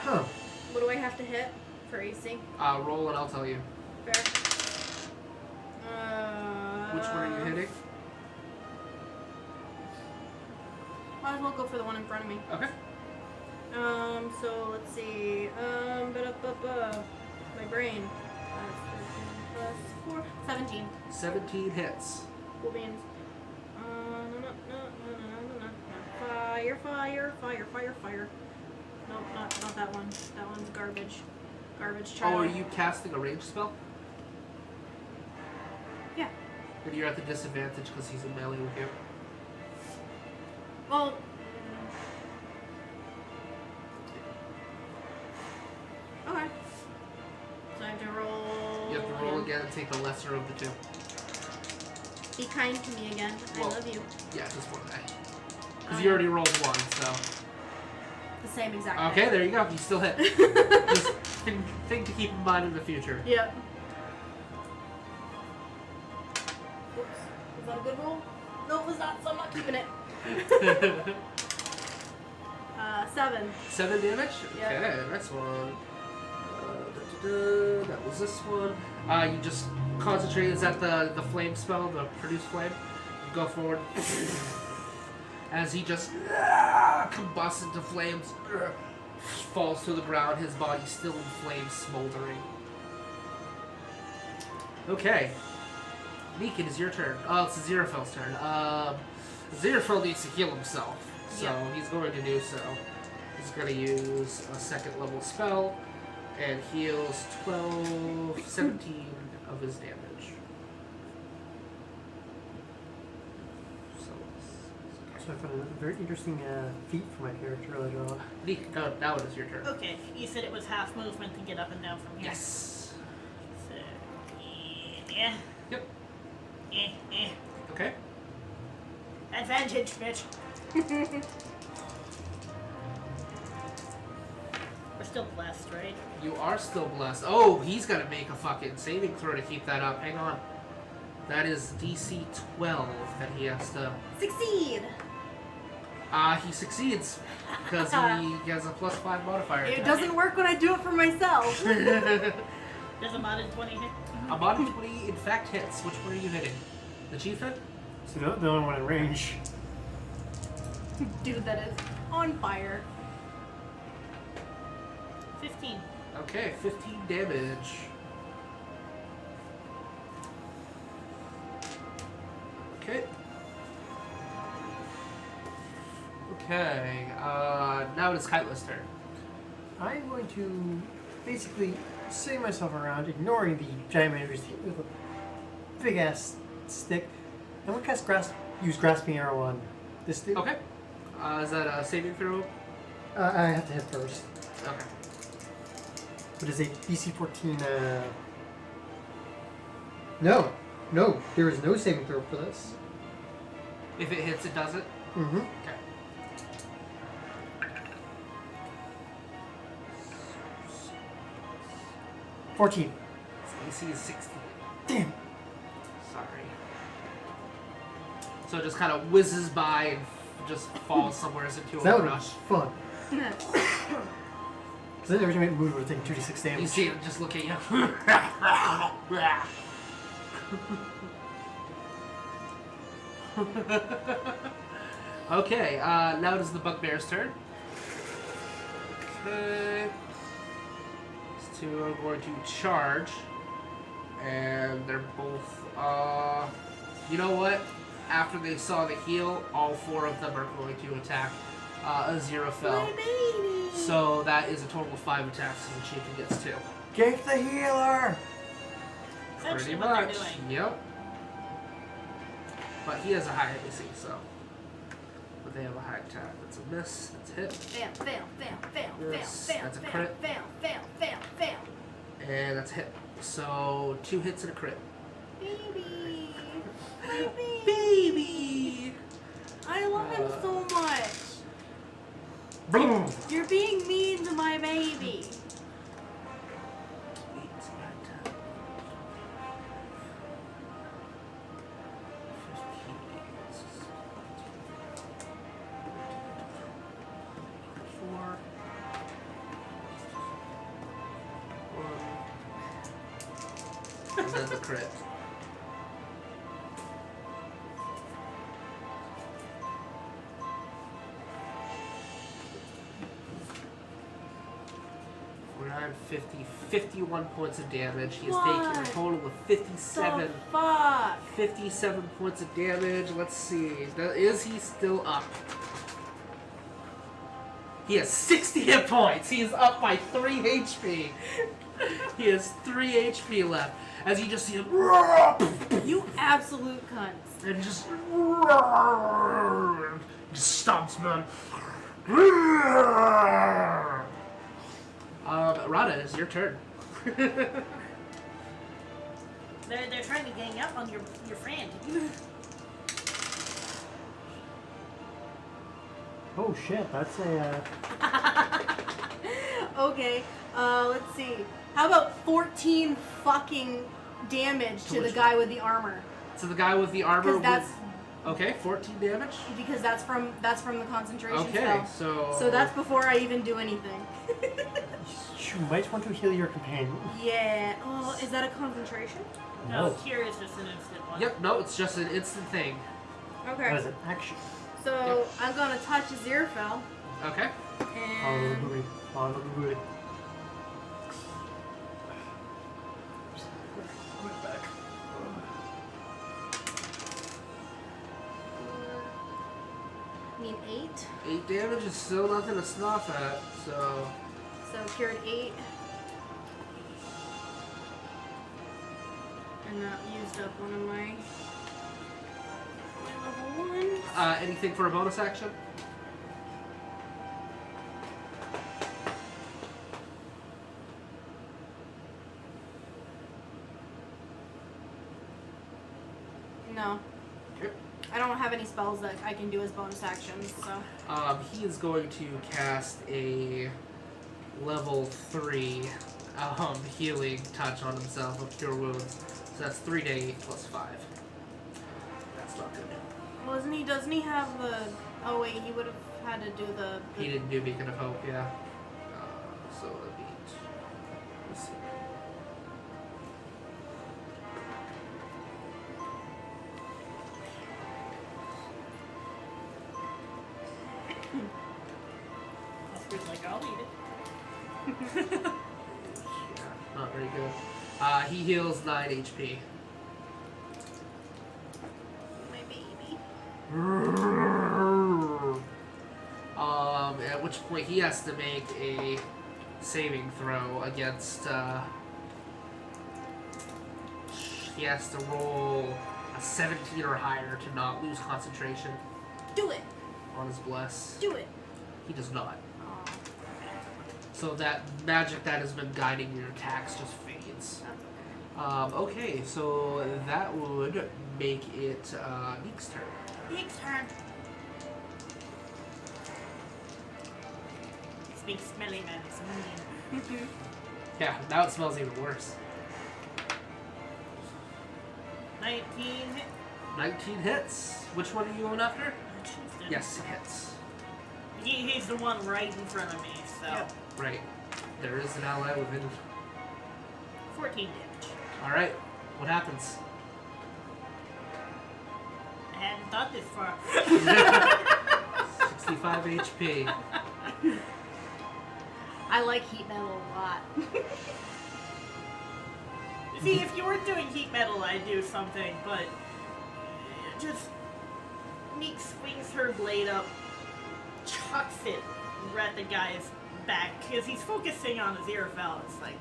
Huh. What do I have to hit for AC? Roll and I'll tell you. Fair. Which one are you hitting? Might as well go for the one in front of me. Okay. So let's see. My brain. 13 plus 4. 17. 17 hits. Cool beans. Fire. Nope, not that one. That one's garbage. Garbage child. Oh, are you casting a range spell? Yeah. Then you're at the disadvantage because he's in melee with you. Well. Okay. So I have to roll. You have to roll again and take the lesser of the two. Be kind to me again. Well, I love you. Yeah, just one die. Because you already rolled one, so. The same exact Okay, there you go. You still hit. Just thing to keep in mind in the future. Yep. Oops. Was that a good roll? No, it was not, so I'm not keeping it. 7. 7 damage? Yep. Okay, next one. That was this one. You just concentrate. Is that the flame spell, the produce flame? You go forward. As he just combusts into flames, falls to the ground, his body still in flames, smoldering. Okay. Neeq, it is your turn. Oh, it's Aziraphale's turn. Aziraphale needs to heal himself, so he's going to do so. He's going to use a 2nd level spell and heals 17 of his damage. So I found a very interesting feat for my character earlier on. Neeq, now it is your turn. Okay, you said it was half movement to get up and down from here. Yes. So, yeah. Yep. Eh. Okay. Advantage, bitch. We're still blessed, right? You are still blessed. Oh, he's got to make a fucking saving throw to keep that up. Hang on. That is DC 12 that he has to... Succeed! He succeeds because he has a +5 modifier. It doesn't work when I do it for myself. Does a modded 20 hit? A modded 20 in fact hits. Which one are you hitting? The chieftain? So the only one in range. Dude, that is on fire. 15. Okay, 15 damage. Okay. Okay, now it is Kaitla's turn. I'm going to basically swing myself around, ignoring the giant man who's hit with a big ass stick. I'm going to cast use Grasping Arrow on this dude. Okay. Is that a saving throw? I have to hit first. Okay. But is a DC 14. No, there is no saving throw for this. If it hits, it does it? Mm-hmm. Okay. 14. AC is 16. Damn. Sorry. So it just kind of whizzes by and just falls somewhere into That a would rush. be fun. Because then every time it moved, it would take 2d6 damage. You see it just look at you. Okay, now it is the bugbear's turn. Okay. These two are going to charge. And they're both You know what? After they saw the heal, all 4 of them are going to attack Aziraphale. My baby. So that is a total of 5 attacks, and she gets 2. Jake the healer! Pretty Essentially what they're much. doing. Yep. But he has a high AC, so. But they have a high attack. That's a miss. That's a hit. Fail, fail, fail, fail, Yes, fail, that's a fail, crit. fail, fail, fail, fail. And that's a hit. So 2 hits and a crit. Baby. My baby. Baby! I love him so much. Boom! You're being mean to my baby. 8, 9, 10, 4, 1, and then the crit. We're at 51 points of damage. He has taken a What? total of 57. The fuck? 57 points of damage. Let's see. Is he still up? He has 60 hit points. He is up by 3 HP. He has 3 HP left. As you just see him. You absolute cunts. And just stomps man. Rada, it's your turn. They're trying to gang up on your friend. Oh shit, that's a. Okay, let's see. How about 14 fucking damage to the which guy with the armor? So the guy with the armor. Because that's Okay, 14 damage. because that's from the concentration Okay, spell. so. So that's before I even do anything. You might want to heal your companion. Yeah. Oh, is that a concentration? No, cure is just an instant one. Yep, no, it's just an instant thing. That Okay. is an action. So I'm gonna touch Aziraphale Okay. and Hallelujah. I mean 8. 8 damage is still nothing to snuff at, so. So cured 8. And that used up one of my level 1. Anything for a bonus action? No. Okay. I don't have any spells that I can do as bonus actions, so. He is going to cast a level 3 healing touch on himself of Cure Wounds. So that's 3d8 plus 5. That's not good. Doesn't he have the... Oh wait, he would have had to do the... He didn't do Beacon of Hope, yeah. So it'd be... Let's see. Oscar's like, I'll eat it. Yeah, not very good. He heals 9 HP. My baby. At which point he has to make a saving throw against, he has to roll a 17 or higher to not lose concentration Do it! on his bless. Do it! He does not. Oh, So that magic that has been guiding your attacks just fades. that's okay. Okay, so that would make it Neek's turn. Neek's turn. This big smelly man is mean. Yeah, now it smells even worse. 19 hit. 19 hits. Which one are you going after? Houston. Yes, it hits. He's the one right in front of me, so. Yep. Right. There is an ally within. 14 damage. Alright, what happens? I hadn't thought this far. 65 HP. I like heat metal a lot. See, if you weren't doing heat metal, I'd do something, but just Neeq swings her blade up, chucks it right at the guy's back because he's focusing on Aziraphale. It's like,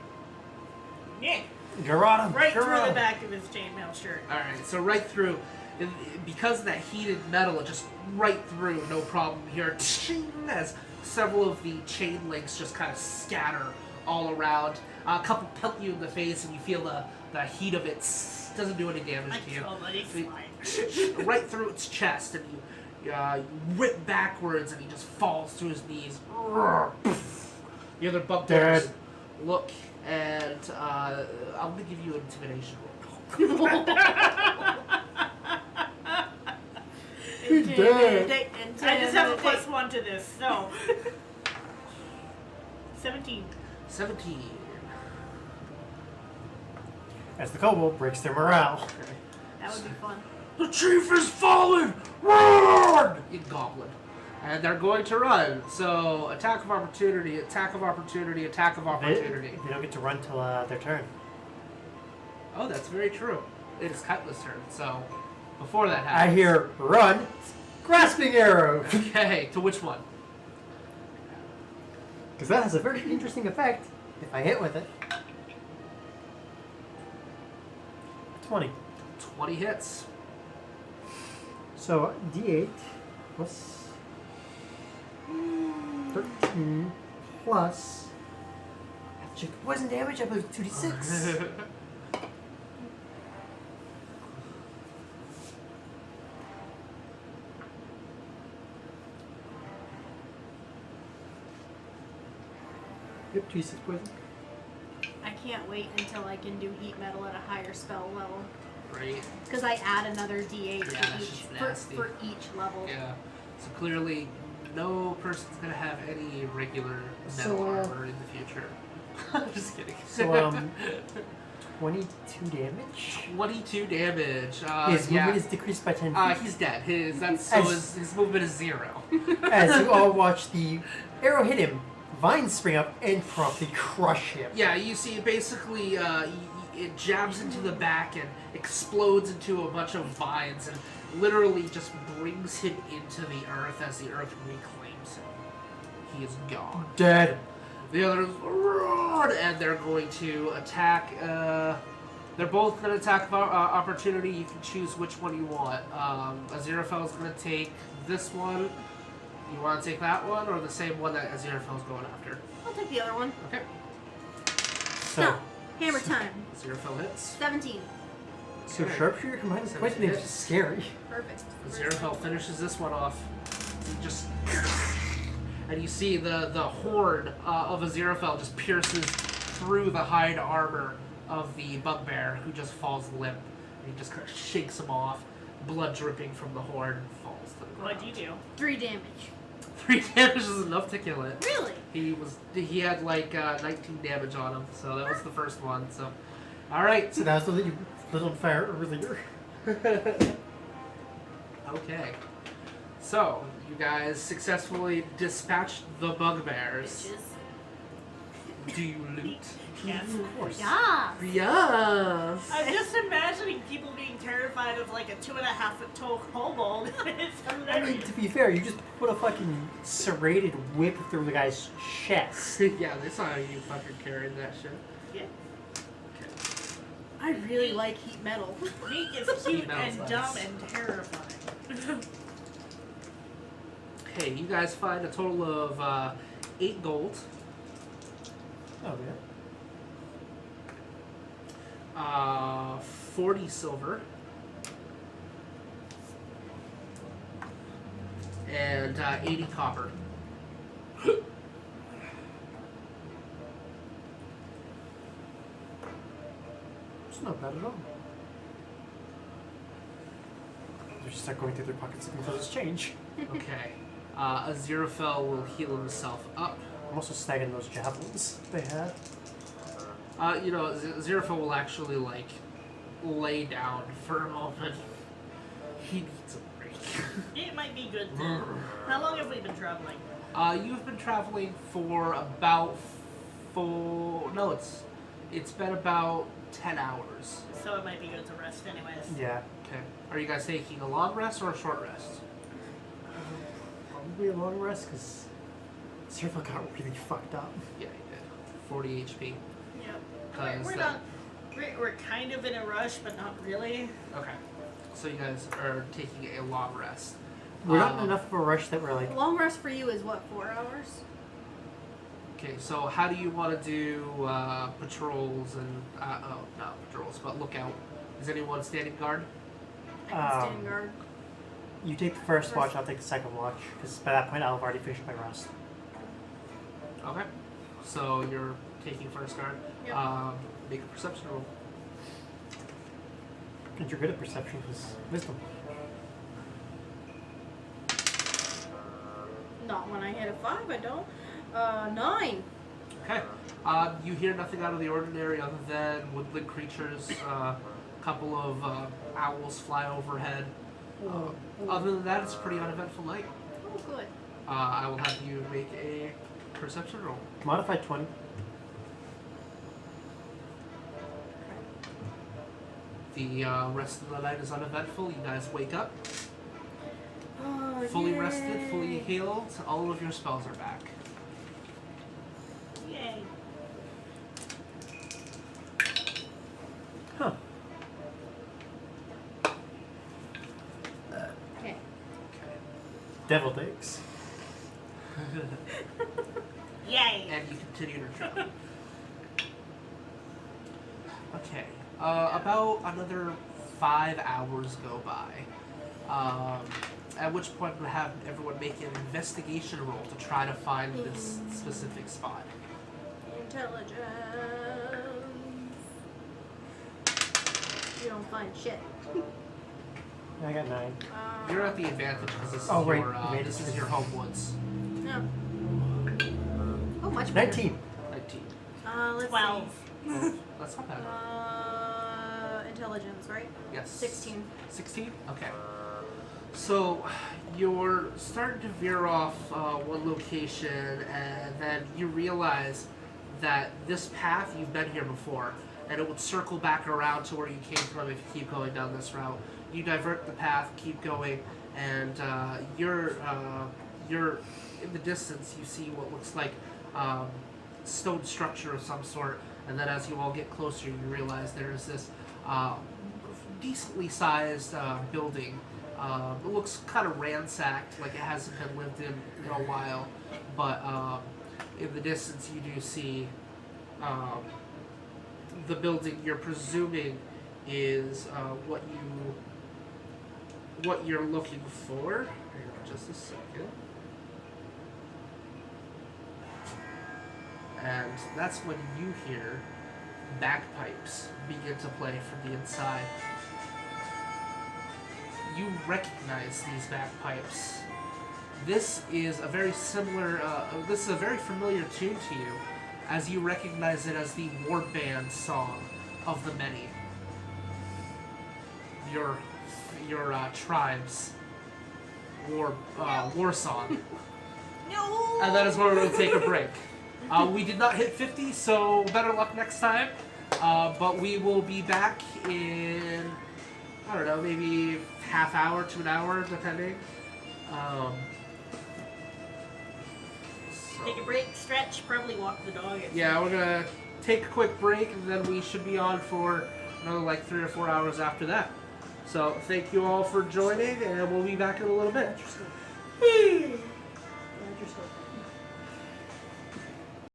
yeah, Garada, right through the back of his chainmail shirt. Alright, so right through, because of that heated metal, it just right through, no problem here. As several of the chain links just kind of scatter all around. A couple pelt you in the face, and you feel the heat of it doesn't do any damage to you. Right through its chest, and you whip backwards, and he just falls to his knees. The other bugbears look, and I'm gonna give you an intimidation roll. I just have a +1 to this, so 17. 17. As the kobold breaks their morale. That would be fun. The chief is fallen! Run! In Goblin. And they're going to run. So, attack of opportunity, attack of opportunity, attack of opportunity. They don't get to run till their turn. Oh, that's very true. It is Kaitla's turn, so before that happens. I hear run, grasping arrow. Okay, to which one? Because that has a very interesting effect if I hit with it. 20. 20 hits. So D8 plus 13 plus. I have to check the poison damage. I believe 2d6. Yep, 2d6 poison. I can't wait until I can do heat metal at a higher spell level. Right. Because I add another D8 Yeah, to that's each just nasty. for each level. Yeah. So clearly, no person's gonna have any regular metal So, armor in the future. I'm just kidding. So 22 damage. 22 damage. His yeah. movement is decreased by 10 feet. He's dead. His movement is 0. As you all watch the arrow hit him, vines spring up and promptly crush him. Yeah, you see, basically, it jabs into the back and explodes into a bunch of vines and literally just brings him into the earth as the earth reclaims him. He is gone. Dead. The others roar, and they're going to attack. They're both going to attack opportunity. You can choose which one you want. Aziraphale is going to take this one. You want to take that one, or the same one that Aziraphale is going after? I'll take the other one. Okay. So, No. Hammer time. Aziraphale hits. 17. so Okay. sharpshooter combined with poison damage is scary. Perfect. Aziraphale finishes this one off. You just, and you see the horde of Aziraphale just pierces through the hide armor of the bugbear, who just falls limp. And he just kind of shakes him off, blood dripping from the horde, and falls to the ground. What'd you do? 3 damage. 3 damage is enough to kill it. Really? He had like 19 damage on him, so that was the first one. So, all right. So that was the one you lit on fire earlier. Okay. So you guys successfully dispatched the bugbears. Bitches. Do you loot? Yes. Of course. Yeah. Yes. I'm just imagining people being terrified of like a 2.5-foot tall kobold. It's I mean, hilarious. to be fair, you just put a fucking serrated whip through the guy's chest. Yeah, they saw you fucking carrying that shit. Yeah. I really like heat metal. Neeq is cute metal's and nice. dumb and terrifying. Okay, you guys find a total of 8 gold. Oh, yeah. 40 silver, and 80 copper. It's not bad at all. They just start going through their pockets looking for this change. Okay. Aziraphale will heal himself up. I'm also snagging those javelins they had. Aziraphale will actually, like, lay down for a moment. He needs a break. It might be good to. How long have we been traveling? You've been traveling for about it's been about 10 hours. So it might be good to rest anyways. Yeah. Okay. Are you guys taking a long rest or a short rest? Probably a long rest because Serval got really fucked up. Yeah, you did. 40 HP. Yep. Because We're not. We're kind of in a rush, but not really. Okay. So you guys are taking a long rest. We're not in enough of a rush that we're like. Long rest for you is what, 4 hours? Okay, so how do you want to do patrols and not patrols, but lookout? Is anyone standing guard? I can stand guard. You take the first watch, I'll take the second watch, because by that point I'll have already finished my rest. Okay. So you're taking first guard. Yep. Make a perception roll. And you're good at perception because wisdom. Not when I hit a 5, I don't. 9. Okay. You hear nothing out of the ordinary other than woodland creatures. A couple of owls fly overhead. Other than that, it's a pretty uneventful night. Oh, good. I will have you make a perception roll. Modified 20. The rest of the night is uneventful. You guys wake up, Oh, fully yay. rested, fully healed. All of your spells are back. Yay. Huh. Okay. Devil eggs. Yay. And you continue to travel. Okay. About another 5 hours go by. At which point we'll have everyone make an investigation roll to try to find this specific spot. Intelligence. You don't find shit. I got 9. You're at the advantage because this is Oh, right. your Advantage. this is your home woods. No. Oh, much better. 19. 19. Let's 12. see. That's not bad. Intelligence, right? Yes. 16. 16? Okay. So you're starting to veer off one location, and then you realize that this path, you've been here before, and it would circle back around to where you came from if you keep going down this route. You divert the path, keep going, and you're in the distance. You see what looks like stone structure of some sort, and then as you all get closer, you realize there is this decently sized building. It looks kind of ransacked, like it hasn't been lived in a while, but in the distance you do see the building you're presuming is what you're looking for. Hang on just a second. And that's when you hear bagpipes begin to play from the inside. You recognize these bagpipes. This is a very similar, this is a very familiar tune to you, as you recognize it as the warband song of the many. Your tribe's war song. No. And that is where we'll take a break. We did not hit 50, so better luck next time. But we will be back in, I don't know, maybe half hour to an hour, depending. Take a break, stretch, probably walk the dog. Yeah, we're gonna take a quick break, and then we should be on for another like 3 or 4 hours after that. So thank you all for joining, and we'll be back in a little bit.